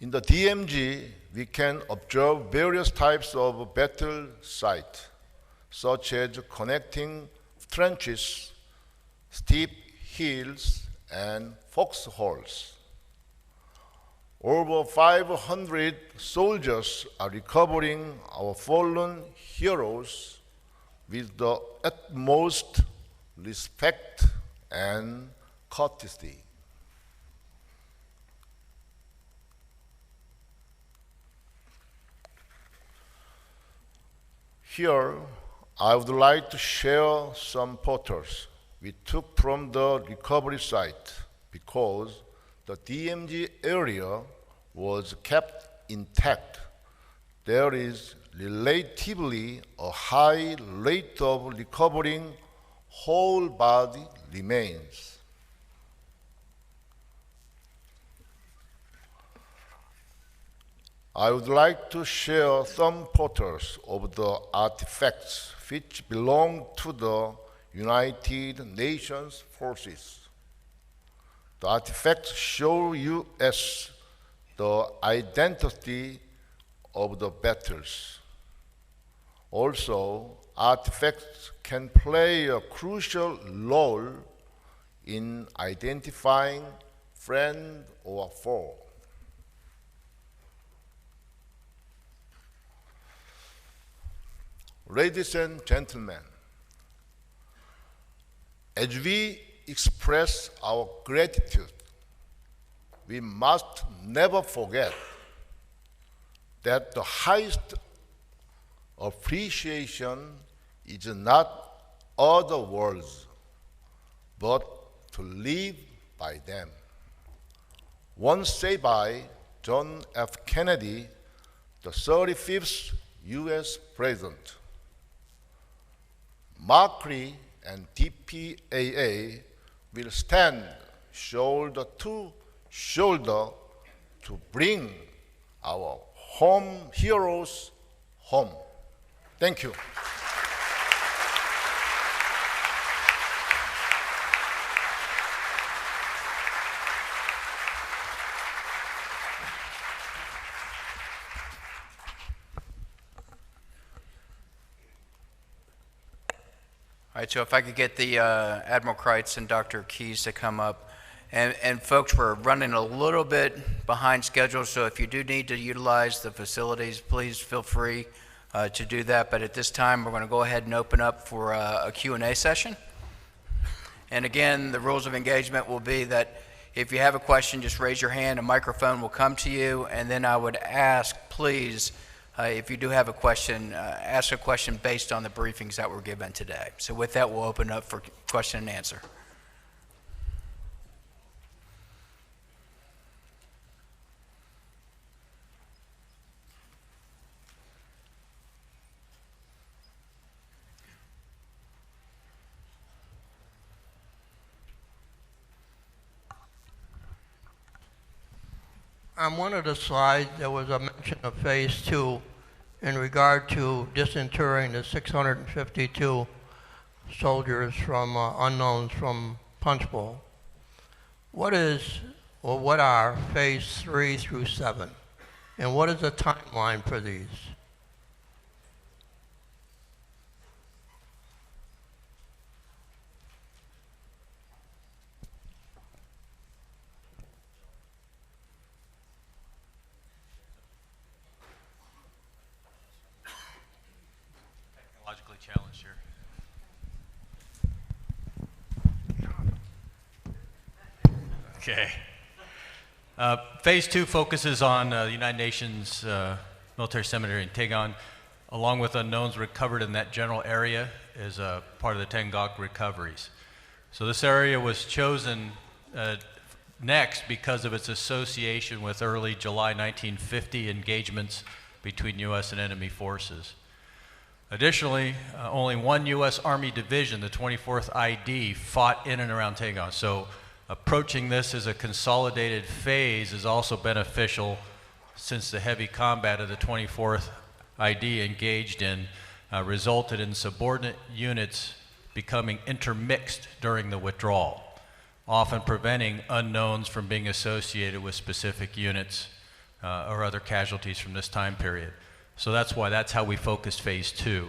In the DMZ, we can observe various types of battle sites, such as connecting trenches, steep hills, and foxholes. Over 500 soldiers are recovering our fallen heroes with the utmost respect and courtesy. Here, I would like to share some photos we took from the recovery site because the DMZ area was kept intact. There is relatively a high rate of recovering whole body remains. I would like to share some photos of the artifacts which belong to the United Nations forces. The artifacts show you as the identity of the battles. Also, artifacts can play a crucial role in identifying friend or foe. Ladies and gentlemen, as we express our gratitude, we must never forget that the highest appreciation is not other words, but to live by them. Once said by John F. Kennedy, the 35th U.S. President, MAKRI and DPAA will stand shoulder to shoulder to bring our home heroes home. Thank you. All right, so if I could get the Admiral Kreitz and Dr. Keys to come up. And folks, we're running a little bit behind schedule, so if you do need to utilize the facilities, please feel free to do that. But at this time, we're going to go ahead and open up for a Q&A session. And again, the rules of engagement will be that if you have a question, just raise your hand, a microphone will come to you, and then I would ask, please, if you do have a question, ask a question based on the briefings that were given today. So with that, we'll open up for question and answer. On one of the slides, there was a mention of phase 2 in regard to disinterring the 652 soldiers from unknowns from Punch Bowl. What is, or what are phase 3 through 7? And what is the timeline for these? Technologically challenged here. Okay. Phase 2 focuses on the United Nations Military Cemetery in Taegon, along with unknowns recovered in that general area as part of the Tengok recoveries. So this area was chosen next because of its association with early July 1950 engagements between U.S. and enemy forces. Additionally, only one U.S. Army division, the 24th ID, fought in and around Taegon. So approaching this as a consolidated phase is also beneficial, since the heavy combat of the 24th ID engaged in resulted in subordinate units becoming intermixed during the withdrawal, often preventing unknowns from being associated with specific units or other casualties from this time period. So that's how we focused phase 2.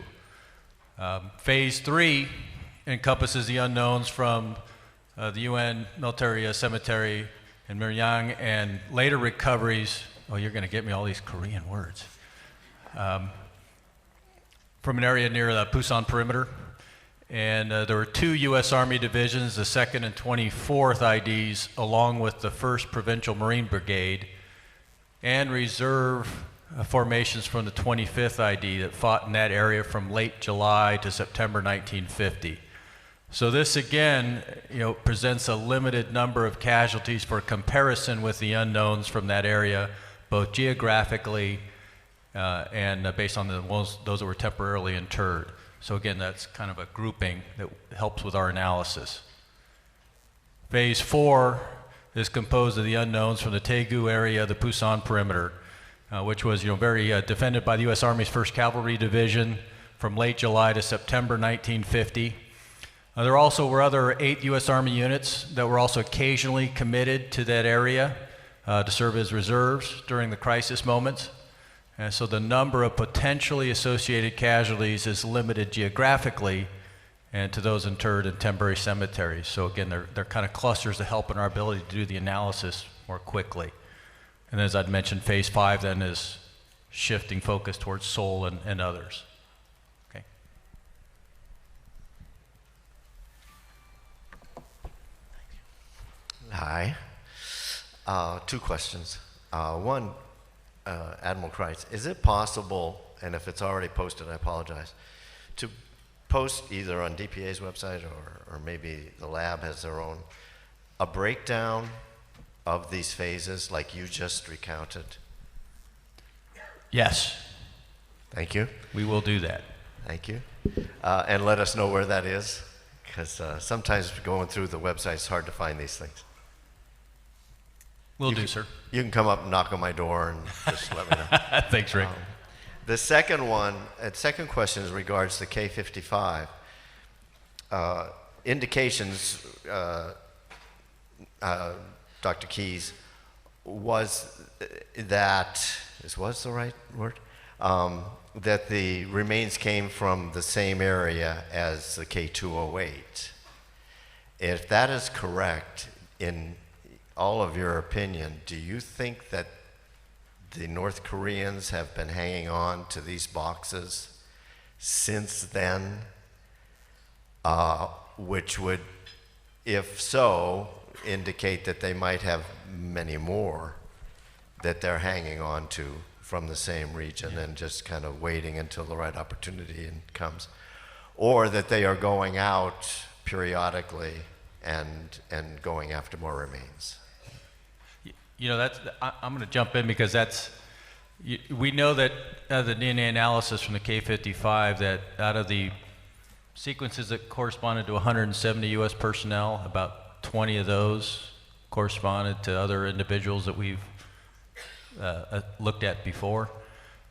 Phase 3 encompasses the unknowns from the UN military cemetery in Miryang and later recoveries. Oh, you're going to get me all these Korean words. From an area near the Pusan perimeter. And there were 2 U.S. Army divisions, the 2nd and 24th IDs, along with the 1st Provincial Marine Brigade, and reserve formations from the 25th ID that fought in that area from late July to September 1950. So this again, presents a limited number of casualties for comparison with the unknowns from that area, both geographically and based on those that were temporarily interred. So again, that's kind of a grouping that helps with our analysis. Phase 4 is composed of the unknowns from the Daegu area, the Pusan perimeter, which was very defended by the U.S. Army's 1st Cavalry Division from late July to September 1950. There also were other 8 U.S. Army units that were also occasionally committed to that area to serve as reserves during the crisis moments. And so the number of potentially associated casualties is limited geographically and to those interred in temporary cemeteries. So again, they're kind of clusters to help in our ability to do the analysis more quickly. And as I'd mentioned, phase 5 then is shifting focus towards Seoul and others. Okay. Hi. 2 questions. One, Admiral Kreitz, is it possible, and if it's already posted, I apologize, to post either on DPA's website or maybe the lab has their own, a breakdown of these phases like you just recounted? Yes. Thank you. We will do that. Thank you. And let us know where that is, because sometimes going through the website, it's hard to find these things. Will do, sir. You can come up and knock on my door and just let me know. Thanks, Rick. The second one, second question is regards to K-55. Indications, Dr. Keys, was that, was the right word? that the remains came from the same area as the K208. If that is correct, in all of your opinion, do you think that the North Koreans have been hanging on to these boxes since then, which would, if so, indicate that they might have many more that they're hanging on to from the same region and just kind of waiting until the right opportunity comes, or that they are going out periodically and going after more remains? You know, I'm going to jump in because we know that the DNA analysis from the K-55, that out of the sequences that corresponded to 170 U.S. personnel, about 20 of those corresponded to other individuals that we've looked at before.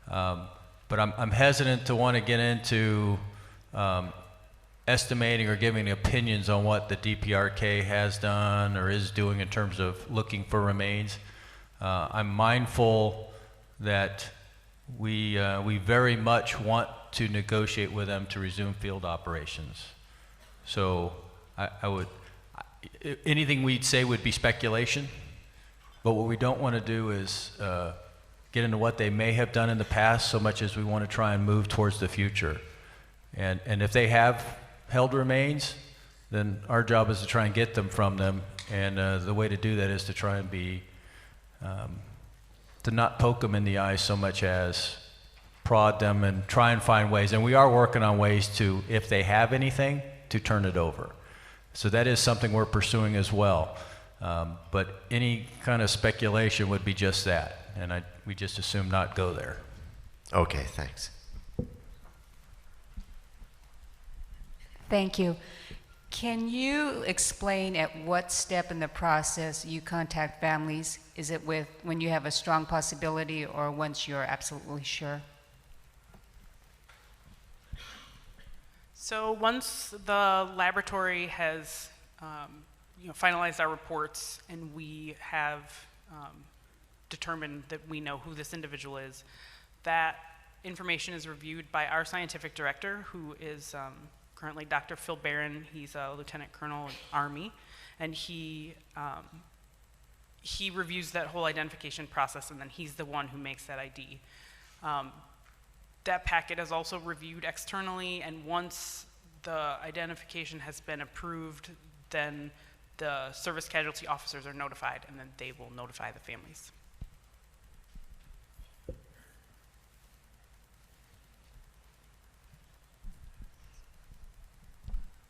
But I'm hesitant to want to get into estimating or giving opinions on what the DPRK has done or is doing in terms of looking for remains. I'm mindful that we very much want to negotiate with them to resume field operations. So anything we'd say would be speculation, but what we don't want to do is get into what they may have done in the past so much as we want to try and move towards the future. And if they have held remains, then our job is to try and get them from them, and the way to do that is to try and to not poke them in the eye so much as prod them and try and find ways. And we are working on ways to, if they have anything, to turn it over. So that is something we're pursuing as well. But any kind of speculation would be just that, and we just assume not go there. Okay, thanks. Thank you. Can you explain at what step in the process you contact families? Is it when you have a strong possibility or once you're absolutely sure? So once the laboratory has finalized our reports and we have determined that we know who this individual is, that information is reviewed by our scientific director, who is currently Dr. Phil Barron. He's a lieutenant colonel in Army, and he reviews that whole identification process, and then he's the one who makes that ID. That packet is also reviewed externally, and once the identification has been approved, then the service casualty officers are notified, and then they will notify the families.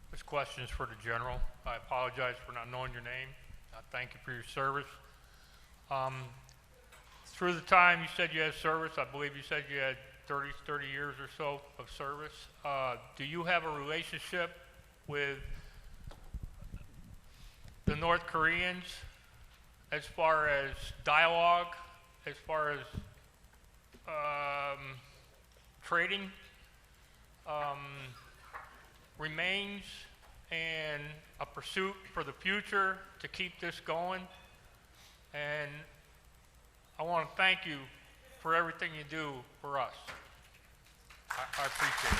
This question is for the General. I apologize for not knowing your name. Thank you for your service. Through the time you said you had service, I believe you said you had 30 years or so of service. Do you have a relationship with the North Koreans as far as dialogue, as far as trading remains, and a pursuit for the future to keep this going? And I want to thank you for everything you do for us. I appreciate it.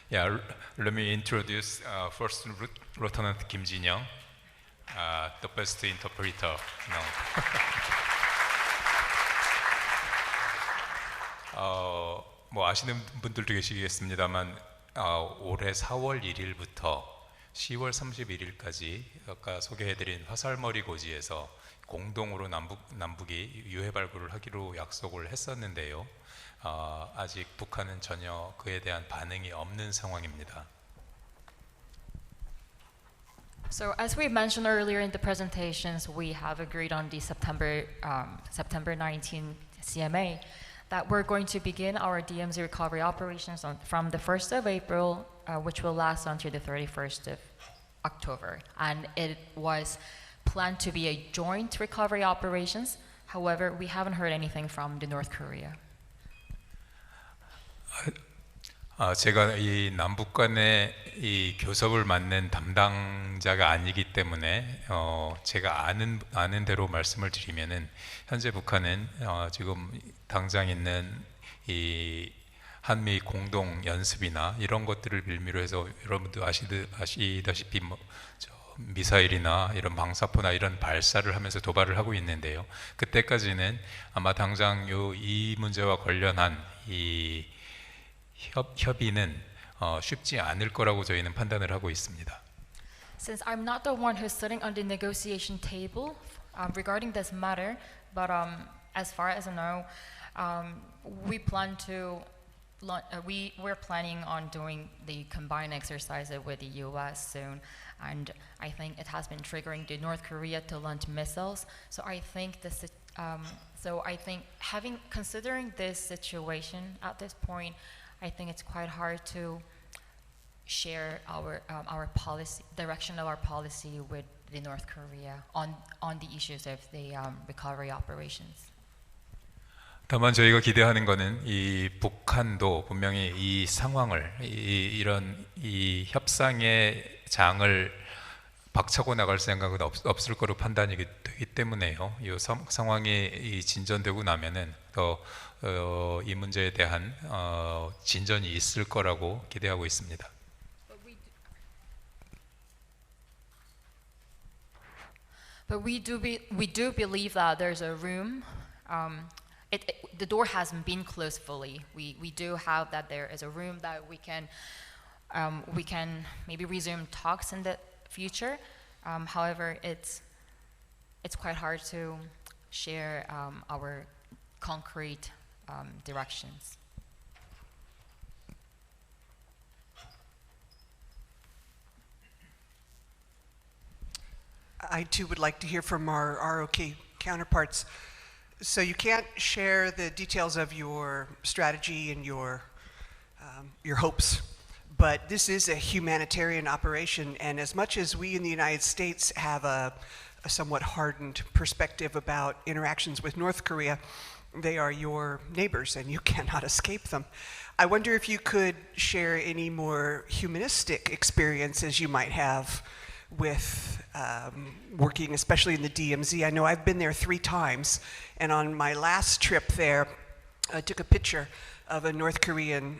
Yeah, let me introduce first Lieutenant Kim Jin-young, the best interpreter known. 뭐 아시는 분들도 계시겠습니다만 올해 4월 1일부터 10월 31일까지 아까 소개해드린 화살머리 고지에서 공동으로 남북이 유해 발굴을 하기로 약속을 했었는데요. 아직 북한은 전혀 그에 대한 반응이 없는 상황입니다. So as we mentioned earlier in the presentations, we have agreed on the September 19 CMA that we're going to begin our DMZ recovery operations from the 1st of April, which will last until the 31st of October. And it was planned to be a joint recovery operations. However, we haven't heard anything from the North Korea. 제가 이 남북 간의 이 교섭을 맡는 담당자가 아니기 때문에 제가 아는 대로 말씀을 드리면은 현재 북한은 지금 당장 있는 이 한미 공동 연습이나 이런 것들을 빌미로 해서 여러분도 아시다시피 미사일이나 이런 방사포나 이런 발사를 하면서 도발을 하고 있는데요. 그때까지는 아마 당장 이 문제와 관련한 이 협의는 쉽지 않을 거라고 저희는 판단을 하고 있습니다. Since I'm not the one who's sitting on the negotiation table regarding this matter, but as far as I know, we're planning on doing the combined exercise with the U.S. soon, and I think it has been triggering the North Korea to launch missiles. So I think considering this situation at this point, I think it's quite hard to share our policy direction of our policy with the North Korea on the issues of the recovery operations. 다만 저희가 기대하는 것은 이 북한도 분명히 이 상황을 이런 협상의 장을 박차고 나갈 생각은 없을 거로 판단이 되기 때문에요. 이 상황이 진전되고 나면은 더 이 문제에 대한 진전이 있을 거라고 기대하고 있습니다. But we do believe that there's a room. The door hasn't been closed fully. We do have that there is a room that we can maybe resume talks in the future. However, it's quite hard to share our concrete directions. I too would like to hear from our ROK counterparts. So you can't share the details of your strategy and your hopes, but this is a humanitarian operation, and as much as we in the United States have a somewhat hardened perspective about interactions with North Korea, they are your neighbors and you cannot escape them. I wonder if you could share any more humanistic experiences you might have with working, especially in the DMZ. I know I've been there 3 times, and on my last trip there, I took a picture of a North Korean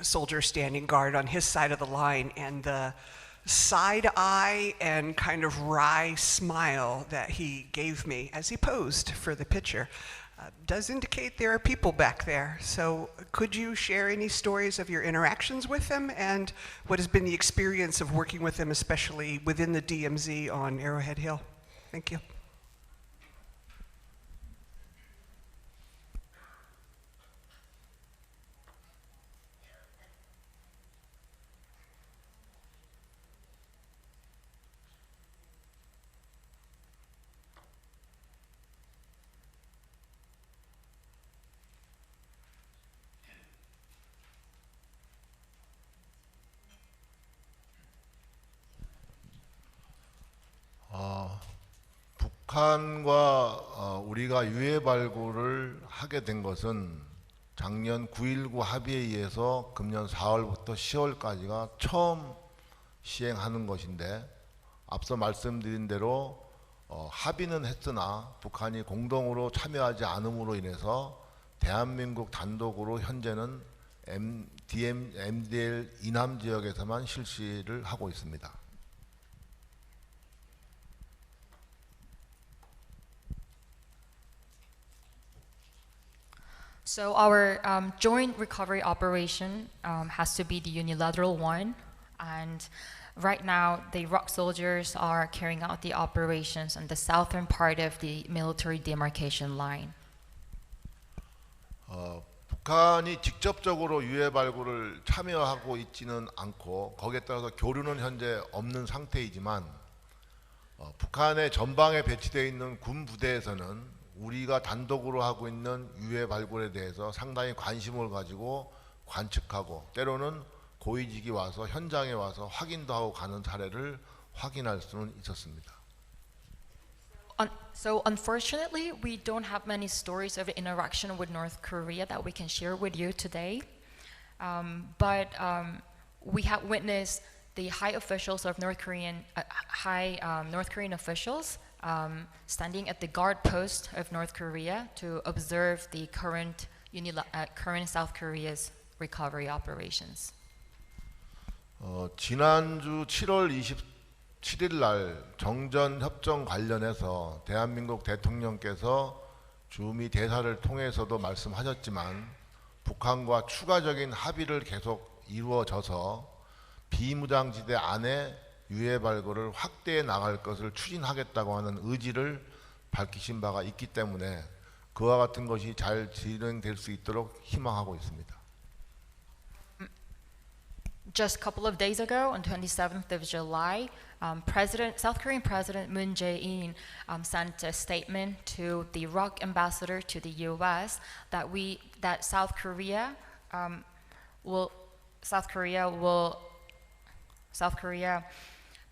soldier standing guard on his side of the line, and the side eye and kind of wry smile that he gave me as he posed for the picture does indicate there are people back there. So could you share any stories of your interactions with them and what has been the experience of working with them, especially within the DMZ on Arrowhead Hill? Thank you. 북한과 우리가 유해 발굴을 하게 된 것은 작년 9.19 합의에 의해서 금년 4월부터 10월까지가 처음 시행하는 것인데, 앞서 말씀드린 대로 합의는 했으나 북한이 공동으로 참여하지 않음으로 인해서 대한민국 단독으로 현재는 MDL 이남 지역에서만 실시를 하고 있습니다. So our joint recovery operation has to be the unilateral one, and Right now, the ROK soldiers are carrying out the operations on the southern part of the military demarcation line. 북한이 직접적으로 유해 발굴을 참여하고 있지는 않고 거기에 따라서 교류는 현재 없는 상태이지만 북한의 전방에 배치되어 있는 군 부대에서는 우리가 단독으로 하고 있는 유해 발굴에 대해서 상당히 관심을 가지고 관측하고 때로는 고위직이 와서 현장에 와서 확인도 하고 가는 사례를 확인할 수는 있었습니다. So unfortunately, we don't have many stories of interaction with North Korea that we can share with you today. But we have witnessed the high officials of North Korean officials standing at the guard post of North Korea to observe the current South Korea's recovery operations. 지난주 7월 27일 날 정전 협정 관련해서 대한민국 대통령께서 주미 대사를 통해서도 말씀하셨지만 북한과 추가적인 합의를 계속 이루어져서 비무장지대 안에 유해 발굴을 확대해 나갈 것을 추진하겠다고 하는 의지를 밝히신 바가 있기 때문에 그와 같은 것이 잘 진행될 수 있도록 희망하고 있습니다. Just a couple of days ago, on 27th of July, South Korean President Moon Jae-in sent a statement to the ROK ambassador to the U.S. that South Korea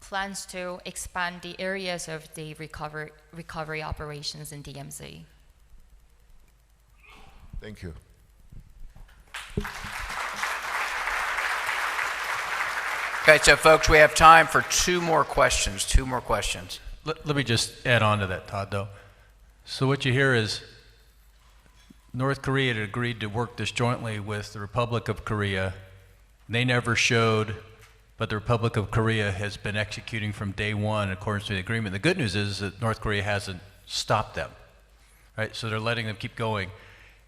plans to expand the areas of the recovery operations in DMZ. Thank you. Okay, so folks, we have time for two more questions. Let me just add on to that, Todd, though. So what you hear is North Korea had agreed to work disjointly with the Republic of Korea. They never showed, but the Republic of Korea has been executing from day one in accordance to the agreement. The good news is that North Korea hasn't stopped them, right? So they're letting them keep going.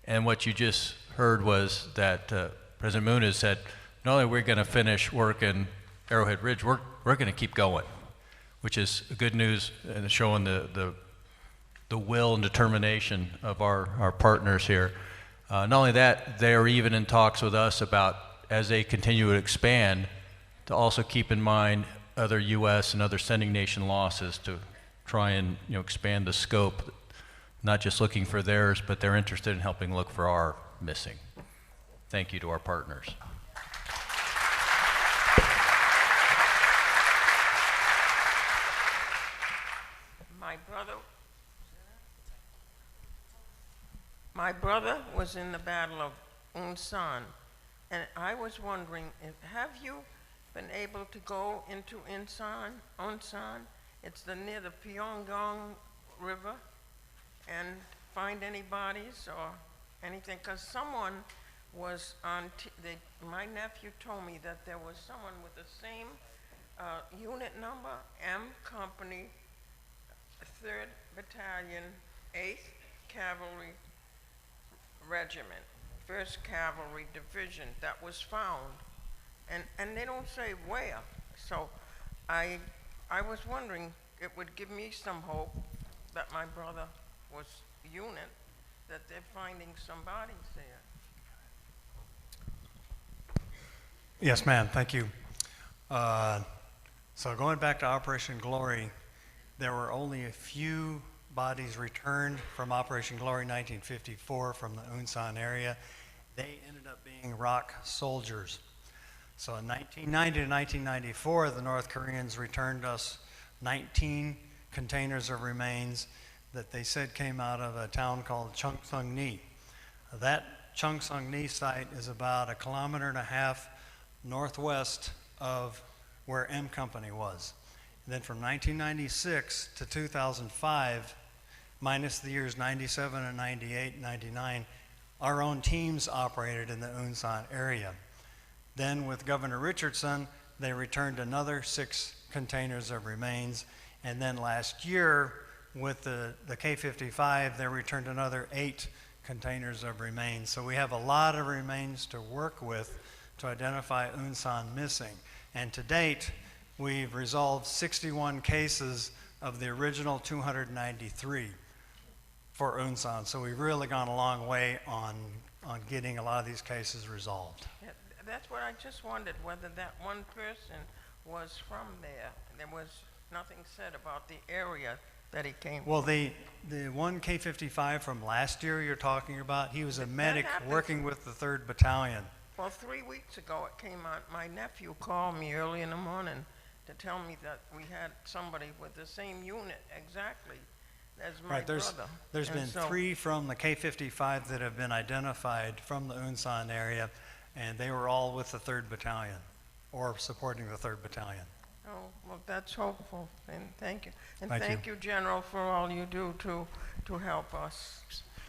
And what you just heard was that President Moon has said, not only are we going to finish work in Arrowhead Ridge, we're going to keep going, which is good news and showing the will and determination of our partners here. Not only that, they are even in talks with us about, as they continue to expand, to also keep in mind other U.S. and other sending nation losses to try and expand the scope, not just looking for theirs, but they're interested in helping look for our missing. Thank you to our partners. My brother was in the Battle of Unsan, and I was wondering, have you been able to go into Unsan? It's near the Pyongyang River, and find any bodies or anything? Because someone was on, my nephew told me that there was someone with the same unit number, M Company, 3rd Battalion, 8th Cavalry Regiment, 1st Cavalry Division, that was found. And they don't say where. So I was wondering, it would give me some hope that my brother was unit, that they're finding some bodies there. Yes, ma'am, thank you. So going back to Operation Glory, there were only a few bodies returned from Operation Glory 1954 from the Unsan area. They ended up being ROK soldiers. So in 1990 to 1994, the North Koreans returned us 19 containers of remains that they said came out of a town called Cheongsong-ni. That Cheongsong-ni site is about 1.5 kilometers northwest of where M Company was. And then from 1996 to 2005, minus the years 97 and 98 and 99, our own teams operated in the Unsan area. Then with Governor Richardson, they returned another 6 containers of remains. And then last year, with the K-55, they returned another 8 containers of remains. So we have a lot of remains to work with to identify Unsan missing. And to date, we've resolved 61 cases of the original 293 for Unsan. So we've really gone a long way on getting a lot of these cases resolved. Yeah, that's what I just wondered, whether that one person was from there. There was nothing said about the area that he came Well, from. the one K-55 from last year you're talking about, he was a medic happened. working with the 3rd Battalion. Well, 3 weeks ago it came out. My nephew called me early in the morning to tell me that we had somebody with the same unit exactly as my Right, there's brother. been so, 3 from the K-55 that have been identified from the Unsan area, and they were all with the 3rd Battalion, or supporting the 3rd Battalion. Oh, well, that's hopeful, and thank you. And Thank thank you, General, for all you do to help us.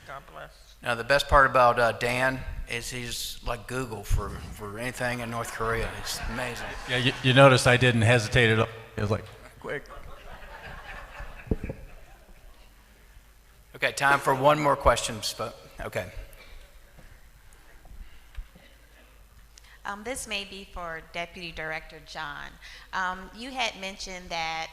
God bless. Now, the best part about Dan is he's like Google for anything in North Korea. It's amazing. Yeah, you noticed I didn't hesitate at all. It was like, quick. Okay, time for one more question. Okay. This may be for Deputy Director John. You had mentioned that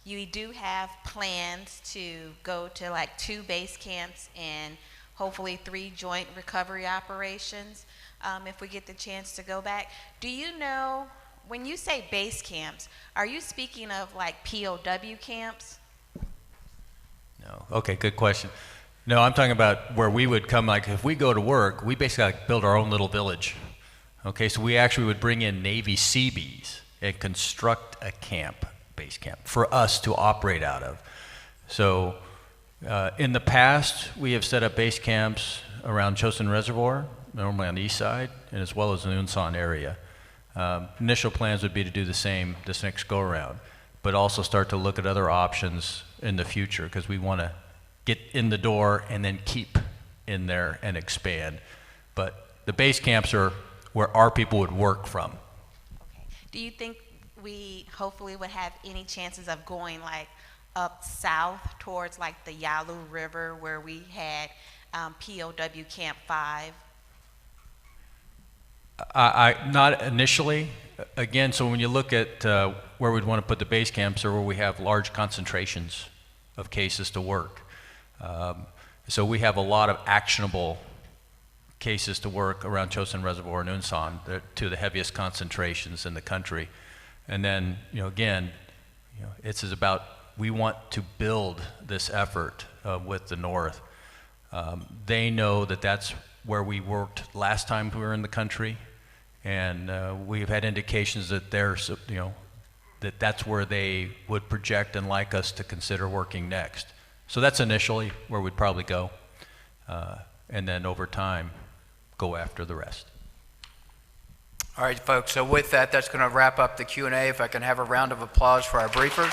you do have plans to go to like 2 base camps and hopefully 3 joint recovery operations if we get the chance to go back. Do you know, when you say base camps, are you speaking of like POW camps? No. Okay, good question. No, I'm talking about where we would come, like if we go to work, we basically like build our own little village. Okay, so we actually would bring in Navy Seabees and construct a camp, base camp, for us to operate out of. So in the past, we have set up base camps around Chosin Reservoir, normally on the east side, and as well as the Unsan area. Initial plans would be to do the same this next go-around, but also start to look at other options in the future, because we want to get in the door and then keep in there and expand. But the base camps are where our people would work from. Okay. Do you think we hopefully would have any chances of going like up south towards like the Yalu River where we had POW Camp 5? Not initially. Again, so when you look at where we'd want to put the base camps or where we have large concentrations of cases to work. So we have a lot of actionable cases to work around Chosin Reservoir and Unsan, two of the heaviest concentrations in the country. And then, again, it's about, we want to build this effort with the North. They know that that's where we worked last time we were in the country, and we've had indications that that's where they would project and like us to consider working next. So that's initially where we'd probably go, and then over time, go after the rest. All right, folks, so with that, that's going to wrap up the Q&A. If I can have a round of applause for our briefers.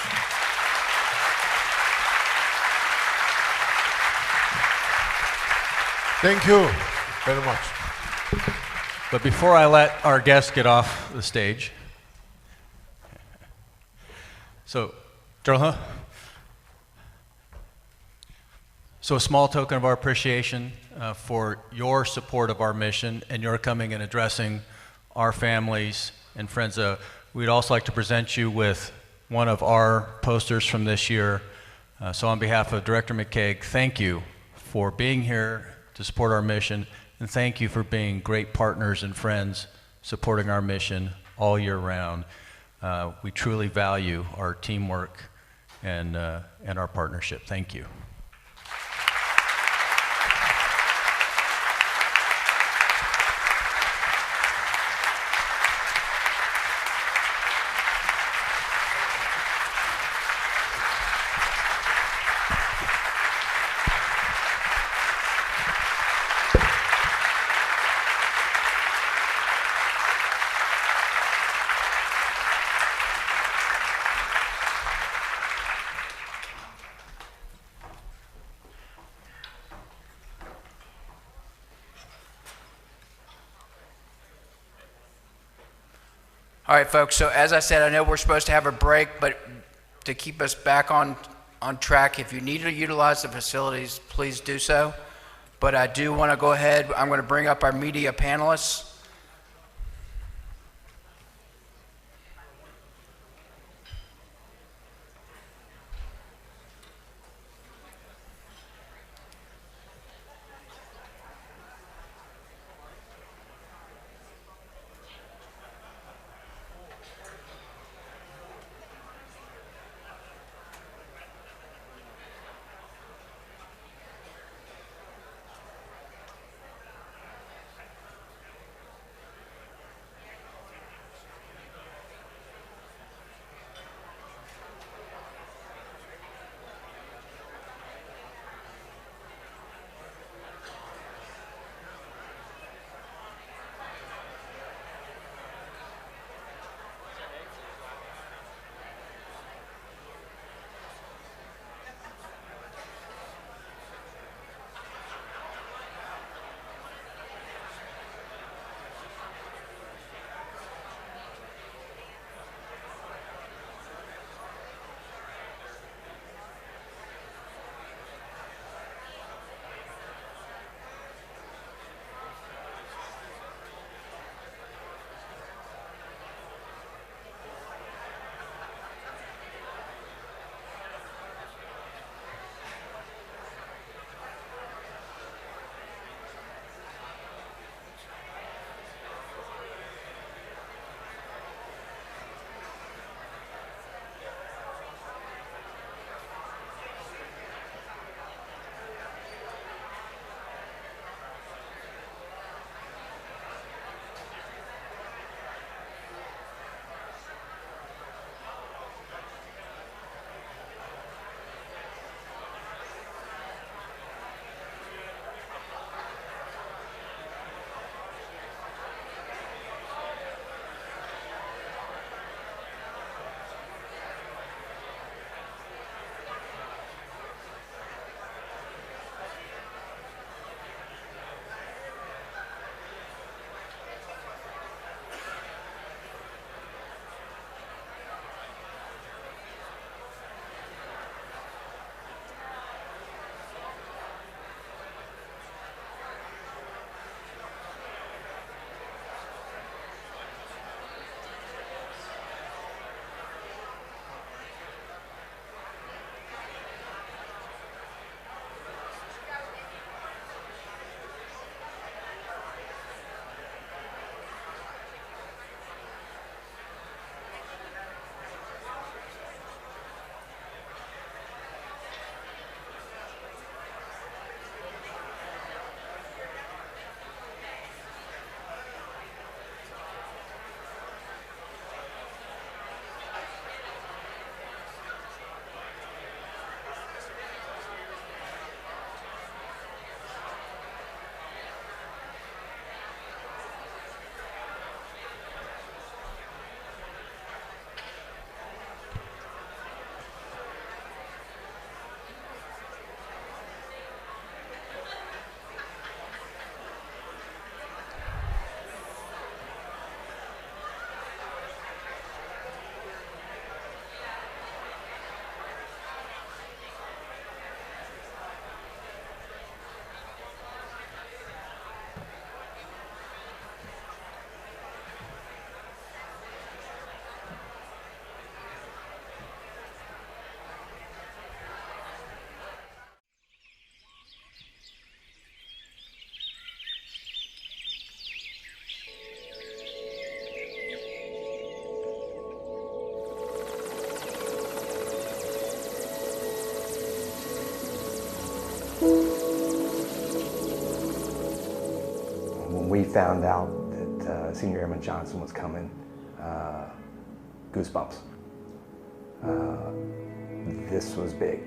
Thank you very much. But before I let our guests get off the stage, so a small token of our appreciation for your support of our mission and your coming and addressing our families and friends. We'd also like to present you with one of our posters from this year. So on behalf of Director McCaig, thank you for being here to support our mission, and thank you for being great partners and friends supporting our mission all year round. We truly value our teamwork and our partnership. Thank you. All right, folks, so as I said, I know we're supposed to have a break, but to keep us back on track, if you need to utilize the facilities, please do so. But I do want to go ahead, I'm going to bring up our media panelists. found out that Senior Airman Johnson was coming, goosebumps. This was big,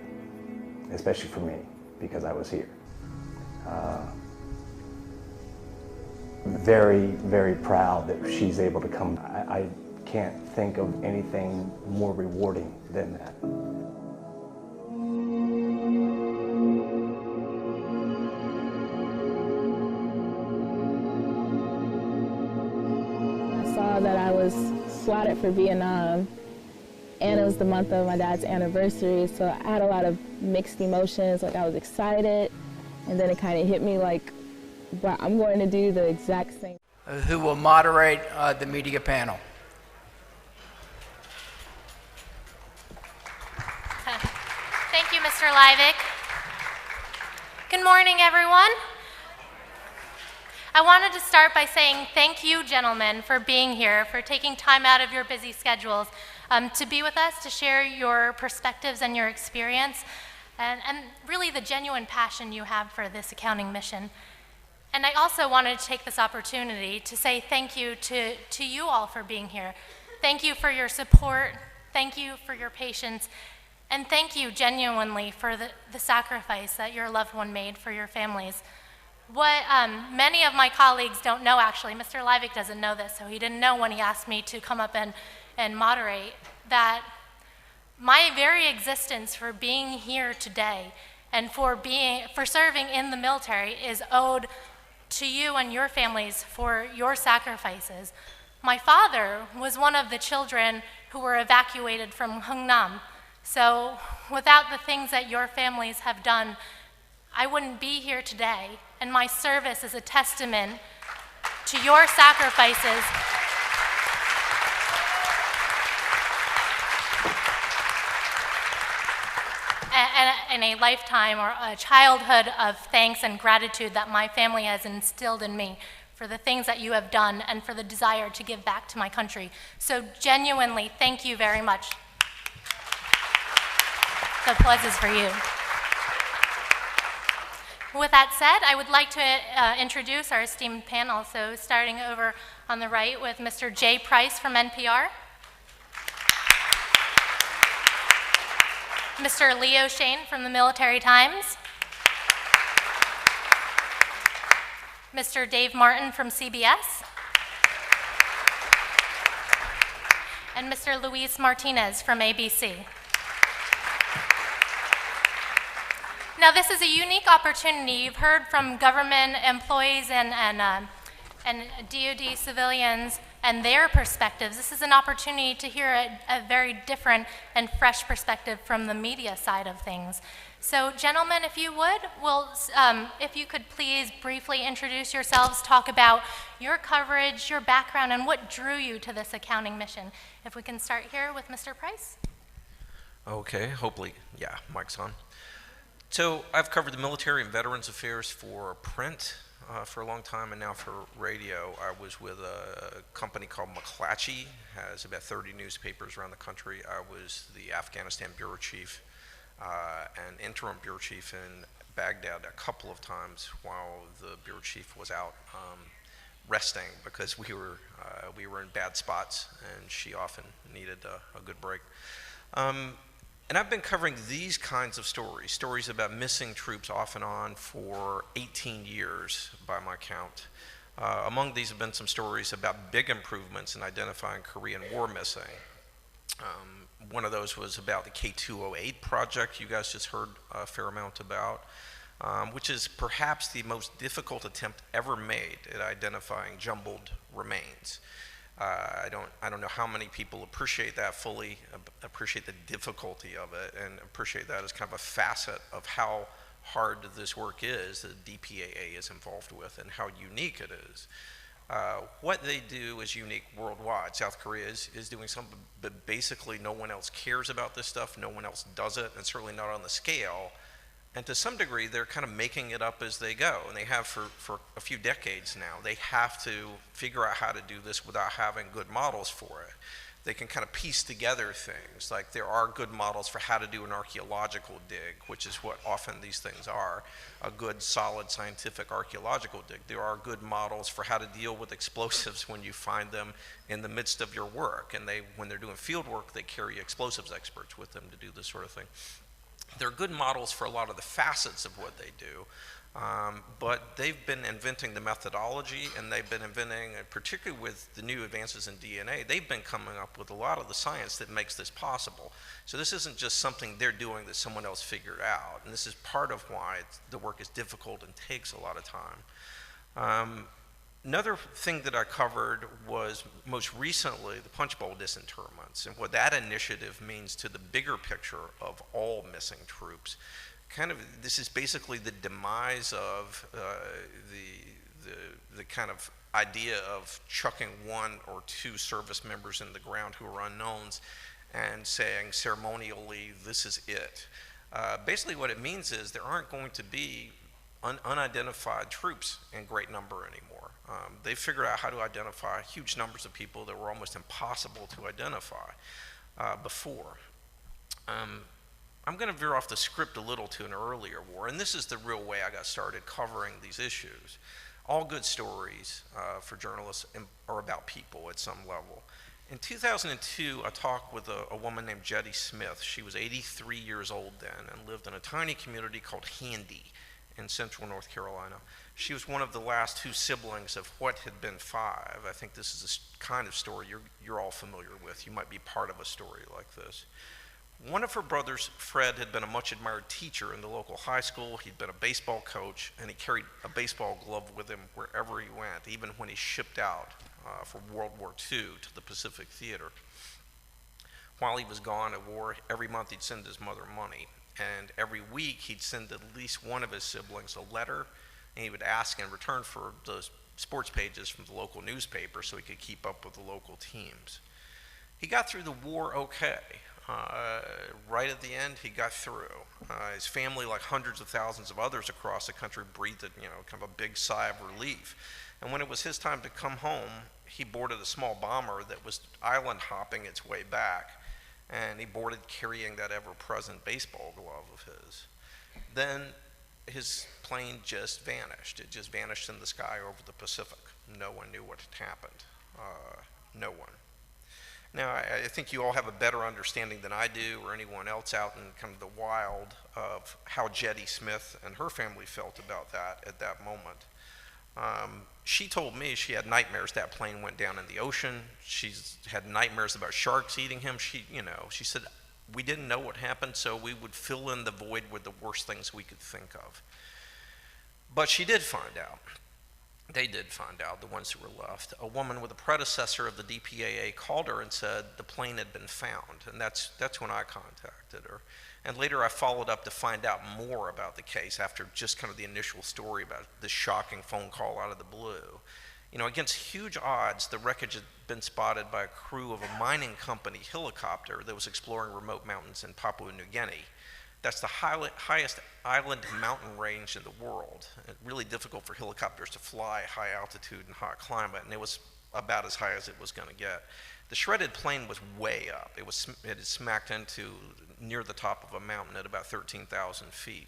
especially for me, because I was here. Very, very proud that she's able to come. I can't think of anything more rewarding than that. I saw that I was slotted for Vietnam, and it was the month of my dad's anniversary, so I had a lot of mixed emotions. Like, I was excited, and then it kind of hit me like, wow, I'm going to do the exact same. Who will moderate the media panel? Thank you, Mr. Livick. Good morning, everyone. I wanted to start by saying thank you, gentlemen, for being here, for taking time out of your busy schedules to be with us, to share your perspectives and your experience, and really the genuine passion you have for this accounting mission. And I also wanted to take this opportunity to say thank you to you all for being here. Thank you for your support, thank you for your patience, and thank you genuinely for the sacrifice that your loved one made for your families. What many of my colleagues don't know, actually, Mr. Livick doesn't know this, so he didn't know when he asked me to come up and moderate, that my very existence for being here today and for serving in the military is owed to you and your families for your sacrifices. My father was one of the children who were evacuated from Hungnam, so without the things that your families have done, I wouldn't be here today, and my service is a testament to your sacrifices and a lifetime or a childhood of thanks and gratitude that my family has instilled in me for the things that you have done and for the desire to give back to my country. So genuinely, thank you very much. The applause is for you. With that said, I would like to introduce our esteemed panel. So starting over on the right with Mr. Jay Price from NPR. Mr. Leo Shane from the Military Times. Mr. Dave Martin from CBS. And Mr. Luis Martinez from ABC. Now, this is a unique opportunity. You've heard from government employees and DoD civilians and their perspectives. This is an opportunity to hear a very different and fresh perspective from the media side of things. So, gentlemen, if you would, if you could please briefly introduce yourselves, talk about your coverage, your background, and what drew you to this accounting mission. If we can start here with Mr. Price. Okay, hopefully, yeah, mic's on. So I've covered the military and veterans affairs for print for a long time, and now for radio. I was with a company called MAKRI, has about 30 newspapers around the country. I was the Afghanistan bureau chief and interim bureau chief in Baghdad a couple of times while the bureau chief was out resting because we were in bad spots, and she often needed a good break. And I've been covering these kinds of stories about missing troops off and on for 18 years by my count. Among these have been some stories about big improvements in identifying Korean War missing. One of those was about the K208 project you guys just heard a fair amount about, which is perhaps the most difficult attempt ever made at identifying jumbled remains. I don't know how many people appreciate that fully, appreciate the difficulty of it, and appreciate that as kind of a facet of how hard this work is that DPAA is involved with and how unique it is. What they do is unique worldwide. South Korea is doing something, but basically no one else cares about this stuff, no one else does it, and certainly not on the scale And to some degree, they're kind of making it up as they go, and they have for a few decades now. They have to figure out how to do this without having good models for it. They can kind of piece together things, like there are good models for how to do an archaeological dig, which is what often these things are, a good, solid, scientific archaeological dig. There are good models for how to deal with explosives when you find them in the midst of your work, and when they're doing field work, they carry explosives experts with them to do this sort of thing. They're good models for a lot of the facets of what they do, but they've been inventing the methodology, and they've been inventing, particularly with the new advances in DNA, they've been coming up with a lot of the science that makes this possible. So this isn't just something they're doing that someone else figured out, and this is part of why the work is difficult and takes a lot of time. Another thing that I covered was most recently the punch bowl disinterments and what that initiative means to the bigger picture of all missing troops. This is basically the demise of the kind of idea of chucking one or two service members in the ground who are unknowns and saying ceremonially, this is it. Basically what it means is there aren't going to be unidentified troops in great number anymore. They figured out how to identify huge numbers of people that were almost impossible to identify before. I'm going to veer off the script a little to an earlier war, and this is the real way I got started covering these issues. All good stories for journalists are about people at some level. In 2002, I talked with a woman named Jetty Smith. She was 83 years old then and lived in a tiny community called Handy in central North Carolina. She was one of the last two siblings of what had been five. I think this is a kind of story you're all familiar with. You might be part of a story like this. One of her brothers, Fred, had been a much admired teacher in the local high school. He'd been a baseball coach, and he carried a baseball glove with him wherever he went, even when he shipped out for World War II to the Pacific Theater. While he was gone at war, every month he'd send his mother money, and every week he'd send at least one of his siblings a letter, and he would ask in return for those sports pages from the local newspaper so he could keep up with the local teams. He got through the war okay. Right at the end, he got through. His family, like hundreds of thousands of others across the country, breathed kind of a big sigh of relief. And when it was his time to come home, he boarded a small bomber that was island hopping its way back, and he boarded carrying that ever-present baseball glove of his. Then his plane just vanished. It just vanished in the sky over the Pacific. No one knew what had happened. No one. Now, I think you all have a better understanding than I do or anyone else out in kind of the wild of how Jetty Smith and her family felt about that at that moment. She told me she had nightmares that plane went down in the ocean. She's had nightmares about sharks eating him. She said, we didn't know what happened, so we would fill in the void with the worst things we could think of. But she did find out. They did find out, the ones who were left. A woman with a predecessor of the DPAA called her and said the plane had been found, and that's when I contacted her. And later I followed up to find out more about the case after just kind of the initial story about this shocking phone call out of the blue. Against huge odds, the wreckage had been spotted by a crew of a mining company helicopter that was exploring remote mountains in Papua New Guinea. That's the highest island mountain range in the world. It's really difficult for helicopters to fly high altitude and hot climate, and it was about as high as it was going to get. The shredded plane was way up. It had smacked into near the top of a mountain at about 13,000 feet.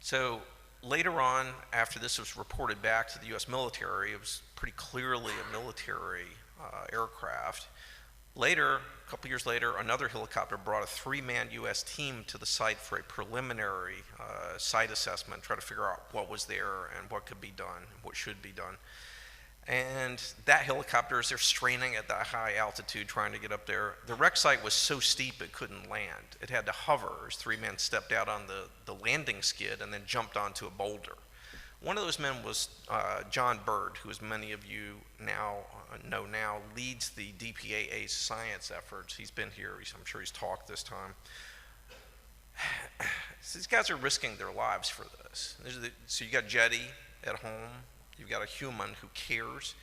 So later on, after this was reported back to the U.S. military, it was pretty clearly a military aircraft. Later, a couple years later, another helicopter brought a 3-man U.S. team to the site for a preliminary site assessment, try to figure out what was there and what could be done, what should be done. And that helicopter, as they're straining at that high altitude trying to get up there, the wreck site was so steep it couldn't land. It had to hover as 3 men stepped out on the landing skid and then jumped onto a boulder. One of those men was John Bird, who, as many of you know now, leads the DPAA science efforts. He's been here. I'm sure he's talked this time. So these guys are risking their lives for this. So you got Jetty at home. You've got a human who cares,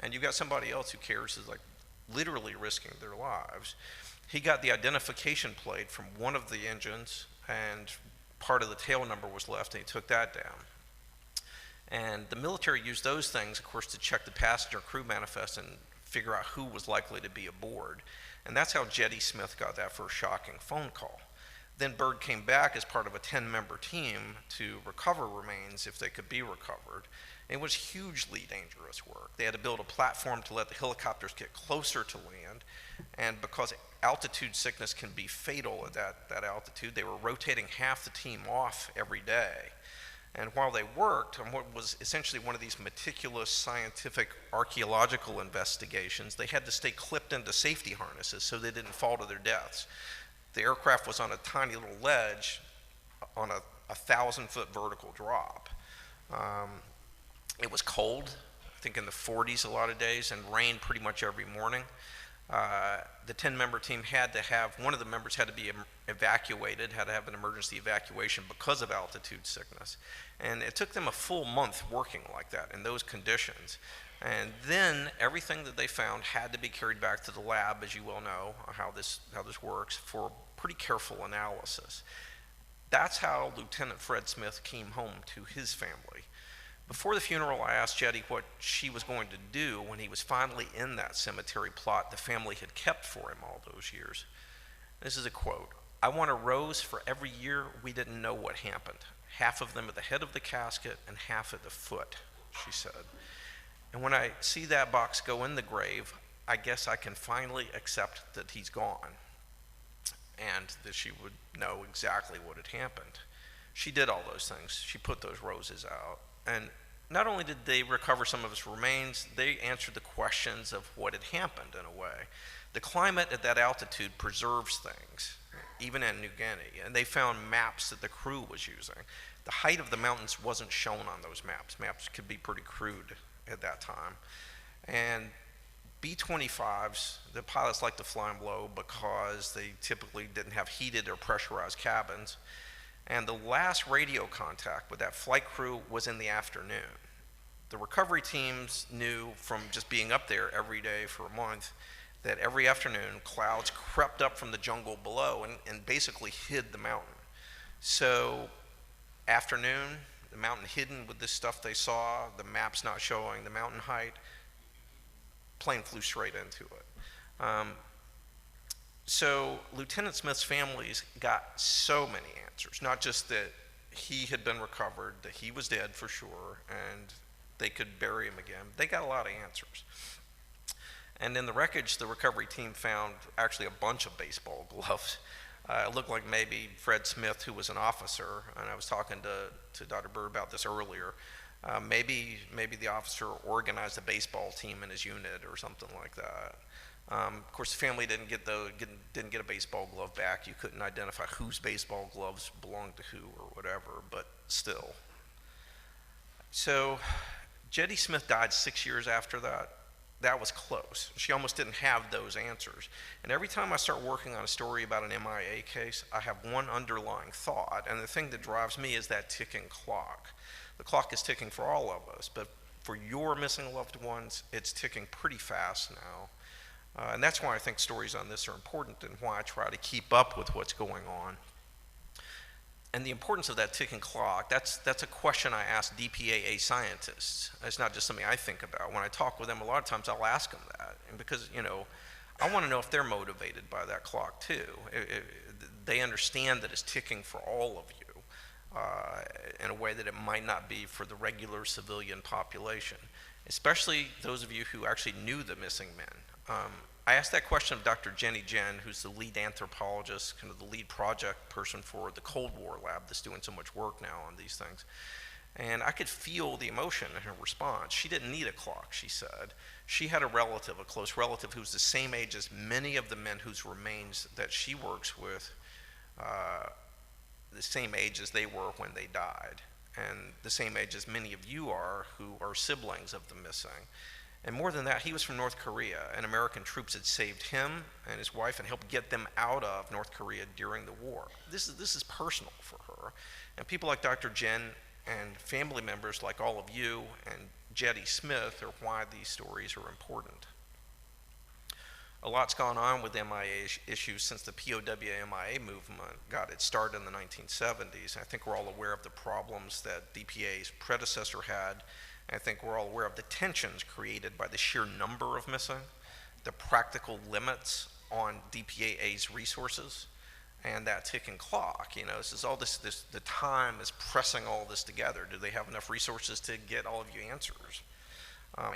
and you've got somebody else who cares, is like literally risking their lives. He got the identification plate from one of the engines, and part of the tail number was left, and he took that down. And the military used those things, of course, to check the passenger crew manifest and figure out who was likely to be aboard. And that's how Jetty Smith got that first shocking phone call. Then Byrd came back as part of a 10-member team to recover remains if they could be recovered. It was hugely dangerous work. They had to build a platform to let the helicopters get closer to land, and because altitude sickness can be fatal at that altitude, they were rotating half the team off every day. And while they worked on what was essentially one of these meticulous scientific archaeological investigations, they had to stay clipped into safety harnesses so they didn't fall to their deaths. The aircraft was on a tiny little ledge on a 1,000-foot vertical drop. It was cold, I think in the 40s a lot of days, and rained pretty much every morning. The 10-member team had to have, one of the members had to be evacuated, had to have an emergency evacuation because of altitude sickness. And it took them a full month working like that in those conditions. And then everything that they found had to be carried back to the lab, as you well know how this works, for pretty careful analysis. That's how Lieutenant Fred Smith came home to his family. Before the funeral, I asked Jetty what she was going to do when he was finally in that cemetery plot the family had kept for him all those years. This is a quote: "I want a rose for every year we didn't know what happened. Half of them at the head of the casket and half at the foot," she said. "And when I see that box go in the grave, I guess I can finally accept that he's gone," and that she would know exactly what had happened. She did all those things. She put those roses out. And not only did they recover some of his remains, they answered the questions of what had happened in a way. The climate at that altitude preserves things, even in New Guinea, and they found maps that the crew was using. The height of the mountains wasn't shown on those maps. Maps could be pretty crude at that time. And B-25s, the pilots liked to fly them low because they typically didn't have heated or pressurized cabins. And the last radio contact with that flight crew was in the afternoon. The recovery teams knew from just being up there every day for a month that every afternoon clouds crept up from the jungle below and basically hid the mountain. So afternoon, the mountain hidden with this stuff they saw, the maps not showing the mountain height, plane flew straight into it. So Lieutenant Smith's families got so many answers, not just that he had been recovered, that he was dead for sure, and they could bury him again. They got a lot of answers. And in the wreckage, the recovery team found actually a bunch of baseball gloves. It looked like maybe Fred Smith, who was an officer, and I was talking to Dr. Byrd about this earlier, maybe the officer organized a baseball team in his unit or something like that. Of course, the family didn't get a baseball glove back. You couldn't identify whose baseball gloves belonged to who or whatever, but still. So Jetty Smith died 6 years after that. That was close. She almost didn't have those answers. And every time I start working on a story about an MIA case, I have one underlying thought, and the thing that drives me is that ticking clock. The clock is ticking for all of us, but for your missing loved ones, it's ticking pretty fast now. And that's why I think stories on this are important and why I try to keep up with what's going on. And the importance of that ticking clock, that's a question I ask DPAA scientists. It's not just something I think about. When I talk with them, a lot of times I'll ask them that. And because, I want to know if they're motivated by that clock too. They understand that it's ticking for all of you in a way that it might not be for the regular civilian population, especially those of you who actually knew the missing men. I asked that question of Dr. Jenny Jen, who's the lead anthropologist, kind of the lead project person for the Cold War lab that's doing so much work now on these things. And I could feel the emotion in her response. She didn't need a clock, she said. She had a relative, a close relative, who's the same age as many of the men whose remains that she works with, the same age as they were when they died, and the same age as many of you are who are siblings of the missing. And more than that, he was from North Korea, and American troops had saved him and his wife and helped get them out of North Korea during the war. This is personal for her. And people like Dr. Jen and family members like all of you and Jetty Smith are why these stories are important. A lot's gone on with MIA issues since the POW-MIA movement got its start in the 1970s. I think we're all aware of the problems that DPA's predecessor had. I think we're all aware of the tensions created by the sheer number of missing, the practical limits on DPAA's resources, and that ticking clock. You know, this is all the time is pressing all this together. Do they have enough resources to get all of you answers?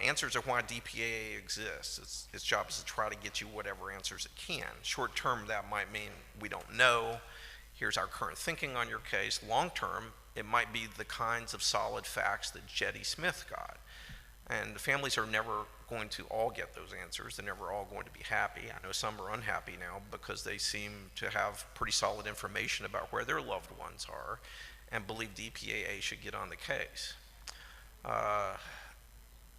Answers are why DPAA exists. Its job is to try to get you whatever answers it can. Short term, that might mean we don't know. Here's our current thinking on your case. Long term, it might be the kinds of solid facts that Jetty Smith got. And the families are never going to all get those answers. They're never all going to be happy. I know some are unhappy now because they seem to have pretty solid information about where their loved ones are and believe DPAA should get on the case.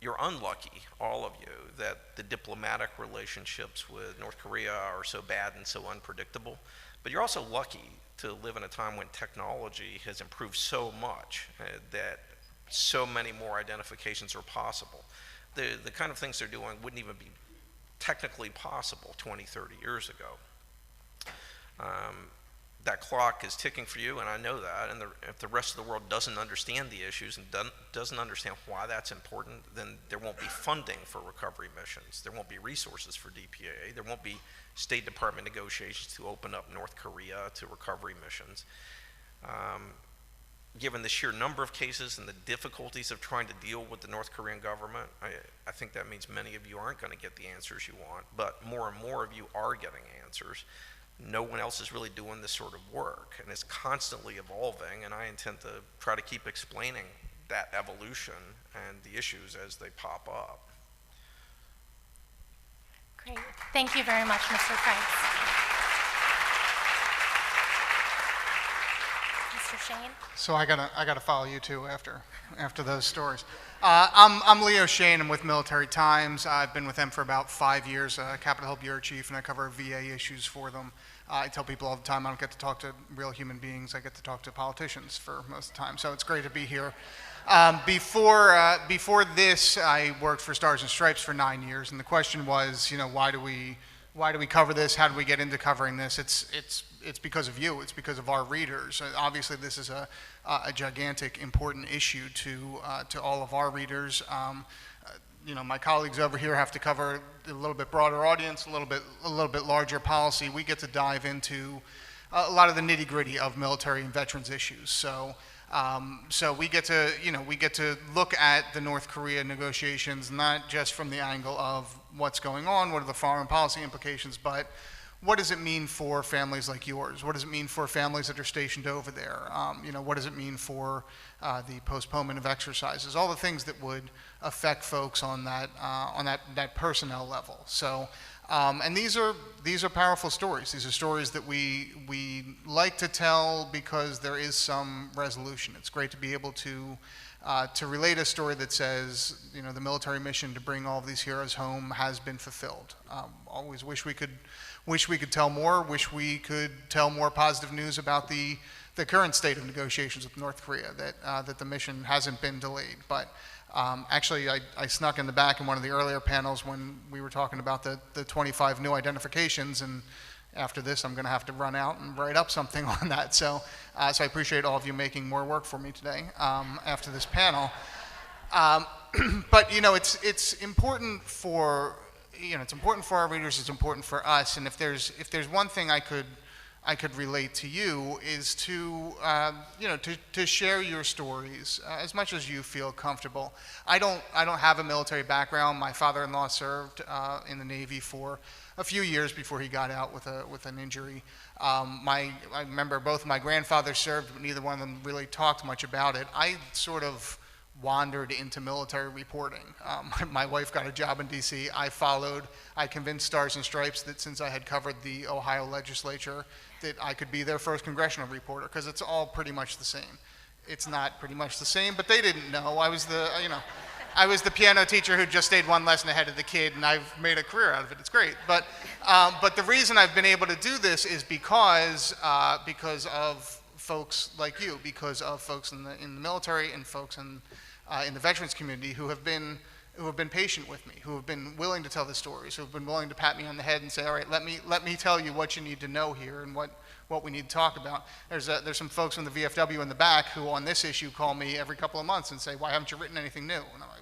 You're unlucky, all of you, that the diplomatic relationships with North Korea are so bad and so unpredictable. But you're also lucky to live in a time when technology has improved so much that so many more identifications are possible. The kind of things they're doing wouldn't even be technically possible 20, 30 years ago. That clock is ticking for you, and I know that, and if the rest of the world doesn't understand the issues and doesn't understand why that's important, then there won't be funding for recovery missions. There won't be resources for DPAA. There won't be State Department negotiations to open up North Korea to recovery missions. Given the sheer number of cases and the difficulties of trying to deal with the North Korean government, I think that means many of you aren't going to get the answers you want, but more and more of you are getting answers. No one else is really doing this sort of work, and it's constantly evolving, and I intend to try to keep explaining that evolution and the issues as they pop up. Great. Thank you very much, Mr. Price. Mr. Shane? So I gotta follow you too after those stories. I'm Leo Shane. I'm with Military Times. I've been with them for about 5 years, Capitol Hill Bureau Chief, and I cover VA issues for them. I tell people all the time I don't get to talk to real human beings. I get to talk to politicians for most of the time, so it's great to be here. Before this, I worked for Stars and Stripes for 9 years, and the question was, you know, why do we cover this? How do we get into covering this? It's because of you. It's because of our readers. Obviously, this is a gigantic, important issue to all of our readers. You know, my colleagues over here have to cover a little bit broader audience, a little bit larger policy. We get to dive into a lot of the nitty-gritty of military and veterans issues. So we get to look at the North Korea negotiations not just from the angle of what's going on, what are the foreign policy implications, but what does it mean for families like yours? What does it mean for families that are stationed over there? You know, what does it mean for the postponement of exercises? All the things that would affect folks on that personnel level. So, and these are powerful stories. These are stories that we like to tell because there is some resolution. It's great to be able to relate a story that says, you know, the military mission to bring all of these heroes home has been fulfilled. Always wish we could tell more. Wish we could tell more positive news about the current state of negotiations with North Korea. That the mission hasn't been delayed. But actually, I snuck in the back in one of the earlier panels when we were talking about the 25 new identifications, and after this, I'm going to have to run out and write up something on that. So I appreciate all of you making more work for me today after this panel. But you know, it's important for our readers. It's important for us. And if there's one thing I could relate to you is to share your stories as much as you feel comfortable. I don't have a military background. My father-in-law served in the Navy for a few years before he got out with an injury. I remember both my grandfathers served, but neither one of them really talked much about it. I sort of wandered into military reporting. My wife got a job in DC. I convinced Stars and Stripes that since I had covered the Ohio legislature, that I could be their first congressional reporter, because it's all pretty much the same. It's not pretty much the same, but they didn't know. I was the piano teacher who just stayed one lesson ahead of the kid, and I've made a career out of it. It's great. But the reason I've been able to do this is because of folks like you, because of folks in the military and folks in the veterans community who have been who have been patient with me, who have been willing to tell the stories, who have been willing to pat me on the head and say, all right, let me tell you what you need to know here and what we need to talk about. There's some folks from the VFW in the back who on this issue call me every couple of months and say, why haven't you written anything new? And I'm like,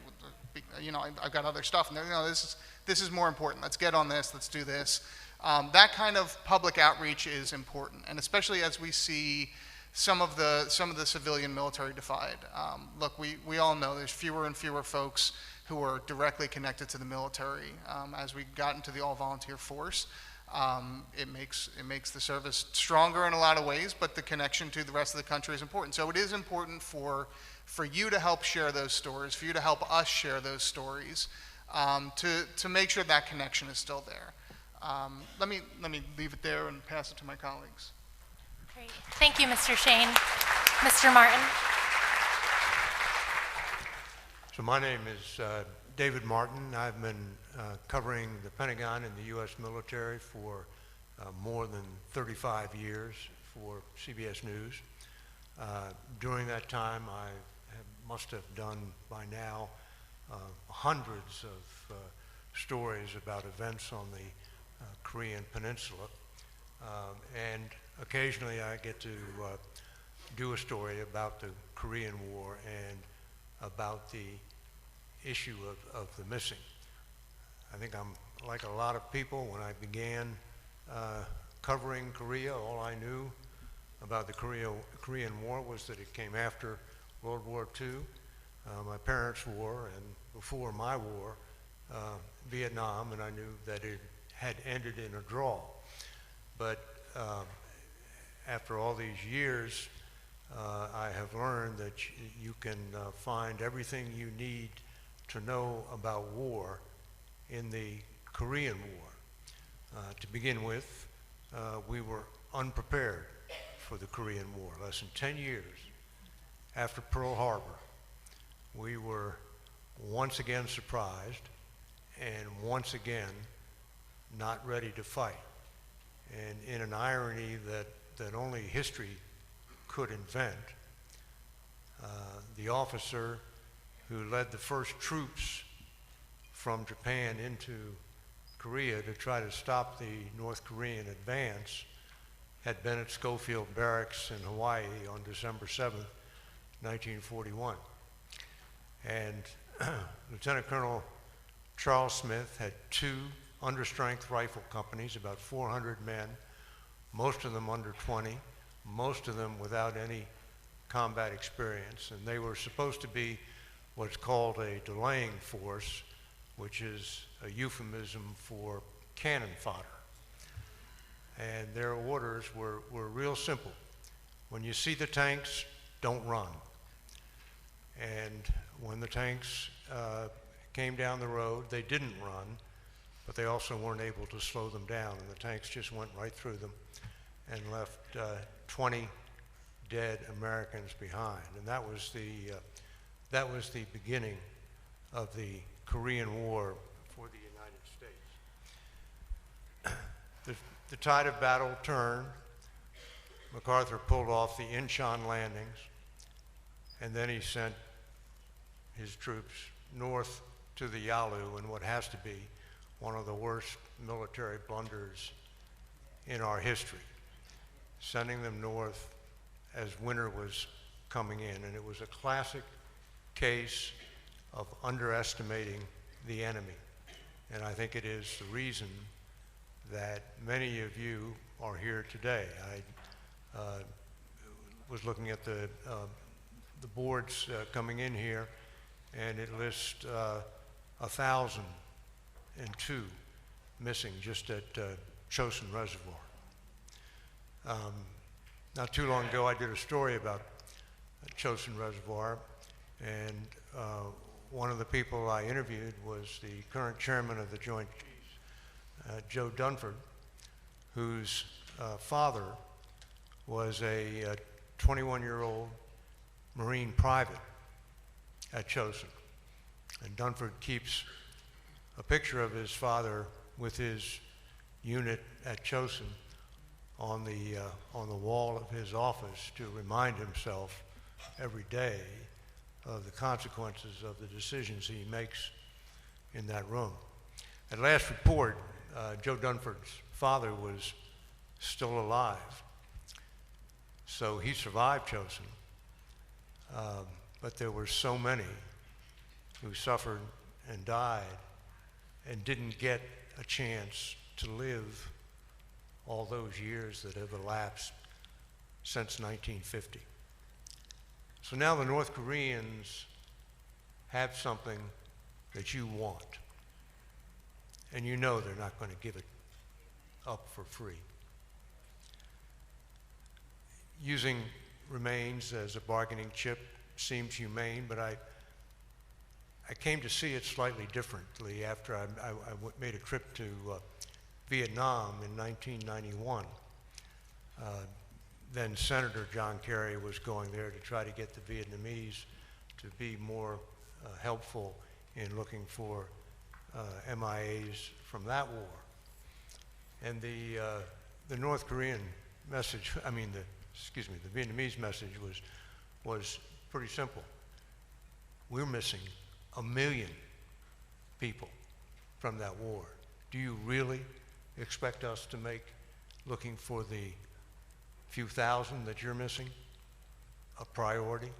I've got other stuff. And this is more important. Let's get on this. Let's do this. That kind of public outreach is important, and especially as we see some of the civilian military divide. Look, we all know there's fewer and fewer folks who are directly connected to the military. As we got into the all-volunteer force, it makes the service stronger in a lot of ways, but the connection to the rest of the country is important. So it is important for you to help share those stories, for you to help us share those stories, to make sure that connection is still there. Let me leave it there and pass it to my colleagues. Great. Thank you, Mr. Shane. Mr. Martin. So my name is David Martin. I've been covering the Pentagon and the U.S. military for more than 35 years for CBS News. During that time, I must have done by now hundreds of stories about events on the Korean Peninsula, and occasionally I get to do a story about the Korean War and about the issue of the missing. I think I'm like a lot of people. When I began covering Korea, all I knew about the Korean War was that it came after World War II, my parents' war, and before my war, Vietnam, and I knew that it had ended in a draw. But after all these years, I have learned that you can find everything you need to know about war in the Korean War. To begin with, we were unprepared for the Korean War. Less than 10 years after Pearl Harbor, we were once again surprised and once again not ready to fight. And in an irony that only history could invent, the officer who led the first troops from Japan into Korea to try to stop the North Korean advance had been at Schofield Barracks in Hawaii on December 7th, 1941. And Lieutenant Colonel Charles Smith had 2 understrength rifle companies, about 400 men, most of them under 20, most of them without any combat experience. And they were supposed to be what's called a delaying force, which is a euphemism for cannon fodder. And their orders were real simple. When you see the tanks, don't run. And when the tanks came down the road, they didn't run, but they also weren't able to slow them down, and the tanks just went right through them and left 20 dead Americans behind. And that was the beginning of the Korean War for the United States. The tide of battle turned. MacArthur pulled off the Incheon landings, and then he sent his troops north to the Yalu in what has to be one of the worst military blunders in our history, sending them north as winter was coming in. And it was a classic case of underestimating the enemy. And I think it is the reason that many of you are here today. I was looking at the boards coming in here, and it lists 1,002 missing just at Chosin Reservoir. Not too long ago, I did a story about Chosin Reservoir, and one of the people I interviewed was the current chairman of the Joint Chiefs, Joe Dunford, whose father was a 21-year-old Marine private at Chosin. And Dunford keeps a picture of his father with his unit at Chosin on the wall of his office to remind himself every day of the consequences of the decisions he makes in that room. At last report, Joe Dunford's father was still alive. So he survived Chosin. But there were so many who suffered and died and didn't get a chance to live all those years that have elapsed since 1950. So now the North Koreans have something that you want, and you know they're not going to give it up for free. Using remains as a bargaining chip seems humane, but I came to see it slightly differently after I made a trip to Vietnam in 1991. Then Senator John Kerry was going there to try to get the Vietnamese to be more helpful in looking for MIAs from that war. And the North Korean message, the Vietnamese message was pretty simple. We're missing 1 million people from that war. Do you really expect us to make looking for the few thousand that you're missing a priority?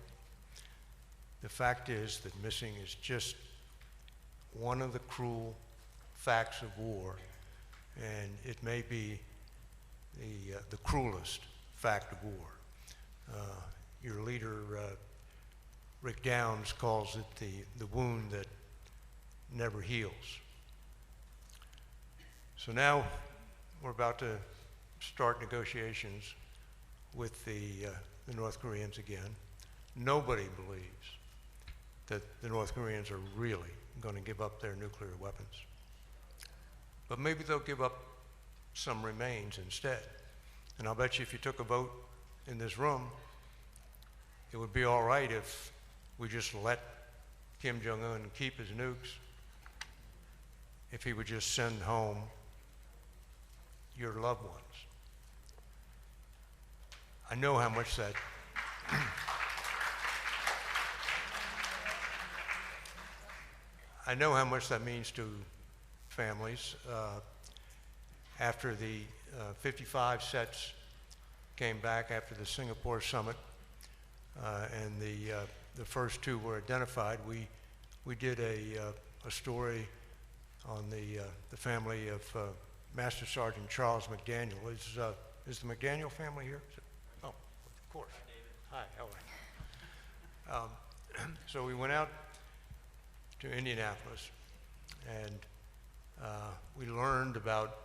The fact is that missing is just one of the cruel facts of war, and it may be the cruelest fact of war. Your leader, Rick Downs, calls it the wound that never heals. So now we're about to start negotiations with the North Koreans again. Nobody believes that the North Koreans are really going to give up their nuclear weapons. But maybe they'll give up some remains instead. And I'll bet you if you took a vote in this room, it would be all right if we just let Kim Jong-un keep his nukes, if he would just send home your loved ones. I know how much that I know how much that means to families. After the 55 sets came back after the Singapore summit, and the first two were identified, we did a story on the family of Master Sergeant Charles McDaniel. Is the McDaniel family here? Oh, of course. Hi, how are you? So we went out to Indianapolis, and we learned about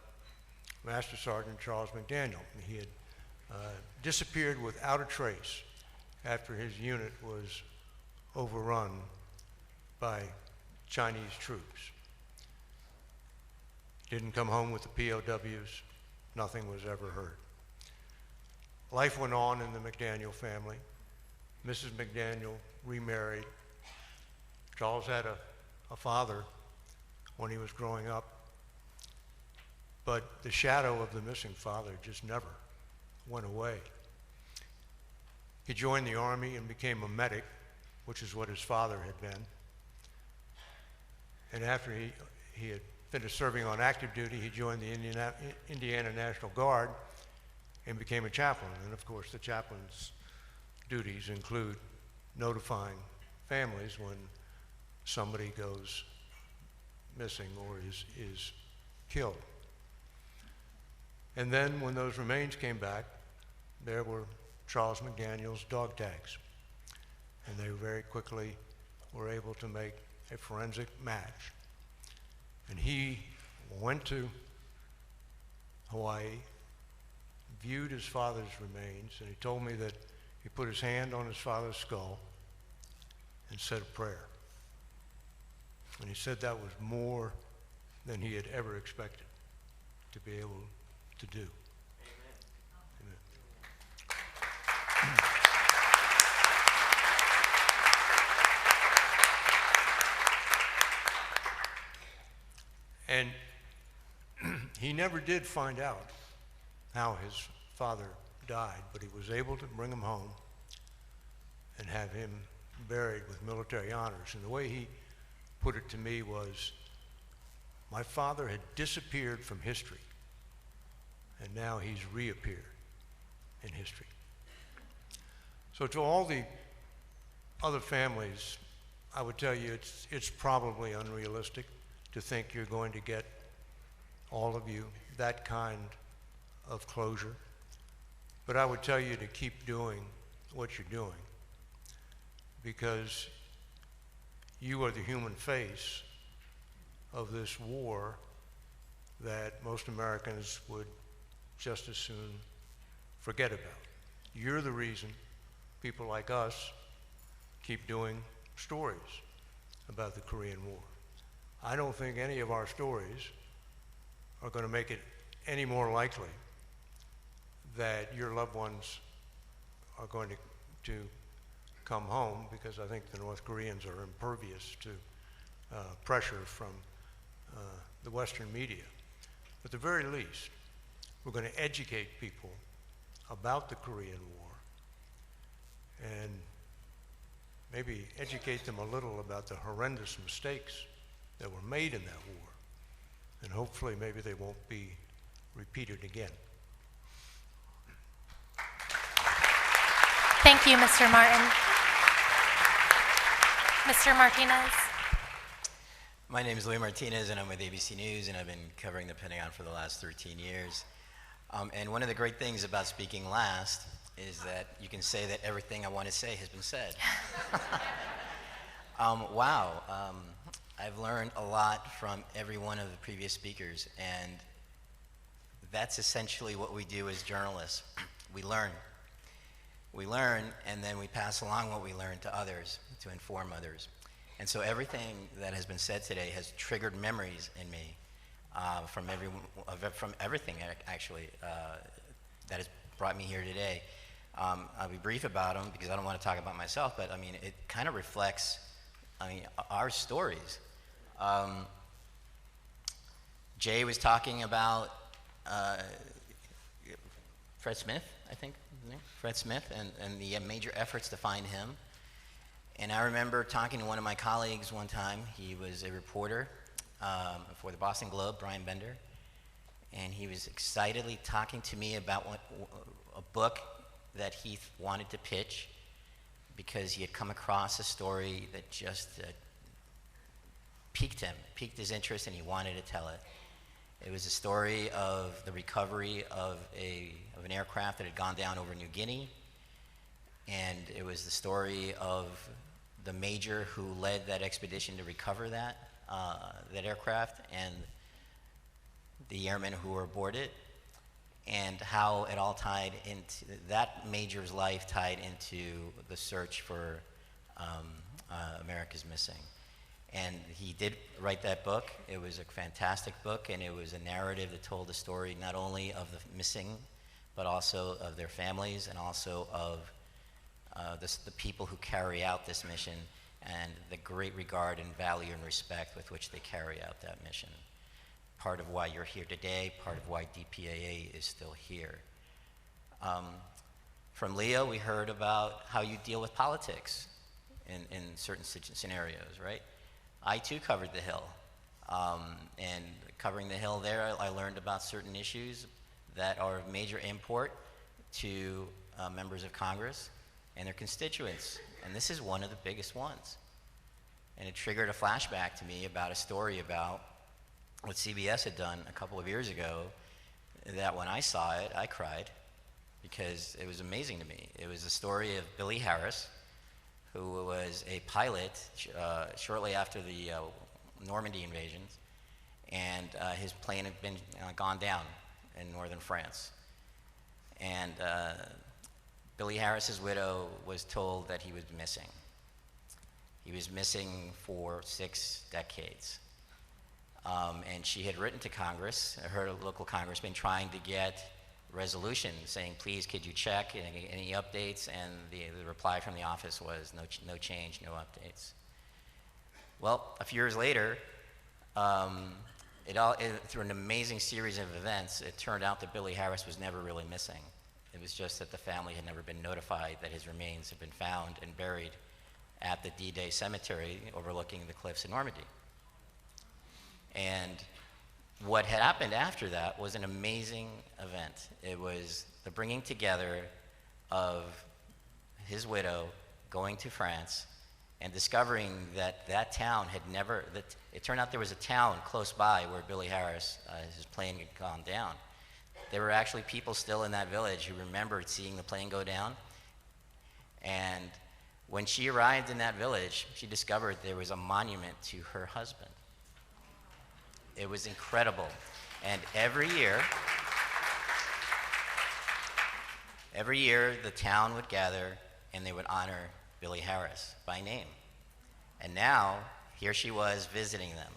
Master Sergeant Charles McDaniel. He had disappeared without a trace after his unit was overrun by Chinese troops. Didn't come home with the POWs. Nothing was ever heard. Life went on in the McDaniel family. Mrs. McDaniel remarried. Charles had a father when he was growing up, but the shadow of the missing father just never went away. He joined the Army and became a medic, which is what his father had been. And after he had finished serving on active duty, he joined the Indiana National Guard and became a chaplain. And of course, the chaplain's duties include notifying families when somebody goes missing or is killed. And then when those remains came back, there were Charles McDaniel's dog tags. And they very quickly were able to make a forensic match. And he went to Hawaii, viewed his father's remains, and he told me that he put his hand on his father's skull and said a prayer. And he said that was more than he had ever expected to be able to do. And he never did find out how his father died, but he was able to bring him home and have him buried with military honors. And the way he put it to me was, My father had disappeared from history, and now he's reappeared in history. So to all the other families, I would tell you it's probably unrealistic to think you're going to get, all of you, that kind of closure. But I would tell you to keep doing what you're doing, because you are the human face of this war that most Americans would just as soon forget about. You're the reason people like us keep doing stories about the Korean War. I don't think any of our stories are going to make it any more likely that your loved ones are going to come home, because I think the North Koreans are impervious to pressure from the Western media. At the very least, we're going to educate people about the Korean War and maybe educate them a little about the horrendous mistakes that were made in that war. And hopefully maybe they won't be repeated again. Thank you, Mr. Martin. Mr. Martinez. My name is Louis Martinez, and I'm with ABC News, and I've been covering the Pentagon for the last 13 years. And one of the great things about speaking last is that you can say that everything I want to say has been said. Wow. I've learned a lot from every one of the previous speakers, and that's essentially what we do as journalists. We learn. We learn, and then we pass along what we learn to others, to inform others. And so everything that has been said today has triggered memories in me from everything, actually, that has brought me here today. I'll be brief about them because I don't want to talk about myself, but I mean, it kind of reflects, our stories. Jay was talking about Fred Smith, I think, Fred Smith, and the major efforts to find him. And I remember talking to one of my colleagues one time. He was a reporter for the Boston Globe, Brian Bender, and he was excitedly talking to me about a book that he wanted to pitch because he had come across a story that just piqued his interest, and he wanted to tell it. It was a story of the recovery of an aircraft that had gone down over New Guinea, and it was the story of the major who led that expedition to recover that aircraft, and the airmen who were aboard it, and how it all tied into that major's life, tied into the search for America's Missing. And he did write that book. It was a fantastic book, and it was a narrative that told the story not only of the missing, but also of their families, and also of the people who carry out this mission, and the great regard and value and respect with which they carry out that mission. Part of why you're here today, part of why DPAA is still here. From Leo, we heard about how you deal with politics in certain scenarios, right? I too covered the Hill, and covering the Hill there, I learned about certain issues that are of major import to members of Congress and their constituents, and this is one of the biggest ones. And it triggered a flashback to me about a story about what CBS had done a couple of years ago, that when I saw it, I cried, because it was amazing to me. It was the story of Billy Harris, who was a pilot shortly after the Normandy invasions, and his plane had been gone down in northern France. And Billy Harris's widow was told that he was missing. He was missing for 6 decades. And she had written to Congress, her local congressman, trying to get resolution saying, please, could you check any updates? And the reply from the office was no change, no updates. Well, a few years later, through an amazing series of events, it turned out that Billy Harris was never really missing. It was just that the family had never been notified that his remains had been found and buried at the D-Day cemetery overlooking the cliffs of Normandy. And what had happened after that was an amazing event. It was the bringing together of his widow going to France and discovering that that town had never, that it turned out there was a town close by where Billy Harris, his plane had gone down. There were actually people still in that village who remembered seeing the plane go down. And when she arrived in that village, she discovered there was a monument to her husband. It was incredible. And every year the town would gather and they would honor Billy Harris by name. And now, here she was visiting them.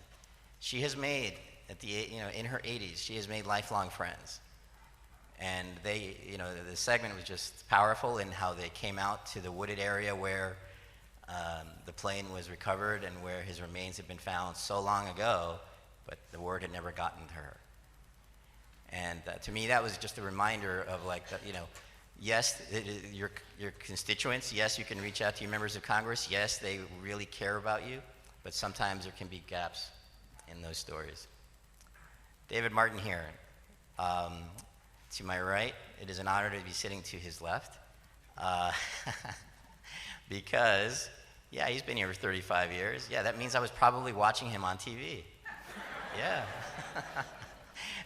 She has made, in her 80s, she has made lifelong friends. And they, the segment was just powerful in how they came out to the wooded area where the plane was recovered and where his remains had been found so long ago, but the word had never gotten to her. And to me, that was just a reminder of yes, your constituents, yes, you can reach out to your members of Congress, yes, they really care about you, but sometimes there can be gaps in those stories. David Martin here. To my right, it is an honor to be sitting to his left, because, yeah, he's been here for 35 years. Yeah, that means I was probably watching him on TV. Yeah,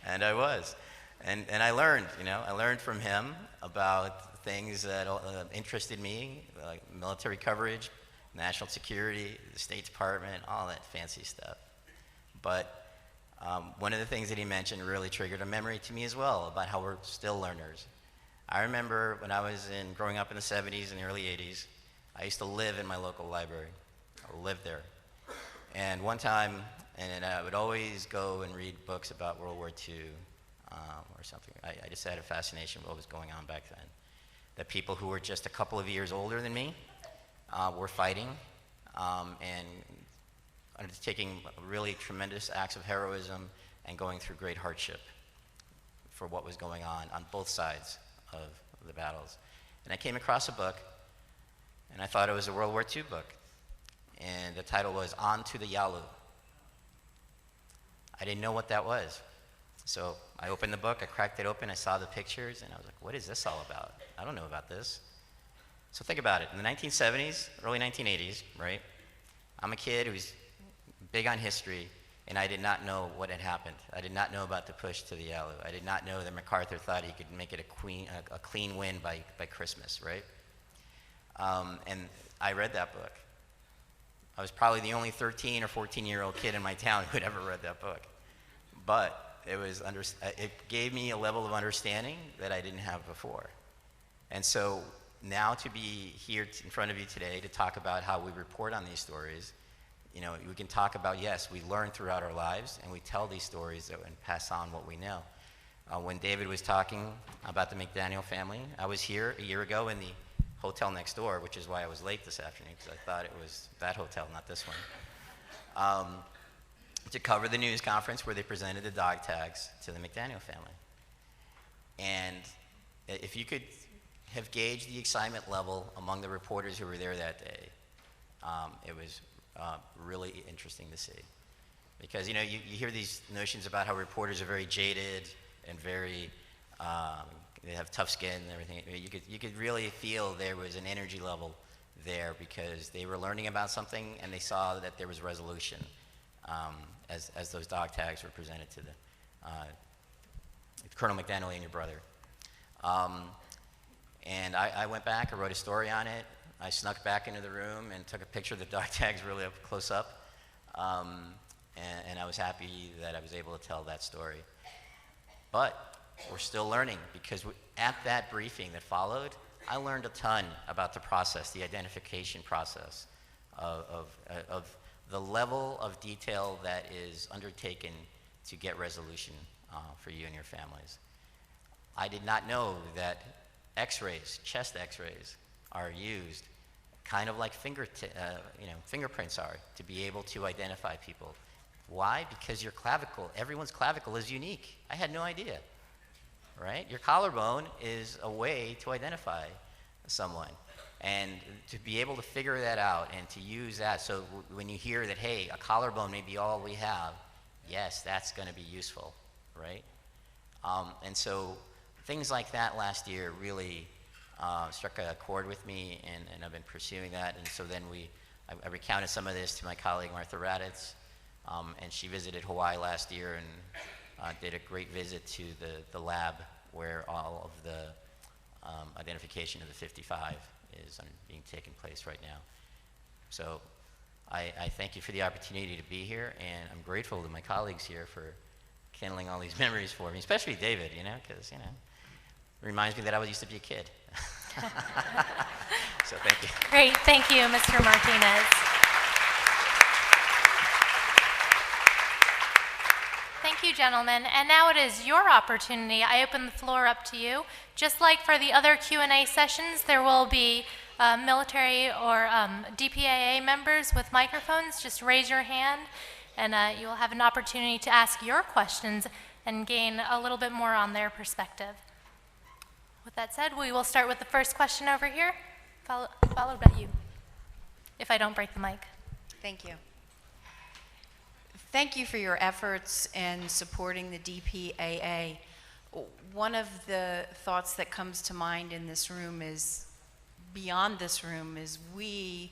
and I was. And I learned, I learned from him about things that interested me, like military coverage, national security, the State Department, all that fancy stuff. But one of the things that he mentioned really triggered a memory to me as well about how we're still learners. I remember when I was growing up in the 70s and the early 80s, I used to live in my local library. I lived there. And one time, and I would always go and read books about World War II or something. I just had a fascination with what was going on back then. That people who were just a couple of years older than me were fighting and undertaking really tremendous acts of heroism and going through great hardship for what was going on both sides of the battles. And I came across a book, and I thought it was a World War II book. And the title was On to the Yalu. I didn't know what that was. So I opened the book, I cracked it open, I saw the pictures, and I was like, what is this all about? I don't know about this. So think about it. In the 1970s, early 1980s, right? I'm a kid who's big on history, and I did not know what had happened. I did not know about the push to the Yalu. I did not know that MacArthur thought he could make it a clean win by Christmas, right? And I read that book. I was probably the only 13 or 14-year-old kid in my town who had ever read that book. But it gave me a level of understanding that I didn't have before. And so now to be here in front of you today to talk about how we report on these stories, we can talk about, yes, we learn throughout our lives, and we tell these stories and pass on what we know. When David was talking about the McDaniel family, I was here a year ago in the hotel next door, which is why I was late this afternoon, because I thought it was that hotel, not this one, to cover the news conference where they presented the dog tags to the McDaniel family. And if you could have gauged the excitement level among the reporters who were there that day, it was really interesting to see. Because, you hear these notions about how reporters are very jaded and very, they have tough skin and everything. You could really feel there was an energy level there because they were learning about something and they saw that there was resolution as those dog tags were presented to Colonel McDaniel and your brother. And I went back, I wrote a story on it. I snuck back into the room and took a picture of the dog tags really up close up. And I was happy that I was able to tell that story. But we're still learning because at that briefing that followed, I learned a ton about the process, the identification process of the level of detail that is undertaken to get resolution for you and your families. I did not know that x-rays, chest x-rays, are used kind of like fingerprints are to be able to identify people. Why? Because your clavicle, everyone's clavicle is unique. I had no idea, right? Your collarbone is a way to identify someone. And to be able to figure that out and to use that, so when you hear that, hey, a collarbone may be all we have, yes, that's going to be useful, right? And so things like that last year really struck a chord with me, and I've been pursuing that. And so then I recounted some of this to my colleague Martha Raditz, and she visited Hawaii last year and did a great visit to the lab where all of the identification of the 55 is being taken place right now. So I thank you for the opportunity to be here, and I'm grateful to my colleagues here for kindling all these memories for me, especially David, because, it reminds me that I used to be a kid. So thank you. Great, thank you, Mr. Martinez. Thank you, gentlemen. And now it is your opportunity. I open the floor up to you. Just like for the other Q&A sessions, there will be military or DPAA members with microphones. Just raise your hand, and you'll have an opportunity to ask your questions and gain a little bit more on their perspective. With that said, we will start with the first question over here, followed by you, if I don't break the mic. Thank you. Thank you for your efforts in supporting the DPAA. One of the thoughts that comes to mind in this room is, beyond this room, is we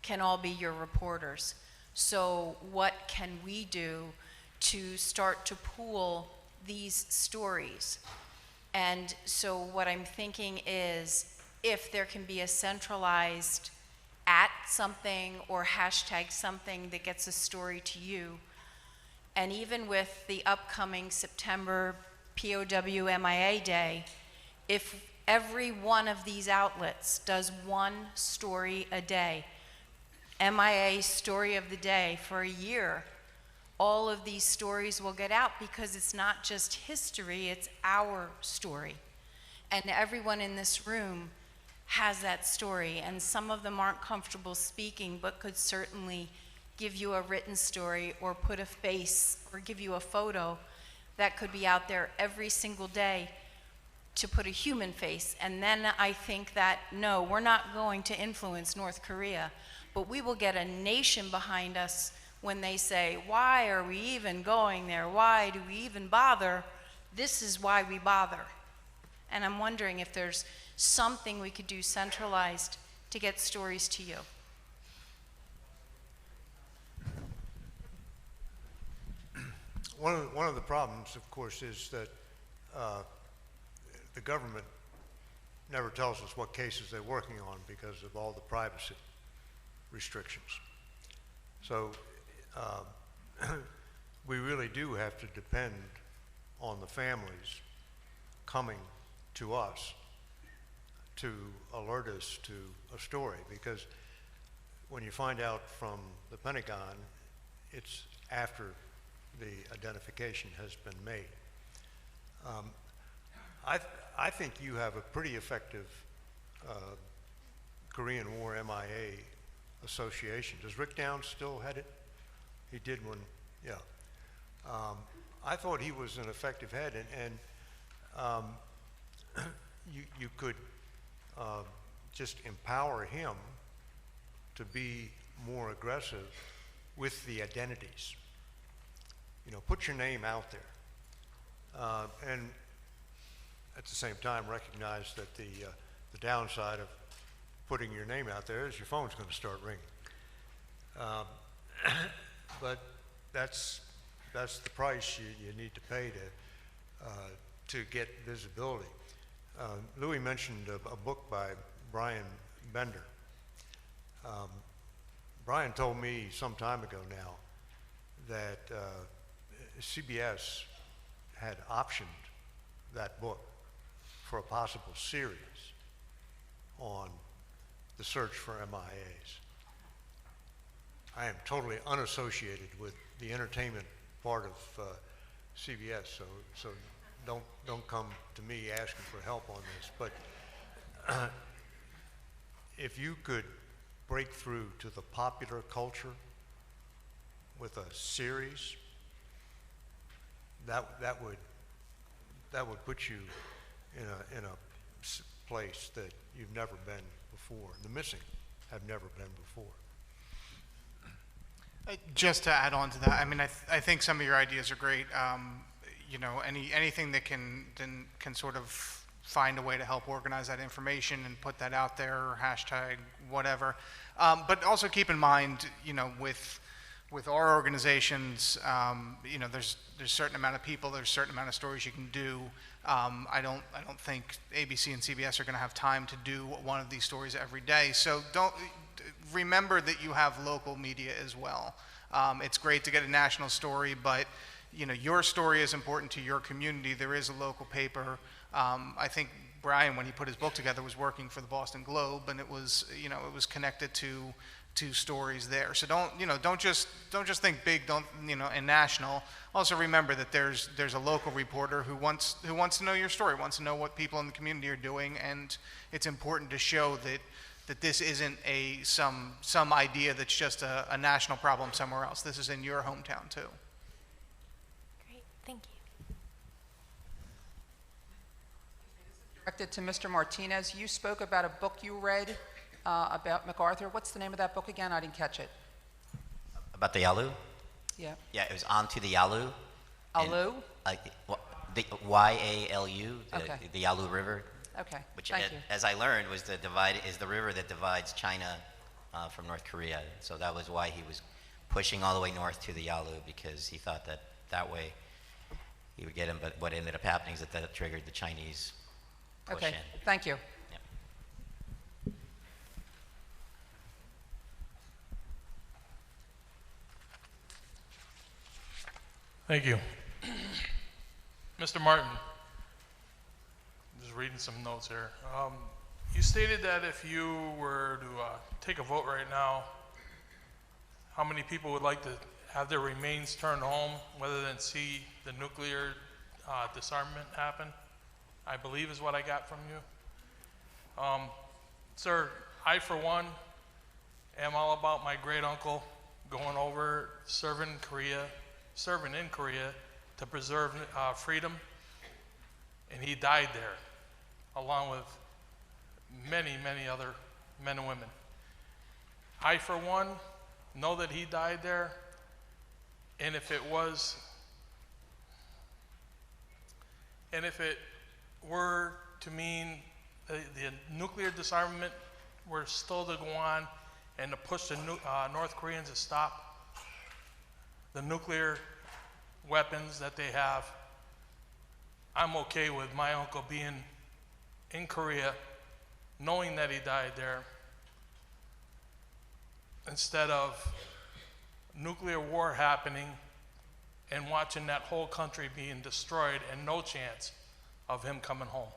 can all be your reporters. So what can we do to start to pool these stories? And so what I'm thinking is, if there can be a centralized @ or hashtag something that gets a story to you, and even with the upcoming September POW MIA Day, if every one of these outlets does one story a day, MIA story of the day for a year, all of these stories will get out, because it's not just history, it's our story. And everyone in this room has that story, and some of them aren't comfortable speaking, but could certainly give you a written story or put a face or give you a photo that could be out there every single day to put a human face. And then I think that, no, we're not going to influence North Korea, but we will get a nation behind us when they say, why are we even going there? Why do we even bother? This is why we bother. And I'm wondering if there's something we could do centralized to get stories to you. One of the problems, of course, is that the government never tells us what cases they're working on because of all the privacy restrictions. So we really do have to depend on the families coming to us to alert us to a story, because when you find out from the Pentagon, it's after the identification has been made. I think you have a pretty effective Korean War MIA association. Does Rick Downs still head it? He did one, yeah. I thought he was an effective head, and you could just empower him to be more aggressive with the identities. Put your name out there, and at the same time recognize that the downside of putting your name out there is your phone's going to start ringing. But that's the price you need to pay to get visibility. Louis mentioned a book by Brian Bender. Brian told me some time ago now that CBS had optioned that book for a possible series on the search for MIAs. I am totally unassociated with the entertainment part of CBS, so don't come to me asking for help on this. But if you could break through to the popular culture with a series, that would put you in a place that you've never been before. The missing have never been before. Just to add on to that, I mean, I think some of your ideas are great. You know, anything that can sort of find a way to help organize that information and put that out there, or hashtag whatever. But also keep in mind, you know, with our organizations, you know, there's a certain amount of people, there's a certain amount of stories you can do. I don't think ABC and CBS are going to have time to do one of these stories every day. So remember that you have local media as well. It's great to get a national story, but you know, your story is important to your community. There is a local paper. I think Brian, when he put his book together, was working for the Boston Globe, and it was, you know, it was connected to stories there. So don't just think big, and national. Also remember that there's a local reporter who wants to know your story, wants to know what people in the community are doing, and it's important to show that this isn't some idea that's just a national problem somewhere else. This is in your hometown too. Great, thank you. Directed to Mr. Martinez, you spoke about a book you read about MacArthur. What's the name of that book again? I didn't catch it. About the Yalu? Yeah. Yeah, it was On to the Yalu. Alu? The Y-A-L-U, Okay. the Yalu River. Okay, Which, thank you. as I learned, is the river that divides China from North Korea. So that was why he was pushing all the way north to the Yalu, because he thought that way he would get him. But what ended up happening is that triggered the Chinese push Okay, in. thank you. Thank you. Mr. Martin, just reading some notes here. You stated that if you were to take a vote right now, how many people would like to have their remains turned home rather than see the nuclear disarmament happen, I believe is what I got from you. Sir, I for one am all about my great uncle going over, serving in Korea to preserve freedom, and he died there along with many, many other men and women. I for one know that he died there, and if it were to mean the nuclear disarmament were still to go on and to push the North Koreans to stop the nuclear weapons that they have, I'm okay with my uncle being in Korea, knowing that he died there, instead of nuclear war happening and watching that whole country being destroyed and no chance of him coming home.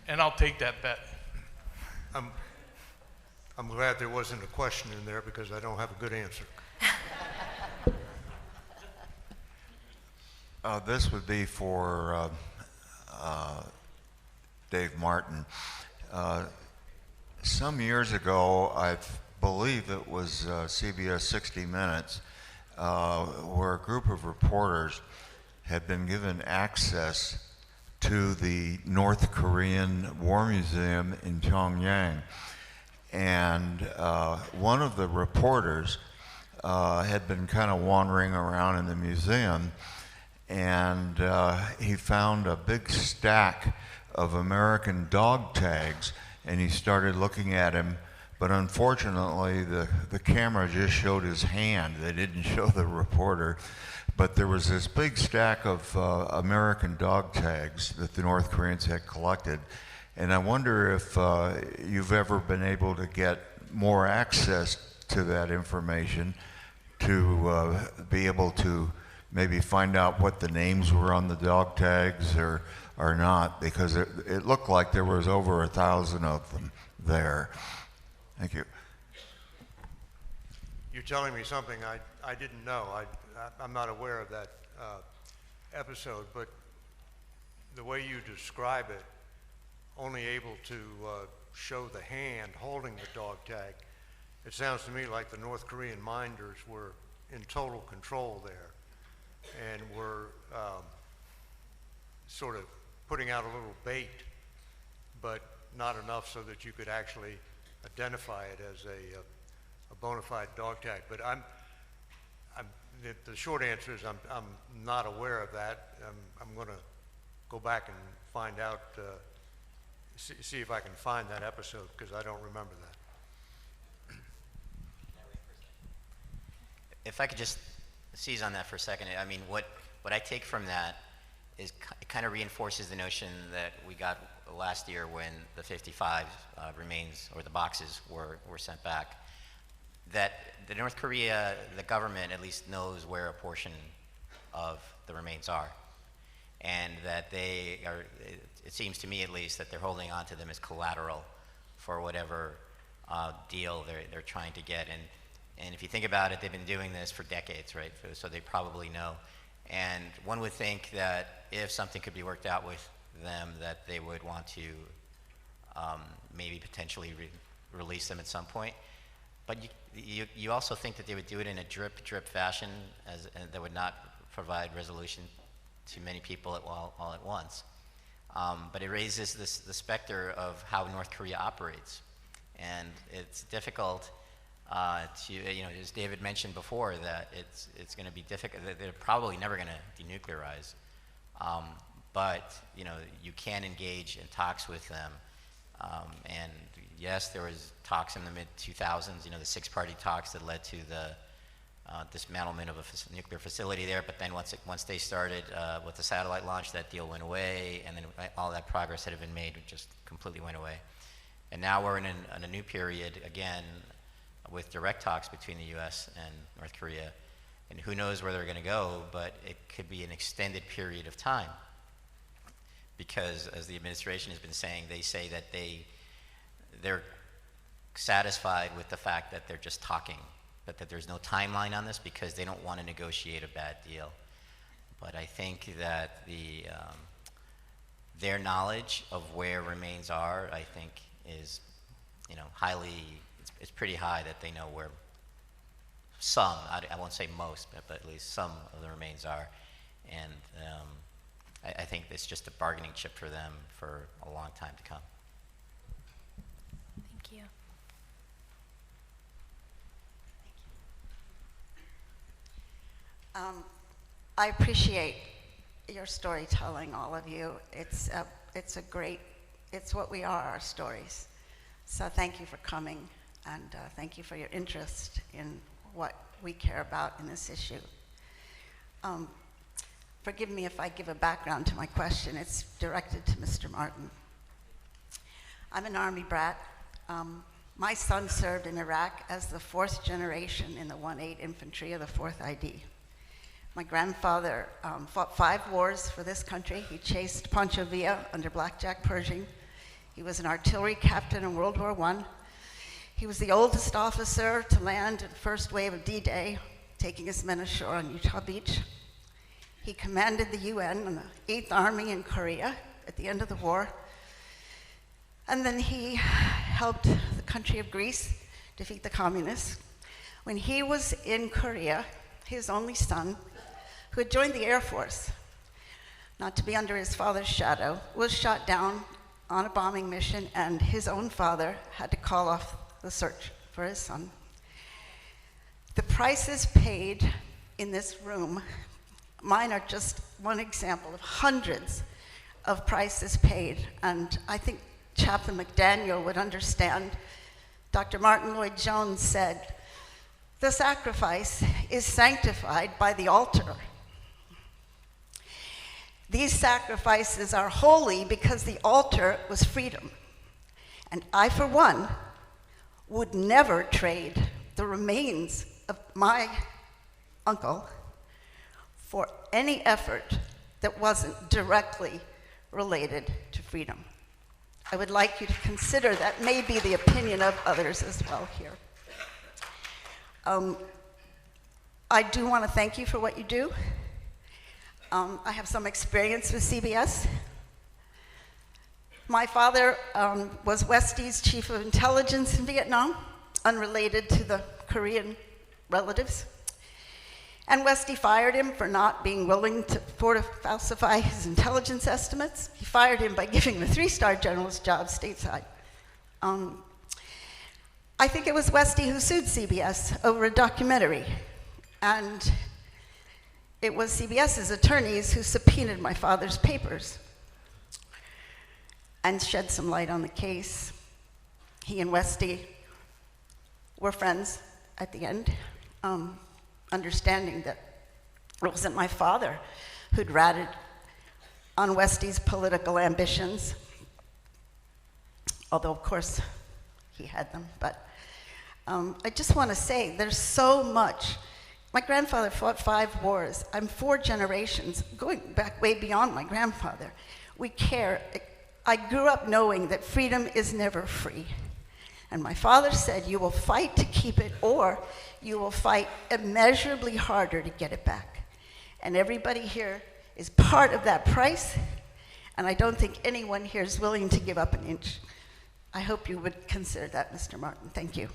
And I'll take that bet. I'm glad there wasn't a question in there because I don't have a good answer. This would be for Dave Martin. Some years ago, I believe it was CBS 60 Minutes, where a group of reporters had been given access to the North Korean War Museum in Pyongyang. And one of the reporters had been kind of wandering around in the museum, and he found a big stack of American dog tags, and he started looking at him, but unfortunately the camera just showed his hand. They didn't show the reporter. But there was this big stack of American dog tags that the North Koreans had collected. And I wonder if you've ever been able to get more access to that information to be able to maybe find out what the names were on the dog tags or not, because it looked like there was over 1,000 of them there. Thank you. You're telling me something I didn't know. I'm not aware of that episode, but the way you describe it, only able to show the hand holding the dog tag, it sounds to me like the North Korean minders were in total control there and were sort of putting out a little bait, but not enough so that you could actually identify it as a bona fide dog tag. But the short answer is I'm not aware of that. I'm going to go back and find out, see if I can find that episode, because I don't remember that. If I could just seize on that for a second, I mean, what I take from that is it kind of reinforces the notion that we got last year when the 55 remains, or the boxes, were sent back, that the North Korea, the government at least knows where a portion of the remains are, and that they are, it seems to me at least, that they're holding on to them as collateral for whatever deal they're trying to get. And if you think about it, they've been doing this for decades, right? So they probably know. And one would think that if something could be worked out with them, that they would want to maybe potentially release them at some point. But you also think that they would do it in a drip fashion, and that would not provide resolution to many people all at once. But it raises the specter of how North Korea operates. And it's difficult to, as David mentioned before, that it's going to be difficult. They're probably never going to denuclearize, but you can engage in talks with them. And yes, there was talks in the mid-2000s. The six-party talks that led to the dismantlement of a nuclear facility there. But then once they started with the satellite launch, that deal went away, and then all that progress that had been made just completely went away. And now we're in a new period again, with direct talks between the U.S. and North Korea, and who knows where they're going to go, but it could be an extended period of time. Because, as the administration has been saying, they say that they're satisfied with the fact that they're just talking, but that there's no timeline on this because they don't want to negotiate a bad deal. But I think that their knowledge of where remains are, I think, is it's pretty high, that they know where some, I won't say most, but at least some of the remains are. And I think it's just a bargaining chip for them for a long time to come. Thank you. I appreciate your storytelling, all of you. It's what we are, our stories. So thank you for coming, and thank you for your interest in what we care about in this issue. Forgive me if I give a background to my question. It's directed to Mr. Martin. I'm an Army brat. My son served in Iraq as the 4th generation in the 1-8 Infantry of the 4th ID. My grandfather fought 5 wars for this country. He chased Pancho Villa under Blackjack Pershing. He was an artillery captain in World War I. He was the oldest officer to land in the first wave of D-Day, taking his men ashore on Utah Beach. He commanded the UN and the 8th Army in Korea at the end of the war. And then he helped the country of Greece defeat the communists. When he was in Korea, his only son, who had joined the Air Force, not to be under his father's shadow, was shot down on a bombing mission, and his own father had to call off the search for his son. The prices paid in this room, mine are just one example of hundreds of prices paid, and I think Chaplain McDaniel would understand. Dr. Martin Lloyd-Jones said, "The sacrifice is sanctified by the altar." These sacrifices are holy because the altar was freedom. And I, for one, would never trade the remains of my uncle for any effort that wasn't directly related to freedom. I would like you to consider that may be the opinion of others as well here. I do want to thank you for what you do. I have some experience with CBS. My father was Westie's chief of intelligence in Vietnam, unrelated to the Korean relatives. And Westy fired him for not being willing to falsify his intelligence estimates. He fired him by giving him a 3-star general's job stateside. I think it was Westy who sued CBS over a documentary. And it was CBS's attorneys who subpoenaed my father's papers and shed some light on the case. He and Westy were friends at the end, understanding that it wasn't my father who'd ratted on Westy's political ambitions, although of course he had them. But I just want to say there's so much. My grandfather fought 5 wars. I'm 4 generations, going back way beyond my grandfather. We care. I grew up knowing that freedom is never free. And my father said, you will fight to keep it, or you will fight immeasurably harder to get it back. And everybody here is part of that price, and I don't think anyone here is willing to give up an inch. I hope you would consider that, Mr. Martin. Thank you.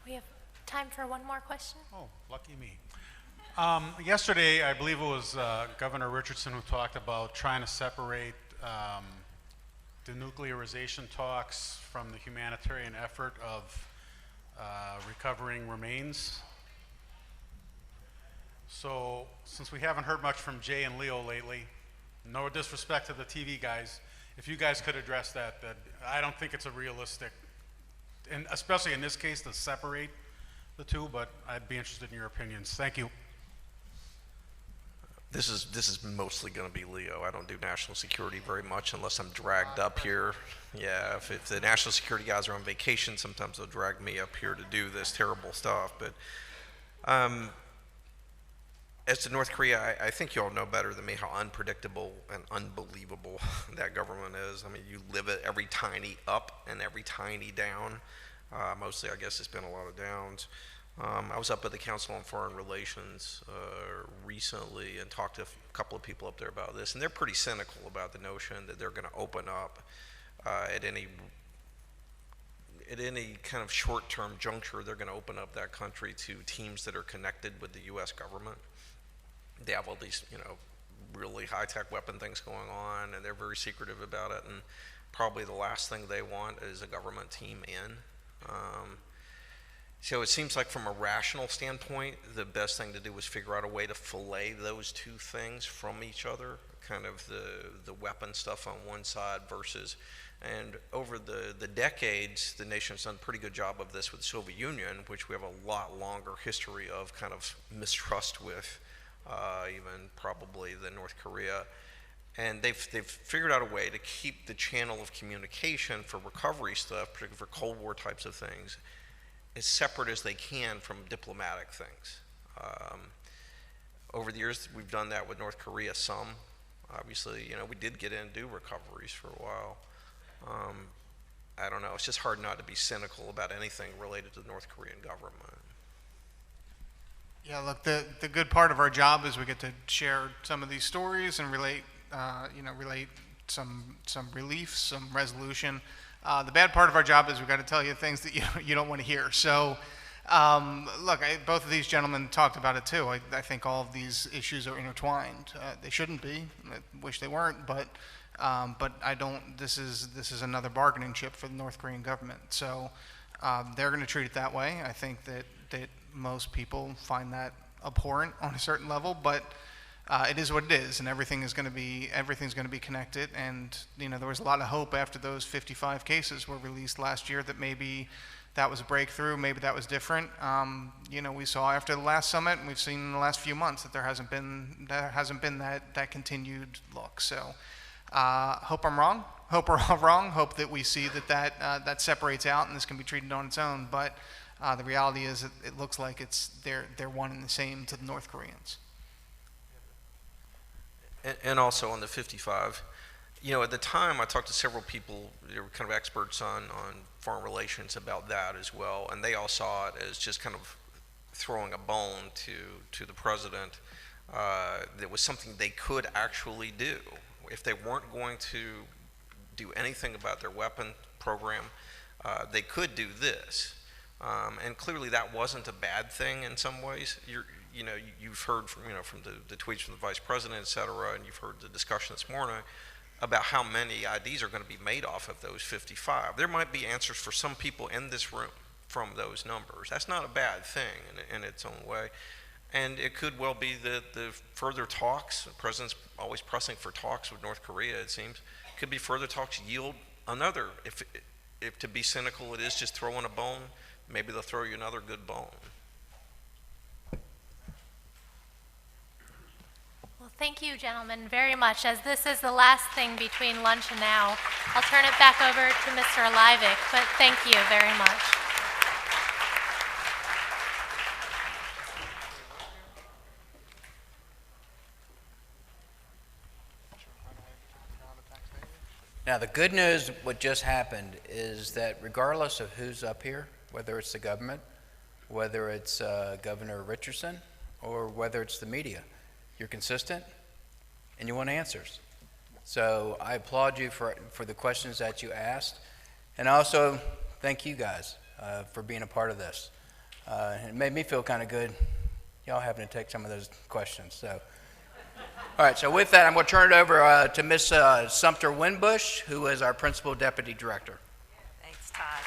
We have time for one more question. Oh, lucky me. Yesterday, I believe it was Governor Richardson who talked about trying to separate denuclearization talks from the humanitarian effort of recovering remains. So, since we haven't heard much from Jay and Leo lately, no disrespect to the TV guys, if you guys could address that I don't think it's a realistic, and especially in this case, to separate the two, but I'd be interested in your opinions. Thank you. This is mostly going to be Leo. I don't do national security very much unless I'm dragged up here. Yeah, if the national security guys are on vacation, sometimes they'll drag me up here to do this terrible stuff. But as to North Korea, I think you all know better than me how unpredictable and unbelievable that government is. I mean, you live it every tiny up and every tiny down. Mostly, I guess, it's been a lot of downs. I was up at the Council on Foreign Relations recently and talked to a couple of people up there about this, and they're pretty cynical about the notion that they're going to open up at any kind of short-term juncture. They're going to open up that country to teams that are connected with the U.S. government. They have all these, really high-tech weapon things going on, and they're very secretive about it. And probably the last thing they want is a government team in. So it seems like from a rational standpoint, the best thing to do is figure out a way to fillet those two things from each other, kind of the weapon stuff on one side versus, and over the decades, the nation's done a pretty good job of this with the Soviet Union, which we have a lot longer history of kind of mistrust with, even probably than North Korea. And they've figured out a way to keep the channel of communication for recovery stuff, particularly for Cold War types of things, as separate as they can from diplomatic things. Over the years, we've done that with North Korea some. Obviously, we did get in and do recoveries for a while. I don't know, it's just hard not to be cynical about anything related to the North Korean government. Yeah, look, the good part of our job is we get to share some of these stories and relate some relief, some resolution. The bad part of our job is we've got to tell you things that you don't want to hear. So, look, both of these gentlemen talked about it too. I think all of these issues are intertwined. They shouldn't be. I wish they weren't, but I don't. This is another bargaining chip for the North Korean government. So they're going to treat it that way. I think that most people find that abhorrent on a certain level, but it is what it is, and everything's going to be connected. And there was a lot of hope after those 55 cases were released last year that maybe that was a breakthrough, maybe that was different. We saw after the last summit, and we've seen in the last few months that there hasn't been that continued look. So hope I'm wrong. Hope we're all wrong. Hope that we see that separates out and this can be treated on its own. But the reality is, it looks like they're one and the same to the North Koreans. And also on the 55, at the time I talked to several people, they were kind of experts on foreign relations about that as well, and they all saw it as just kind of throwing a bone to the president. That was something they could actually do. If they weren't going to do anything about their weapon program. They could do this. And clearly that wasn't a bad thing in some ways. You've heard from the tweets from the Vice President, et cetera, and you've heard the discussion this morning about how many IDs are going to be made off of those 55. There might be answers for some people in this room from those numbers. That's not a bad thing in its own way. And it could well be that the further talks, the President's always pressing for talks with North Korea, it seems, could be further talks yield another, if to be cynical it is just throwing a bone, maybe they'll throw you another good bone. Well, thank you, gentlemen, very much. As this is the last thing between lunch and now, I'll turn it back over to Mr. Alivic, but thank you very much. Now, the good news, what just happened, is that regardless of who's up here, whether it's the government, whether it's Governor Richardson, or whether it's the media, you're consistent and you want answers. So I applaud you for the questions that you asked, and also thank you guys for being a part of this. It made me feel kind of good, y'all having to take some of those questions. So. All right, so with that, I'm going to turn it over to Ms. Sumter Winbush, who is our Principal Deputy Director. Thanks, Todd.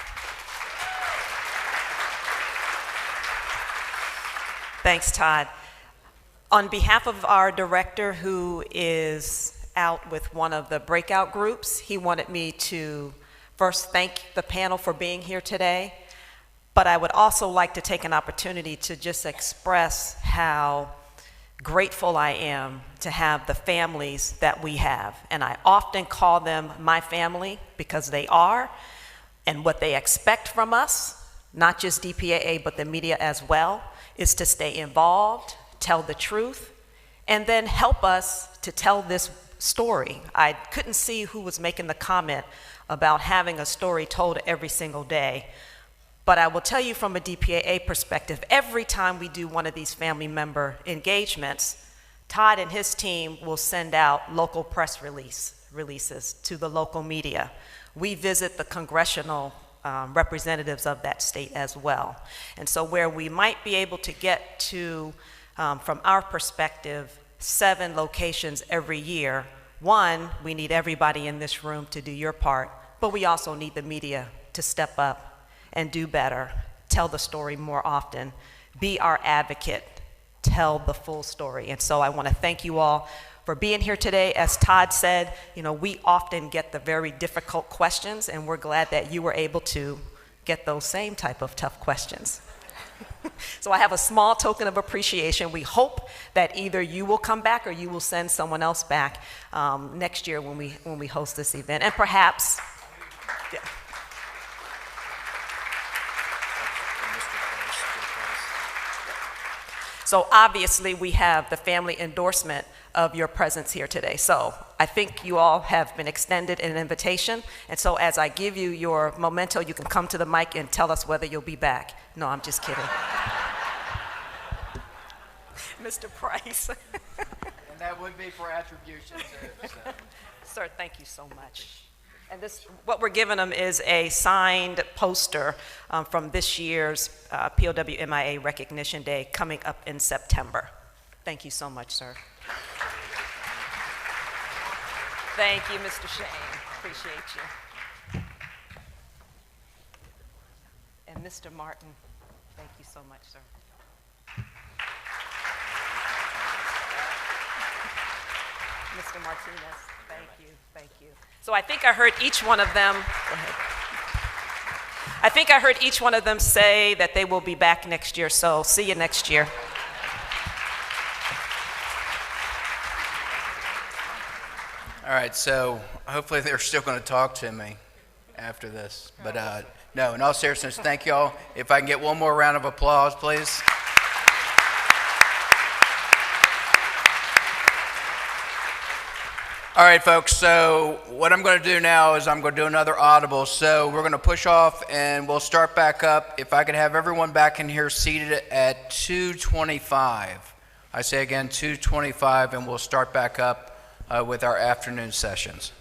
Thanks, Todd. On behalf of our director, who is out with one of the breakout groups, he wanted me to first thank the panel for being here today, but I would also like to take an opportunity to just express how grateful I am to have the families that we have. And I often call them my family because they are, and what they expect from us, not just DPAA, but the media as well, is to stay involved, tell the truth, and then help us to tell this story. I couldn't see who was making the comment about having a story told every single day. But I will tell you from a DPAA perspective, every time we do one of these family member engagements, Todd and his team will send out local press releases to the local media. We visit the congressional representatives of that state as well. And so where we might be able to get to, from our perspective, 7 locations every year, one, we need everybody in this room to do your part, but we also need the media to step up and do better, tell the story more often, be our advocate, tell the full story. And so I want to thank you all for being here today. As Todd said, we often get the very difficult questions, and we're glad that you were able to get those same type of tough questions. So I have a small token of appreciation. We hope that either you will come back or you will send someone else back next year when we host this event. And perhaps, yeah. So obviously we have the family endorsement of your presence here today. So I think you all have been extended an invitation. And so as I give you your memento, you can come to the mic and tell us whether you'll be back. No, I'm just kidding. Mr. Price. And that would be for attribution too. So. Sir, thank you so much. And what we're giving them is a signed poster from this year's POW MIA Recognition Day coming up in September. Thank you so much, sir. Thank you, Mr. Shane. Appreciate you. And Mr. Martin, thank you so much, sir. Mr. Martinez, thank you, thank you. So I think I heard each one of them, go ahead. I think I heard each one of them say that they will be back next year, so see you next year. All right, so hopefully they're still going to talk to me after this. But no, in all seriousness, thank you all. If I can get one more round of applause, please. All right, folks, so what I'm going to do now is I'm going to do another audible. So we're going to push off and we'll start back up. If I could have everyone back in here seated at 2:25. I say again, 2:25, and we'll start back up with our afternoon sessions.